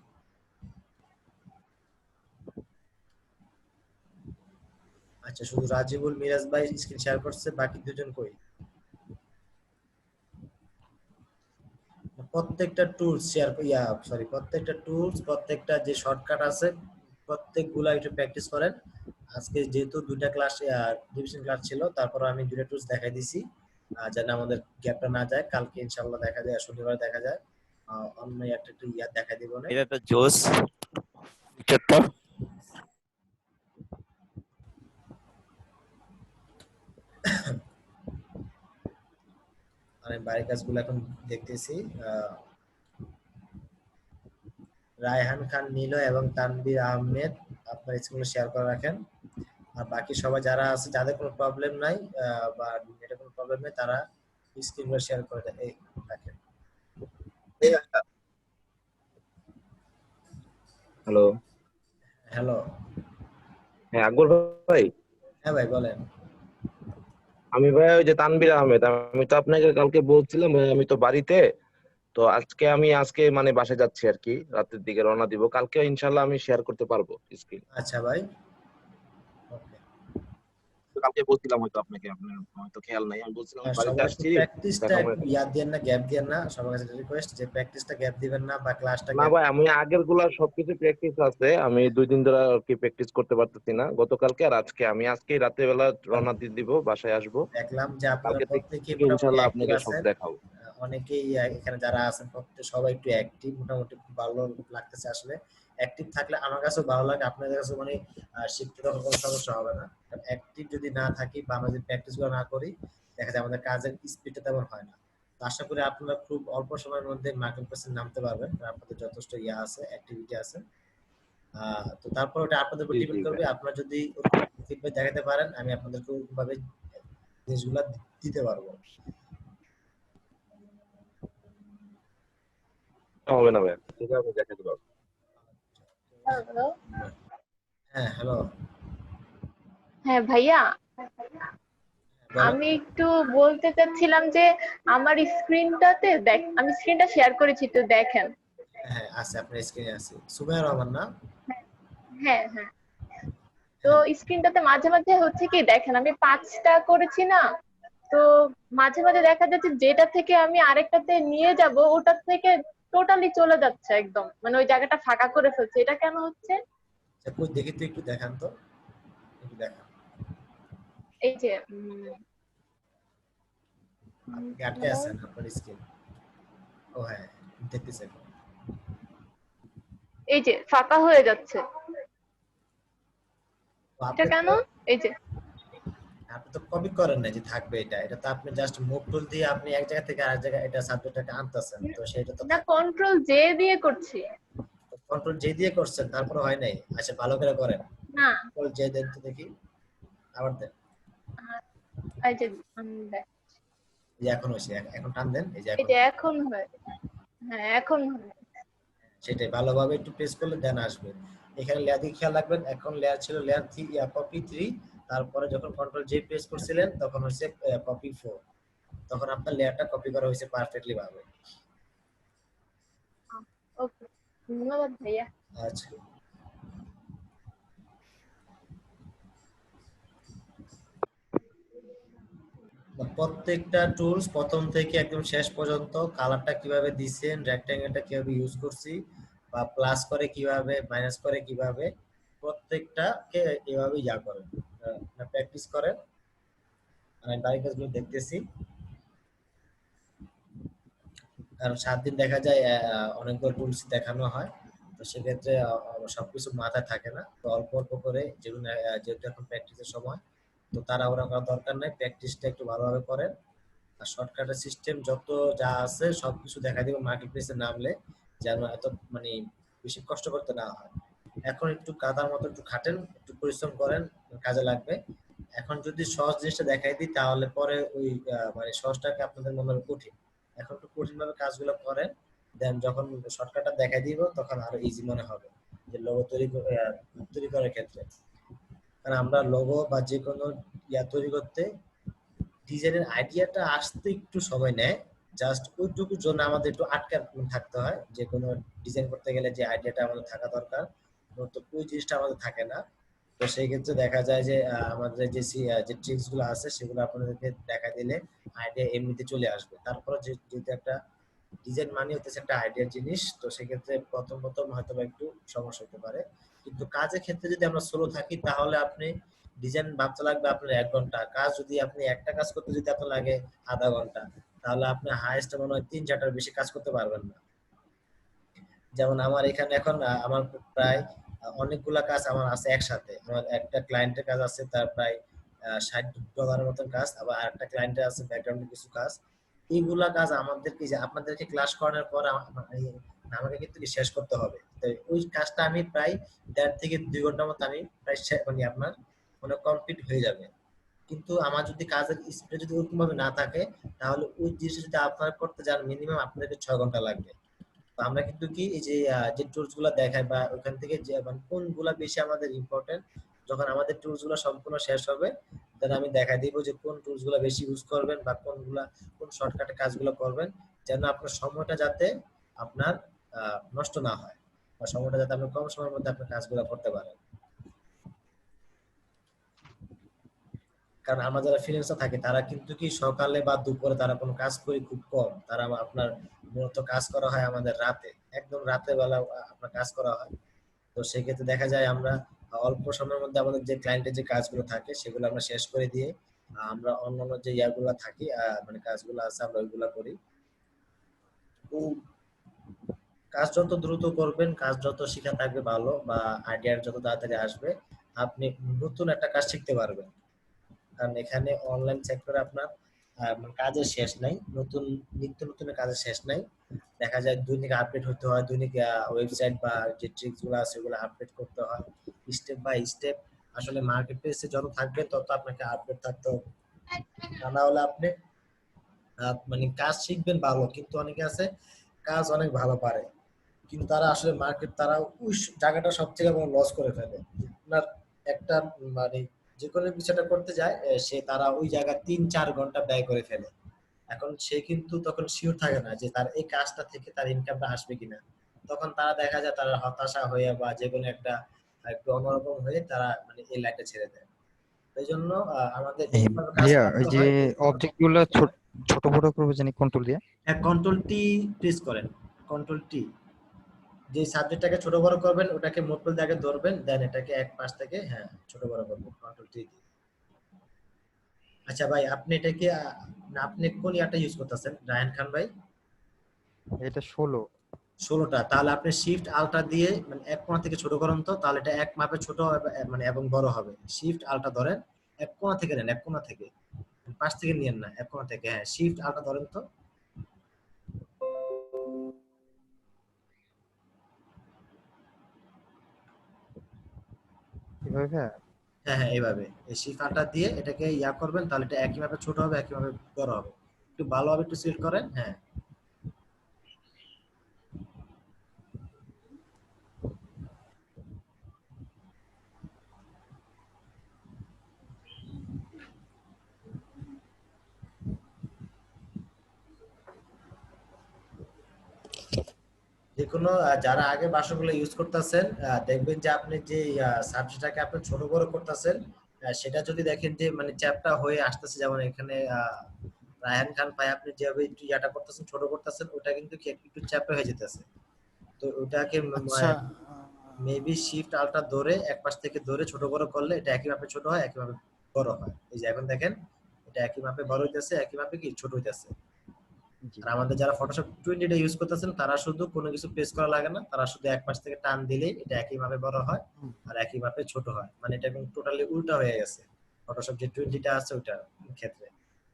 আচ্ছা, শুধু রাজিবুল, মিরাজ ভাই স্ক্রিন শেয়ার করছে, বাকি দুজন কই? প্রত্যেকটা টুলস শেয়ার প্রত্যেকটা টুলস, প্রত্যেকটা যে শর্টকাট আছে প্রত্যেকগুলা একটু প্র্যাকটিস করেন। আজকে যেহেতু দুইটা ক্লাস ডিভিশন ক্লাস ছিল, তারপর আমি দুইটা টুলস দেখাই দিছি যেন আমাদের গ্যাপটা না যায়। কালকে ইনশাআল্লাহ দেখা যায়, শনিবার দেখা যায় অন্য একটা একটু দেখা দিব না। এটা তো জোস ফিচারটা। আমি বাইরের কাজগুলো এখন দেখতেছি। রায়হান খান, নিলয় এবং তানভীর আহমেদ আপনার স্ক্রিনে শেয়ার করে রাখেন। আর বাকি সবাই যারা আছে, যাদের কোনো প্রবলেম নাই বা নেটে কোনো প্রবলেম নেই, তারা স্ক্রিনগুলো শেয়ার করে রাখেন। হ্যালো। হ্যালো। হ্যাঁ আকবর ভাই। হ্যাঁ ভাই বলেন। আমি ভাই ওই যে তানভীর আহমেদ, আমি তো আপনাকে কালকে বলছিলাম ভাই, আমি তো বাড়িতে, তো আজকে মানে বাসায় যাচ্ছি আর কি, রাতের দিকে রওনা দিব। কালকে ইনশাআল্লাহ আমি শেয়ার করতে পারবো স্ক্রিন। আচ্ছা ভাই, কালকে বলছিলাম হয়তো আপনাকে, আপনার হয়তো খেয়াল নাই, আমি বলছিলাম বাড়িতে সবাই আসছি। প্র্যাকটিসটা একটু ইয়াদ দেন না, গ্যাপ দেন না। সবার কাছে রিকোয়েস্ট যে প্র্যাকটিসটা গ্যাপ দিবেন না, বা ক্লাসটা না ভাই, আমি আগের গুলা সবকিছু প্র্যাকটিস আছে, আমি 2 দিন ধরে আর কি প্র্যাকটিস করতে পারতেছি না, গতকালকে আর আজকে। আমি আজকে রাতে বেলা রওনা দিয়ে দিব, বাসায় আসবো। দেখলাম যে আপনারা কালকে প্রত্যেকেই ইনশাআল্লাহ অ্যাক্টিভ আপনাকে সব আছেন। দেখাবো। অনেকেই এখানে যারা আছেন প্রত্যেক সবাই একটু অ্যাক্টিভ, মোটামুটি ভালো লাগতেছে। আসলে অ্যাক্টিভ থাকলে আমার কাছেও ভালো লাগে, আপনাদের কাছেও মানে শিখতে তখন কোনো সমস্যা হবে না। অ্যাক্টিভ যদি না থাকি বা আমরা যদি প্র্যাকটিস গুলো না করি, দেখা যায় আমাদের কাজের স্পিডটা তেমন হয় না। তো আশা করি আপনারা খুব অল্প সময়ের মধ্যে মার্কেট পার্সেন্ট নামতে পারবেন, আপনাদের যথেষ্ট আছে, অ্যাক্টিভিটি আছে। তো তারপর ওটা আপনাদের উপর ডিপেন্ড করবে। আপনারা যদি ফিডব্যাক দেখাতে পারেন, আমি আপনাদেরকে ওইভাবে জিনিসগুলো দিতে পারবো। হবে না ভাই, ঠিক আছে, দেখাতে পারবো। হ্যালো। হ্যাঁ হ্যালো। হ্যাঁ ভাইয়া, আমি একটু বলতে চাচ্ছিলাম যে আমার স্ক্রিনটাতে আমি স্ক্রিনটা শেয়ার করেছি, তো দেখেন। হ্যাঁ আছে, আপনার স্ক্রিনে আছে। সুমাইয়া রহমান না? হ্যাঁ হ্যাঁ। তো স্ক্রিনটাতে মাঝে মাঝে হচ্ছে কি, দেখেন আমি 5টা করেছি না, তো মাঝে মাঝে দেখা যাচ্ছে যেটা থেকে আমি আরেকটাতে নিয়ে যাব ওটা থেকে টোটালি চলে যাচ্ছে একদম, মানে ওই জায়গাটা ফাঁকা করে ফেলছে। এটা কেন হচ্ছে? কই দেখি তো, একটু দেখান তো, একটু দেখান। এই যে আপনি আটকে আছেন আপনার স্ক্রিন। ও হ্যাঁ, দেখতেছেন। এই যে ফাঁকা হয়ে যাচ্ছে, এটা কেন? এই যে আপনি তো কপি করেন না যে থাকবে এটা, এটা তো আপনি জাস্ট মুভ টুল দিয়ে আপনি এক জায়গা থেকে আরেক জায়গায় এটা সাবজেক্টটাকে আনতেছেন, তো সেটা তো না কন্ট্রোল জে দিয়ে করছি। কন্ট্রোল জে দিয়ে করছেন তারপরে হয় নাই? আচ্ছা ভালো করে করেন, না কন্ট্রোল জে দেন তো দেখি, আবার দেন। এই যে দেখ, এই যে এখন হইছে, এখন টান দেন, এই যে এই এখন যে এখন হয়, হ্যাঁ এখন হয়। সেটাই ভালোভাবে একটু প্রেস করলে দেন আসবে। এখানে লেয়ার দিকে খেয়াল রাখবেন, এখন লেয়ার ছিল লেয়ার 3 কপি 3, তারপরে যখন কন্ট্রোল জে প্রেস করছিলেন তখন হচ্ছে কপি 4, তখন আপনার লেয়ারটা কপি করা হয়েছে পারফেক্টলি ভাবে। ওকে ধন্যবাদ ভাইয়া। আচ্ছা প্রত্যেকটা টুলস প্রথম থেকে একদম শেষ পর্যন্ত কালারটা কিভাবে দিছেন, রেক্ট্যাঙ্গেলটা কিভাবে ইউজ করছি, বা প্লাস করে কিভাবে, মাইনাস করে কিভাবে, প্রত্যেকটাকে এভাবে করেন, প্র্যাকটিস করেন। আমি বাকি কাজগুলো দেখতেছি, কারণ 7 দিন দেখা যায় অনেকগুলো টুলস দেখানো হয়, তো সেক্ষেত্রে সবকিছু মাথায় থাকে না, তো অল্প অল্প করে যেগুলো যেহেতু এখন প্র্যাকটিসের সময়, তো তাড়াহুড়া করার দরকার নাই, প্র্যাকটিসটা একটু ভালোভাবে করেন। আর শর্টকাটের সিস্টেম যত যা আছে সবকিছু দেখা দিব মার্কেট প্লেসে নামলে, যেন এত মানে বেশি কষ্ট করতে না হয়। এখন একটু কাদার মতো একটু খাটেন, একটু পরিশ্রম করেন, কাজে লাগবে। এখন যদি সহজ জিনিসটা দেখাই দিই তাহলে পরে ওই মানে সহজটাকে আপনাদের মনে হবে কঠিন, এখন একটু কঠিন ভাবে কাজগুলো করেন, দেন যখন শর্টকাটটা দেখাই দিব তখন আরো ইজি মনে হবে যে লোগো তৈরি করার ক্ষেত্রে। কারণ আমরা লোগো বা যে কোনো তৈরি করতে ডিজাইনের আইডিয়াটা আসতে একটু সময় নেয়, জাস্ট ওইটুকুর জন্য আমাদের একটু আটকে থাকতে হয়, যে কোনো ডিজাইন করতে গেলে যে আইডিয়াটা আমাদের থাকা দরকার, তো ওই জিনিসটা আমাদের থাকে না। তো সেই ক্ষেত্রে দেখা যায় যে আমাদের যে ট্রিক্স গুলো আছে সেগুলো আপনাদেরকে দেখা দিলে আইডিয়া এমনিতে চলে আসবে। তারপরে যেহেতু একটা ডিজাইন মানে হচ্ছে একটা আইডিয়ার জিনিস, তো সেক্ষেত্রে প্রথম হয়তো একটু সমস্যা হতে পারে, কিন্তু কাজের ক্ষেত্রে যদি আমরা স্লো থাকি তাহলে আপনি ডিজাইন ভাবতে লাগবে আপনার 1 ঘন্টা কাজ, যদি আপনি একটা কাজ করতে যদি আপনার লাগে আধা ঘন্টা, তাহলে আপনি হাইয়েস্ট মনে হয় 3-4টার বেশি কাজ করতে পারবেন না। যেমন আমার এখানে এখন আমার প্রায় অনেকগুলা কাজ আমার আছে একসাথে, আমার একটা ক্লায়েন্টের কাজ আছে তার প্রায় $60 মতন কাজ, আবার আরেকটা ক্লায়েন্টের আছে ব্যাকগ্রাউন্ডে কিছু কাজ। এইগুলা কাজ আমাদেরকে যে আপনাদেরকে ক্লাস করানোর পর আমাকে কিন্তু শেষ করতে হবে, তো ওই কাজটা আমি প্রায় 1.5 থেকে 2 ঘন্টার মতো আমি প্রায় মানে আপনার মানে কমপ্লিট হয়ে যাবে। কিন্তু আমার যদি কাজের স্পিড যদি ওরকম ভাবে না থাকে তাহলে ওই জিনিসটা যদি আপনারা করতে যান মিনিমাম আপনাদেরকে 6 ঘন্টা লাগবে। তো আমরা কিন্তু কি এই যে টুলস গুলা দেখাই বা ওখান থেকে যে মানে কোনগুলা বেশি আমাদের ইম্পর্টেন্ট, যখন আমাদের টুলস গুলা সম্পূর্ণ শেষ হবে দেন আমি দেখাই দিব যে কোন টুলস গুলা বেশি ইউজ করবেন বা কোন শর্টকাটে কাজগুলো করবেন, যেন আপনার সময়টা যাতে আপনার নষ্ট না হয়, বা সময়টা যাতে আপনি কম সময়ের মধ্যে আপনার কাজগুলো করতে পারেন। কারণ আমরা যারা ফ্রিল্যান্সার থাকে তারা কিন্তু কি সকালে বা দুপুরে তারা কোনো কাজ করি খুব কম, তারা আপনার মূলত কাজ করা হয় আমাদের রাতে, একদম রাতের বেলা আপনার কাজ করা হয়। তো সেক্ষেত্রে দেখা যায় আমরা অল্প সময়ের মধ্যে আমাদের যে ক্লায়েন্টের যে কাজগুলো থাকে সেগুলো আমরা শেষ করে দিয়ে আমরা অন্যান্য যে ইয়াগুলো থাকি মানে কাজগুলো আছে আমরা ওইগুলো করি। তো কাজ যত দ্রুত করবেন, কাজ যত শেখা থাকবে ভালো, বা আইডিয়া যত তাড়াতাড়ি আসবে, আপনি নতুন একটা কাজ শিখতে পারবেন। কারণ এখানে অনলাইন সেক্টরে আপনার কাজের শেষ নাই, নিত্য নতুন কাজের শেষ নাই। দেখা যায় দৈনিক আপডেট হতে হয়, দৈনিক ওয়েবসাইট বা যে ট্রিক্স গুলো আছে ওগুলো আপডেট করতে হয় স্টেপ বাই স্টেপ। আসলে মার্কেট প্লেসে যত থাকবে তত আপনাকে আপডেট থাকতে হবে, না হলে আপনি মানে কাজ শিখবেন ভালো, কিন্তু অনেকে আছে কাজ অনেক ভালো পারে কিন্তু তারা আসলে তারা ওই জায়গাটা সব থেকে বড় লস করে ফেলে। আপনার একটা মানে যে কোনো বিষয়টা করতে যায় তারা ওই জায়গা 3-4 ঘন্টা ব্যয় করে ফেলে। এখন সে কিন্তু তখন শিওর থাকে না যে তার এই কাজটা থেকে তার ইনকামটা আসবে কিনা, তখন তারা দেখা যায় তারা হতাশা হয়ে বা যে কোনো একটা একটু অন্যরকম হয়ে তারা মানে এই লাইনটা ছেড়ে দেয়। এই জন্য আমাদের ভাইয়া ওই যে অবজেক্ট গুলো ছোট বড় করবো জানি কন্ট্রোল দিয়ে, কন্ট্রোল টি প্রেস করেন, কন্ট্রোল টি যে সাবজেক্টটাকে ছোট বড় করবেন ওটাকে মোট টুল দিয়ে ধরবেন, দেন এটাকে এক পাশ থেকে ছোট বড় করবেন কন্ট্রোল টি দিয়ে। আচ্ছা ভাই আপনি এটাকে আপনি কোন ইয়াটা ইউজ করতেছেন রায়হান খান ভাই? এটা 16টা। তাহলে আপনি শিফট আলটা দিয়ে মানে এক কোণা থেকে ছোট করুন, তো তাহলে এটা এক মাপে ছোট মানে এবং বড় হবে। শিফট আলটা ধরেন, এক কোণা থেকে নেন, এক কোণা থেকে, পাশ থেকে নিয়েন না, এক কোণা থেকে। হ্যাঁ, শিফট আলটা ধরেন তো। এভাবে ভাইয়া? হ্যাঁ হ্যাঁ, এইভাবে এই শিফট আলটা দিয়ে এটাকে ইয়া করবেন, তাহলে এটা একইভাবে ছোট হবে, একইভাবে বড় হবে। একটু ভালোভাবে একটু সিলেক্ট করেন। হ্যাঁ, যে কোনো যারা আগে ভাষাগুলো ইউজ করতেছেন, দেখবেন যে আপনি যে সাবজেক্টটাকে আপনি ছোট বড় করতেছেন, সেটা যদি দেখেন যে মানে চ্যাপটা হয়ে আসতেছে, যেমন এখানে রায়হান খান ভাই আপনি যেভাবে একটু ইয়াটা করতেছেন, ছোট করতেছেন, ওটা কিন্তু কি একটু চ্যাপটা হয়ে যেতেছে। তো ওটাকে আচ্ছা মেবি শিফট আলটা ধরে এক পাশ থেকে ধরে ছোট বড় করলে এটা একই মাপে ছোট হয়, একই মাপে বড় হয়। এই যে এখন দেখেন এটা একই মাপে বড় হইতেছে, একই মাপে কি ছোট হইতেছে। আর আমাদের যারা ফটোশপ 20 টা ইউজ করতেছেন তারা শুধু কোনো কিছু প্রেস করা লাগে না, তারা শুধু এক পাশ থেকে টান দিলেই এটা একই ভাবে বড় হয় আর একই ভাবে ছোট হয়। মানে এটা একদম টোটালি উল্টা হয়ে গেছে ফটোশপ যে 20 টা আছে ওটার ক্ষেত্রে।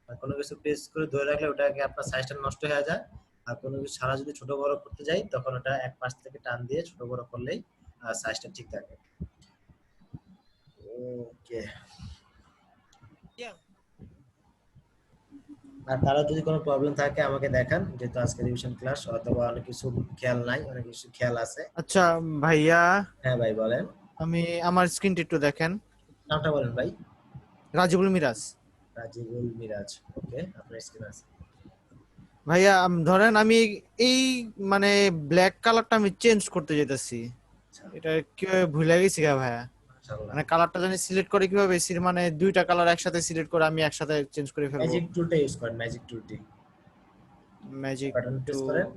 আর কোনো কিছু প্রেস করে ধরে রাখলে ওটাকে আপনার সাইজটা নষ্ট হয়ে যায়। আর কোনো কিছু ছাড়া যদি ছোট বড় করতে যাই তখন ওটা এক পাশ থেকে টান দিয়ে ছোট বড় করলেই সাইজটা ঠিক থাকে। ওকে, আর তারা যদি কোনো প্রবলেম থাকে আমাকে দেখান, যেহেতু আজকে রিভিশন ক্লাস, অথবা অনেক কিছু খেয়াল নাই, অনেক কিছু খেয়াল আছে। আচ্ছা ভাইয়া, হ্যাঁ ভাই বলেন। আমি আমার স্ক্রিনটা একটু দেখেন। নামটা বলেন ভাই। রাজিবুল মিরাজ। রাজিবুল মিরাজ, ওকে, আপনার স্ক্রিন আছে। ভাইয়া ধরেন আমি এই মানে ব্ল্যাক কালারটা আমি চেঞ্জ করতে যেতেছি, এটা কিভাবে ভুলে গেছি গা ভাইয়া? মানে কালারটা জানি সিলেক্ট করে কিভাবে, মানে দুইটা কালার একসাথে সিলেক্ট করে আমি একসাথে চেঞ্জ করে ফেলবো। ম্যাজিক টুলটা ইউজ করেন, ম্যাজিক টুলটি। ম্যাজিক বাটন প্রেস করেন,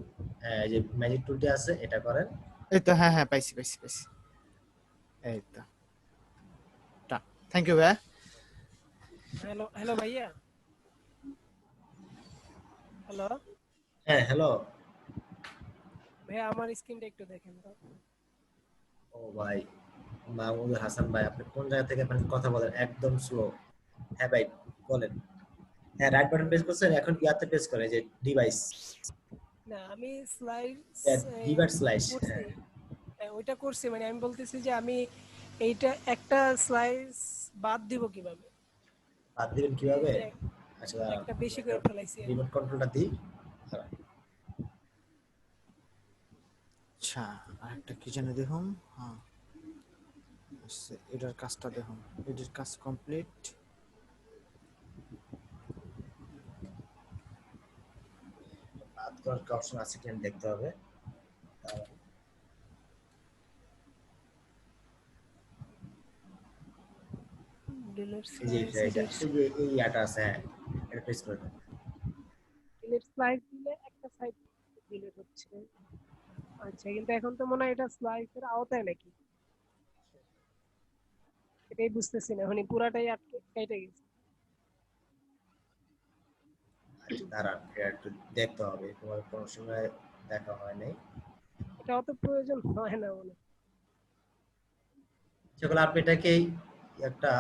হ্যাঁ এই যে ম্যাজিক টুলটি আছে এটা করেন। এই তো, হ্যাঁ হ্যাঁ পাইছি পাইছি পাইছি, এই তো। থ্যাংক ইউ ভাইয়া। হ্যালো হ্যালো ভাইয়া। হ্যালো। হ্যাঁ হ্যালো ভাইয়া, আমার স্ক্রিনটা একটু দেখেন তো। ও ভাই, মাহমুদুল হাসান ভাই, আপনি কোন জায়গা থেকে আপনার কথা বলেন? একদম স্লো। হ্যাঁ ভাই বলেন। হ্যাঁ, রাইট বাটন প্রেস করছেন, এখন ইয়াতে প্রেস করেন, যে ডিভাইস। না, আমি স্লাইডস ডিভাইস স্লাইস, করছি। হ্যাঁ ওইটা করছি, মানে আমি বলতেছি যে আমি এইটা একটা স্লাইস বাদ দিব কিভাবে? বাদ দিবেন কিভাবে? আচ্ছা একটা বেশি করে ফেলাইছি। রিমোট কন্ট্রোলটা দিই। আচ্ছা, আরেকটা কি জানি দেখুন। হ্যাঁ, এটার কাজটা দেখুন, এটার কাজ কমপ্লিট। বাদ করার কি অপশন আছে কিনা দেখতে হবে। ডিলিট এই যে স্লাইস, এই ইয়াটা আছে, হ্যাঁ এটা প্রেস করে দেন। ডিলিট স্লাইস দিলে একটা সাইড ডিলিট হচ্ছে। আচ্ছা, কিন্তু এখন তো মনে হয় এটা স্লাইসের আওতায় নাকি? এটাই বুঝতেছি না, মানে পুরাটাই আটকে কেটে গেছে। আচ্ছা দাঁড়ান, এটা একটু দেখতে হবে, তোমার কোনো সময় দেখা হয় নাই। এটা অত প্রয়োজন হয় না মনে হয়। সেগুলো আপনি এটাকে একটা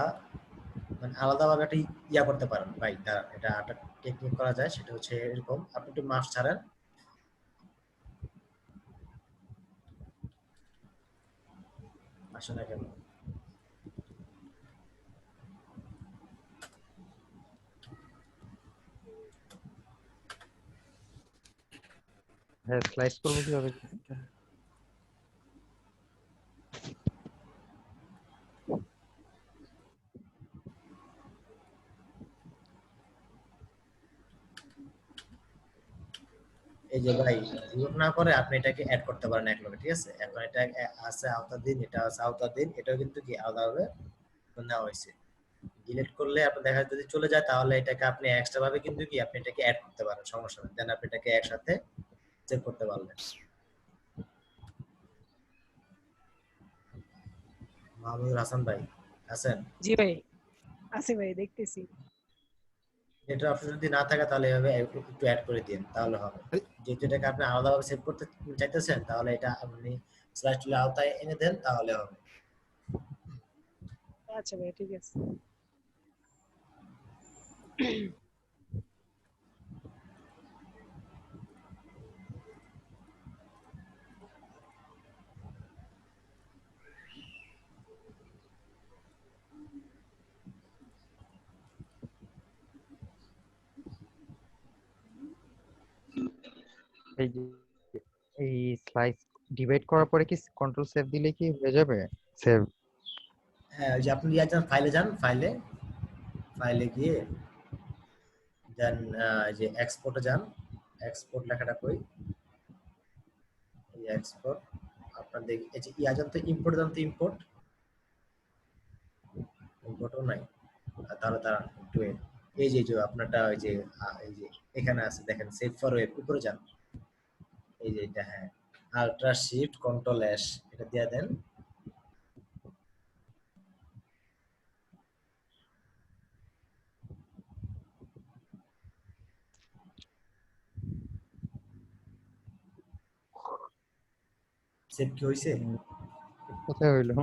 মানে আলাদাভাবে একটা ইয়া করতে পারেন ভাই। দাঁড়ান, এটা একটা টেকনিক করা যায়, সেটা হচ্ছে এরকম, আপনি একটু মাউস ছাড়েন, আসে না কেন? হ্যাঁ, স্লাইস করবো কিভাবে? এই যে ভাই, রিমুভ না করে আপনি এটাকে অ্যাড করতে পারেন এক লগে, ঠিক আছে? এখন এটা আছে আওতা দিন, এটা আছে আওতা দিন, এটাও কিন্তু কি আলাদাভাবে নেওয়া হয়েছে। ডিলিট করলে আপনি দেখা যদি চলে যায়, তাহলে এটাকে আপনি এক্সট্রা ভাবে কিন্তু কি আপনি এটাকে অ্যাড করতে পারেন, সমস্যা নেই। দেন আপনি এটাকে একসাথে সেভ করতে পারলেন। মাহমুদুল হাসান ভাই আছেন? জি ভাই, আছি ভাই, দেখতেছি। এটা অপশন যদি না থাকে তাহলে এভাবে একটু অ্যাড করে দিন, তাহলে হবে। যেহেতু এটাকে আপনি আলাদাভাবে সেভ করতে চাইতেছেন, তাহলে এটা আপনি স্লাইড টুলের আওতায় এনে দেন, তাহলে হবে। আচ্ছা ভাই, ঠিক আছে। এই যে এই স্লাইস ডিভাইড করার পরে কি কন্ট্রোল সেভ দিলে কি হয়ে যাবে সেভ? হ্যাঁ, ওই যে আপনি যান ফাইলে গিয়ে দেন এই যে এক্সপোর্টে যান। এক্সপোর্ট লেখাটা কই, এই এক্সপোর্ট আপনার দেখি এই যে যান তো ইম্পোর্ট ইম্পোর্টও নাই। তাহলে একটু wait। এই যে আপনারটা ওই যে এই যে এখানে আছে দেখেন, সেভ ফর ওয়েব উপরে যান। এই যে এটা, হ্যাঁ, আল্ট্রা শিফট কন্ট্রোল এস এটা দিয়ে দেন। সেভ কি হইছে? কোথায় হইলো?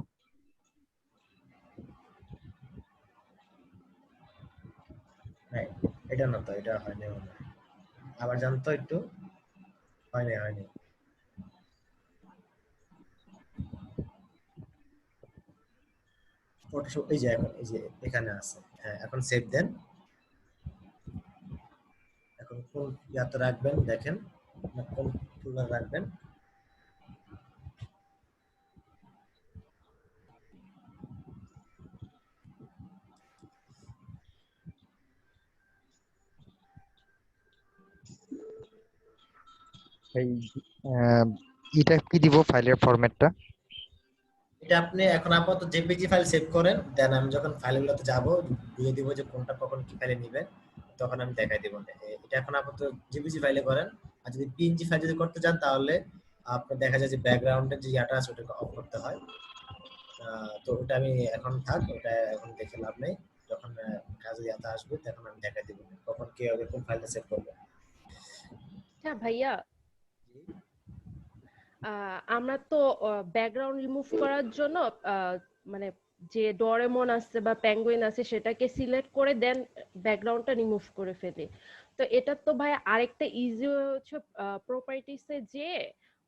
হ্যাঁ, এটা না তো, এটা হয়নি মনে হয়। আবার জান তো একটু, হয়নি। ফটোশপ এই যে এখন এই যে এখানে আছে। হ্যাঁ, এখন সেভ দেন। এখন কোন ইয়াতে রাখবেন দেখেন, না কোন ফোল্ডার রাখবেন। এই এটা কি দিব ফাইলের ফরম্যাটটা? এটা আপনি এখন আপাতত জেপিজি ফাইল সেভ করেন, দেন আমি যখন ফাইলগুলোতে যাব দিয়ে দিব যে কোনটা কখন কি ফাইলে নেবেন, তখন আমি দেখাই দেব। এটা এখন আপাতত জেপিজি ফাইলে করেন। আর যদি পিএনজি ফাইল যদি করতে চান তাহলে আপনার দেখা যায় যে ব্যাকগ্রাউন্ডের যে ইয়াটা আছে ওটাকে অফ করতে হয়। তো ওটা আমি এখন ওটা এখন দেখে লাভ নেই। যখন কাজে ইয়াটা আসবে তখন আমি দেখাই দেব কখন কিভাবে কোন ফাইলটা সেভ করবে। আচ্ছা ভাইয়া, আমরা তো ব্যাকগ্রাউন্ড রিমুভ করার জন্য মানে যে ডোরেমন আছে বা পেঙ্গুইন আছে সেটাকে সিলেক্ট করে দেন ব্যাকগ্রাউন্ডটা রিমুভ করে ফেলি। তো এটা তো ভাই আরেকটা ইজি হচ্ছে প্রপার্টিসে যে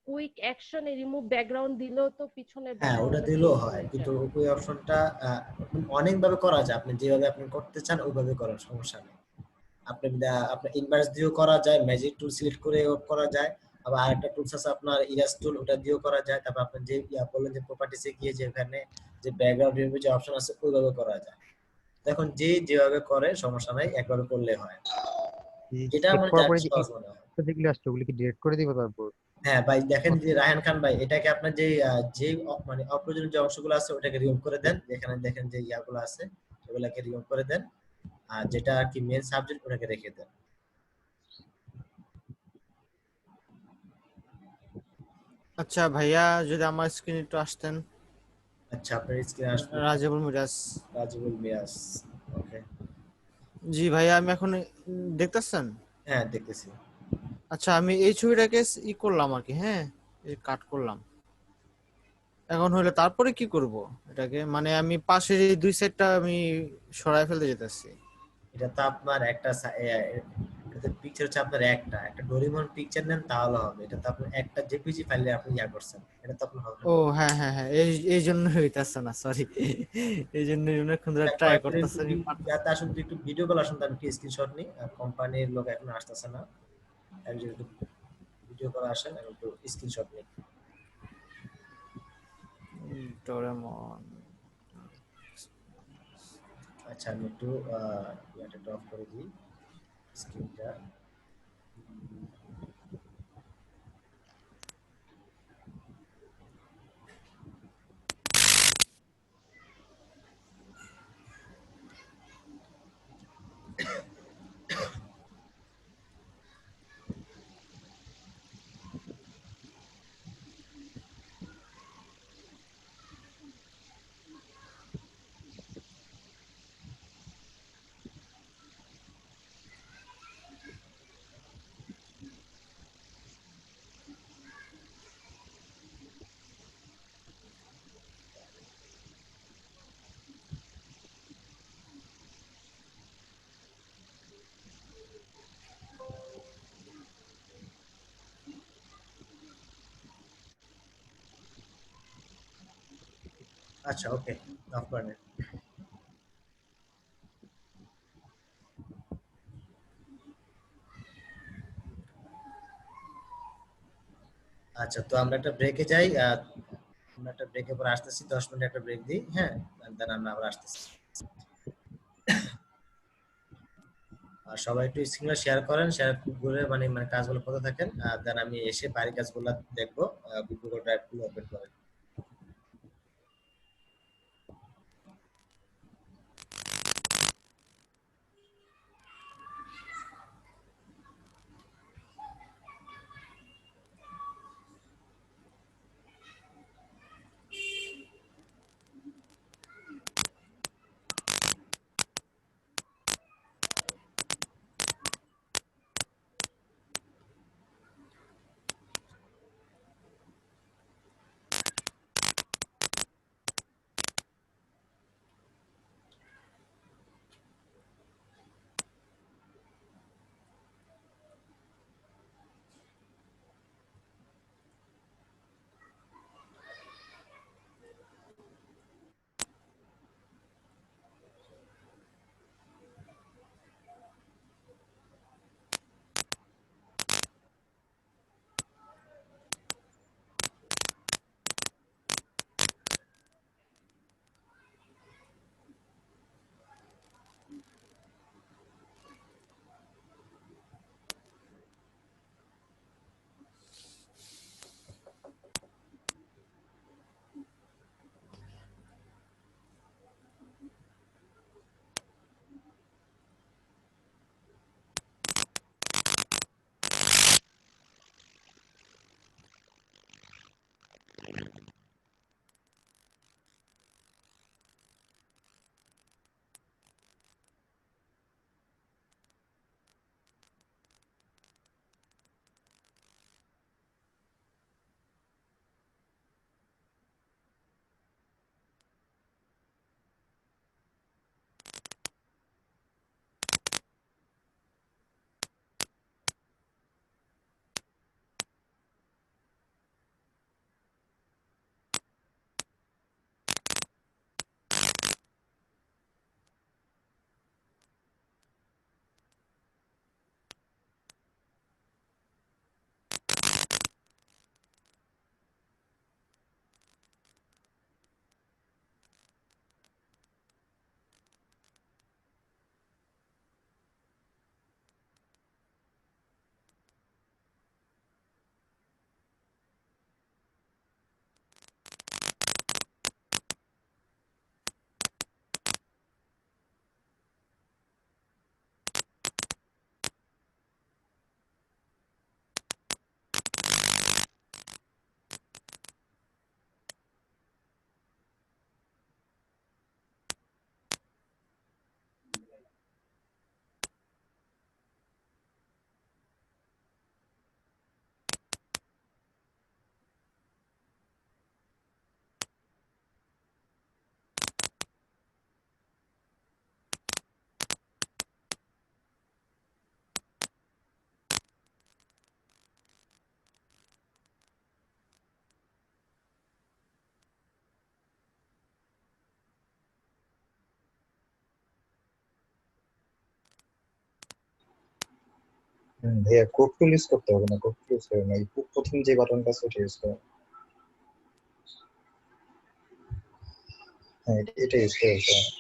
কুইক অ্যাকশনে রিমুভ ব্যাকগ্রাউন্ড দিলেও তো পিছনের হ্যাঁ, ওটা ব্যাকগ্রাউন্ডটা দিলেও চেঞ্জ হয়, হয়ে কিন্তু যায়। ওই অপশনটা অনেকভাবে করা যায়। আপনি যেভাবে আপনি করতে চান ওইভাবে করার সমস্যা নেই। আপনি আপনার ইনভার্স দিয়েও করা যায়, ম্যাজিক টুল সিলেক্ট করে করা যায়। আবার আরেকটা টুলস আছে আপনার ইরাস টুল, ওটা দিয়েও করা যায়। তারপর আপনি যে বললেন যে প্রপার্টিসে গিয়ে যেখানে যে ব্যাকগ্রাউন্ড রিমুভ যে অপশন আছে ওইভাবে করা যায়। দেখুন যেভাবে করে সমস্যা নাই, একভাবে করলে হয়। যেটা সেভ আমার করার পরে যে সহজ মনে হয়। যেগুলো আসছে ওগুলো কি ডিলিট করে দিব তারপর? হ্যাঁ ভাই, দেখেন যে রায়হান খান ভাই, এটাকে আপনার যে যে মানে অপ্রয়োজনীয় যে অংশগুলো আছে ওটাকে রিমুভ করে দেন। যেখানে দেখেন যে ইয়াগুলো আছে ওগুলাকে রিমুভ করে দেন, আর যেটা আর কি মেন সাবজেক্ট ওটাকে রেখে দেন। আচ্ছা ভাইয়া, যদি আমার স্ক্রিন একটু আসতেন। আচ্ছা, আপনার স্ক্রিনে আসবে রাজীবুল মিরাজ। রাজিবুল মিয়াস। ওকে, জি ভাইয়া, আমি এখন দেখতেছেন? হ্যাঁ দেখতেছি। আচ্ছা, আমি এই ছবিটাকে করলাম আর কি, হ্যাঁ, এই কাট করলাম। এখন হলে তারপরে কি করব এটাকে, মানে আমি পাশের এই দুই সাইডটা আমি সরায় ফেলতে যেতেছি। এটা তো আপনার একটা পিকচার হচ্ছে আপনার একটা ডোরিমন পিকচার নেন তাহলে হবে। এটা তো আপনার একটা জেপিজি ফাইলে আপনি ইয়া করছেন, এটা তো আপনার হবে না। ও হ্যাঁ হ্যাঁ হ্যাঁ, এই জন্য হইতাছে না, সরি। এই জন্য অনেকক্ষণ ধরে ট্রাই করতেছি। যাতে আসলে একটু ভিডিও কল আসুন, আমি কি স্ক্রিনশট নিই। কোম্পানির লোক এখন আসতেছে না, আমি যদি একটু ভিডিও কল আসেন আমি একটু স্ক্রিনশট নিই। ডোরেমন। আচ্ছা, আমি একটু ইয়াটা অফ করে দিই স্ক্রিনটা। আচ্ছা ওকে, অফ করে নেন। আচ্ছা তো আমরা একটা ব্রেকে যাই, আমরা একটা ব্রেকে পরে আসতেছি, 10 মিনিট একটা ব্রেক দিই, হ্যাঁ, দেন আমরা আবার আসতেছি। আর সবাই একটু স্ক্রিনটা শেয়ার করেন, শেয়ার করে মানে মানে কাজগুলো করতে থাকেন, দেন আমি এসে বাড়ির কাজগুলো দেখবো। গুগল ড্রাইভ গুলো ওপেন করেন। ভাইয়া কোড টুল ইউজ করতে হবে না, কোড টুল ইউজ করবে না, এই প্রথম যে বাটনটা আছে ওটা ইউজ করো। হ্যাঁ এটা ইউজ করে ফেলতে হবে।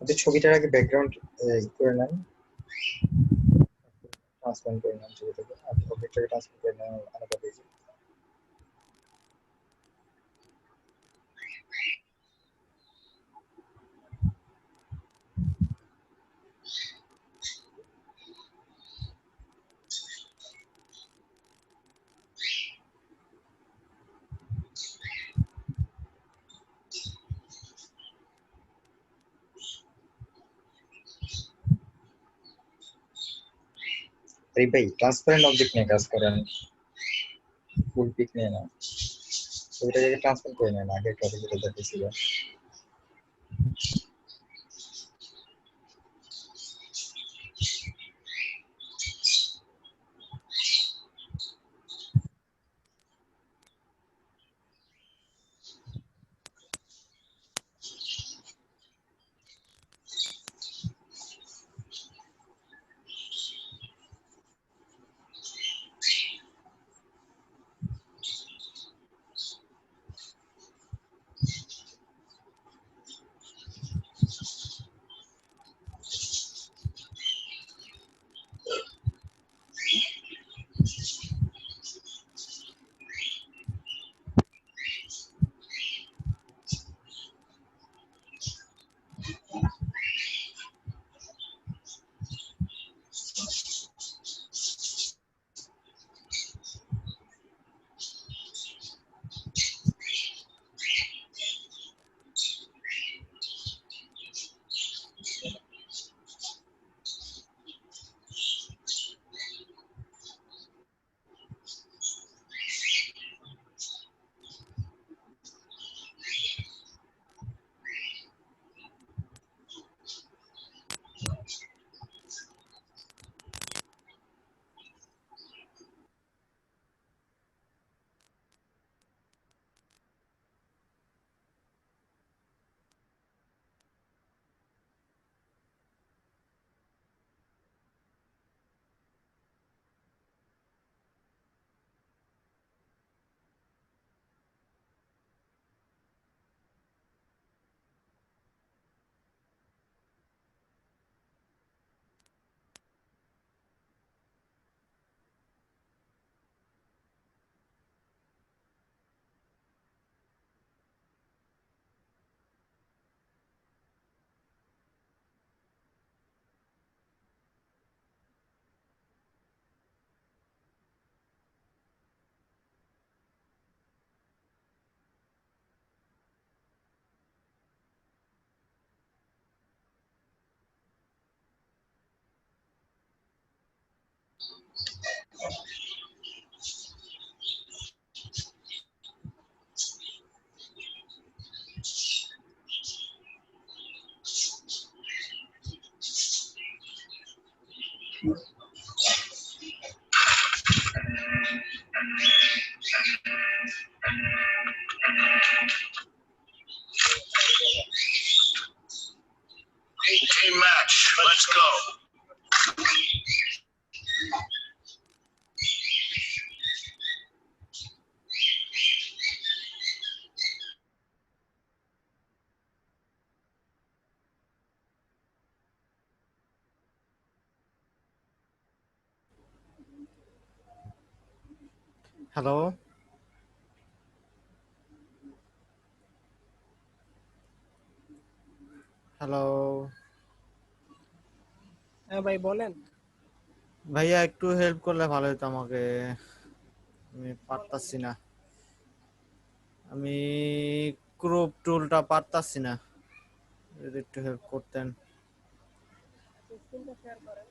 আচ্ছা ছবিটার আগে ব্যাকগ্রাউন্ড করে নেন, ট্রান্সফার করে নেন ছবিটাকে, আপনি অবজেক্টটাকে ট্রান্সফার করে নেন আলাদা পেজে। আরে ভাই ট্রান্সপারেন্ট অবজেক্ট নিয়ে কাজ করেন, ফুল পিক নিয়ে না, ছবিটাকে ট্রান্সফার করে নেন আগে টপিক যেটা দেখেছিল। Team match. Let's go. Hello, hello হ্যাঁ ভাই বলেন। ভাইয়া, একটু হেল্প করলে ভালো হতো আমাকে। আমি পারতাছি না, আমি ক্রপ টুলটা পারতাছি না, যদি একটু হেল্প করতেন। স্ক্রিনটা শেয়ার করেন।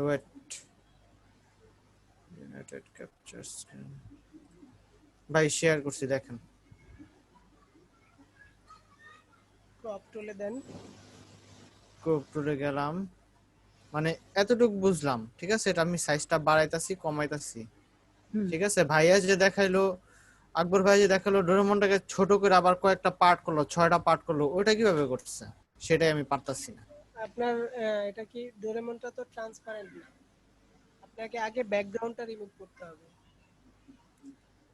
Wait, united capture screen. ভাই শেয়ার করছি, দেখেন। ক্রপ টুলে দেন। ক্রপ টুলে গেলাম, মানে এতটুকু বুঝলাম, ঠিক আছে। এটা আমি সাইজটা বাড়াইতাছি কমাইতাছি, ঠিক আছে। ভাইয়া যে দেখাইলো, আকবর ভাই যে দেখালো ডোরেমনটাকে ছোট করে আবার কয়েকটা পার্ট করলো, 6টা পার্ট করলো, ওইটা কিভাবে করছে সেটাই আমি পারতাছি না। আপনার এটা কি ডোরেমনটা তো ট্রান্সপারেন্ট না, আপনাকে আগে ব্যাকগ্রাউন্ডটা রিমুভ করতে হবে।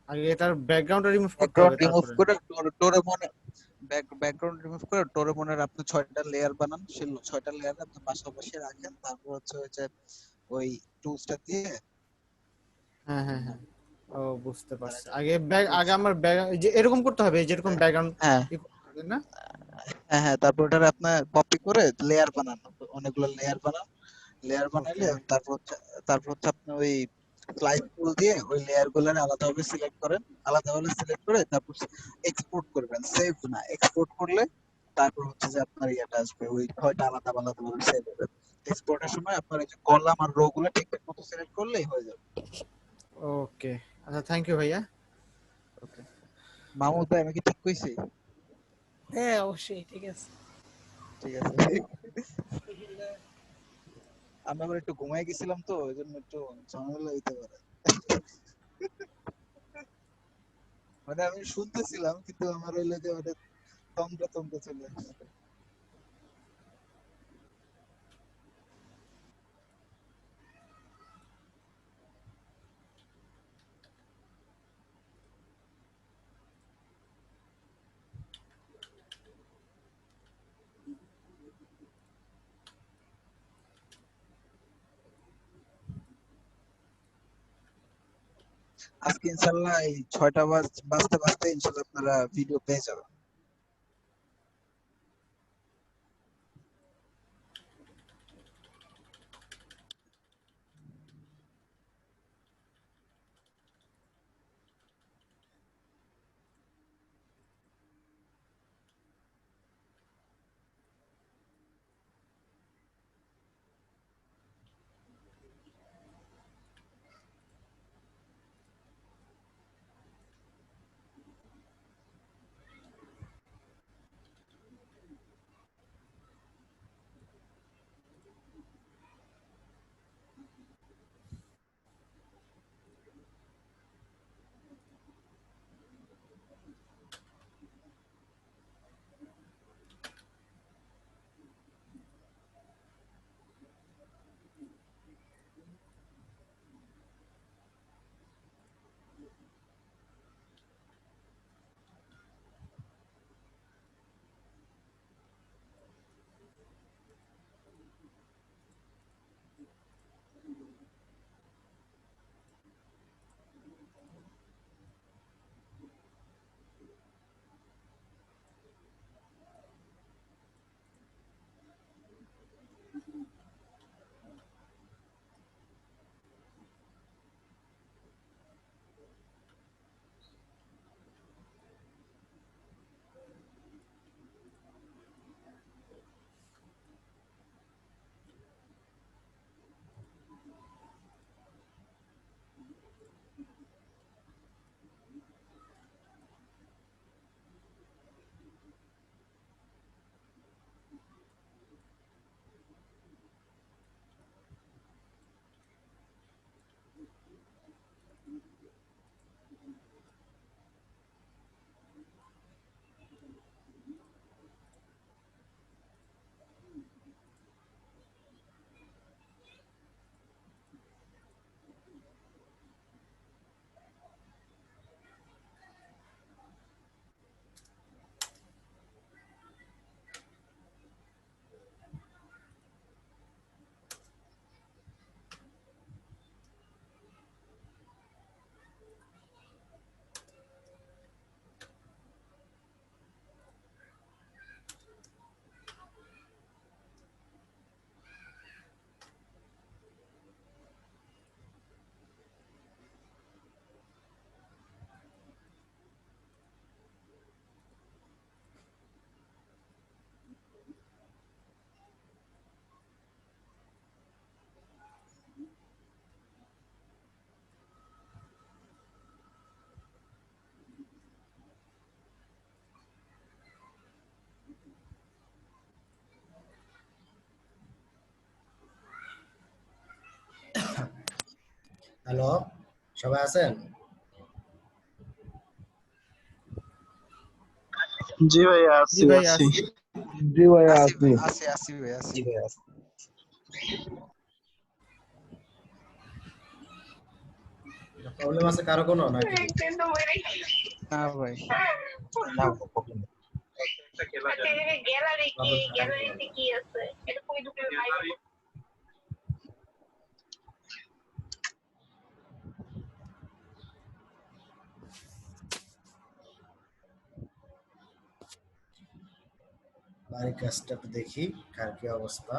আগে এটার ব্যাকগ্রাউন্ডটা রিমুভ করতে ব্যাকগ্রাউন্ড হবে, রিমুভ তারপরে করে ডোরেমনের ব্যাকগ্রাউন্ড রিমুভ করে ডোরেমনের আপনি 6টা লেয়ার বানান, সেই 6টা লেয়ার আপনি পাশাপাশি রাখেন, তারপর হচ্ছে ওই যে ওই টুলসটা দিয়ে। হ্যাঁ হ্যাঁ হ্যাঁ, ও বুঝতে পারছি। আগে আমার যে এরকম করতে হবে, যেরকম ব্যাকগ্রাউন্ড হ্যাঁ না। হ্যাঁ হ্যাঁ, তারপর ওটা আপনি কপি করে লেয়ার বানান, অনেকগুলো লেয়ার বানান। লেয়ার বানাইলে ওকে তারপর হচ্ছে আপনি ওই স্লাইড টুল দিয়ে ওই লেয়ার গুলো আলাদাভাবে সিলেক্ট করেন, আলাদাভাবে সিলেক্ট করে তারপর এক্সপোর্ট করবেন, সেভ না, এক্সপোর্ট করলে তারপর হচ্ছে যে আপনার ইয়েটা আসবে, ওই 6টা আলাদা আলাদাভাবে সেভ হবে। এক্সপোর্টের সময় আপনার এই যে কলাম আর রো গুলো ঠিকঠাক মতো সিলেক্ট করলেই হয়ে যাবে। ওকে, আচ্ছা, থ্যাংক ইউ ভাইয়া। ওকে মাহমুদ ভাই, আমি কি ঠিক কইছি? হ্যাঁ অবশ্যই ঠিক আছে। ঠিক আছে। আমি আবার একটু ঘুমাই গেছিলাম তো, ওই জন্য একটু ঝামেলা হইতে পারে। মানে আমি শুনতেছিলাম কিন্তু আমার হইলো যে মানে তন্দ্রা তন্দ্রা চলে আসছে। আজকে ইনশাল্লাহ এই 6টা বাজতে বাজতে ইনশাল্লাহ আপনারা ভিডিও পেয়ে যাবেন। হ্যালো, সবাই আছেন? জি ভাইয়া জি আছি ভাই আছি। আসি। জি ভাইয়া আসি আছি। আসি আসি ভাই আসি। জি ভাই আছে। প্রবলেম আছে কারো কোনো নাকি? না ভাই। না প্রবলেম নেই। গ্যালারিতে কি আছে এটা কই ঢুকে ভাই বাড়ির কাজটা একটু দেখি কার কি অবস্থা।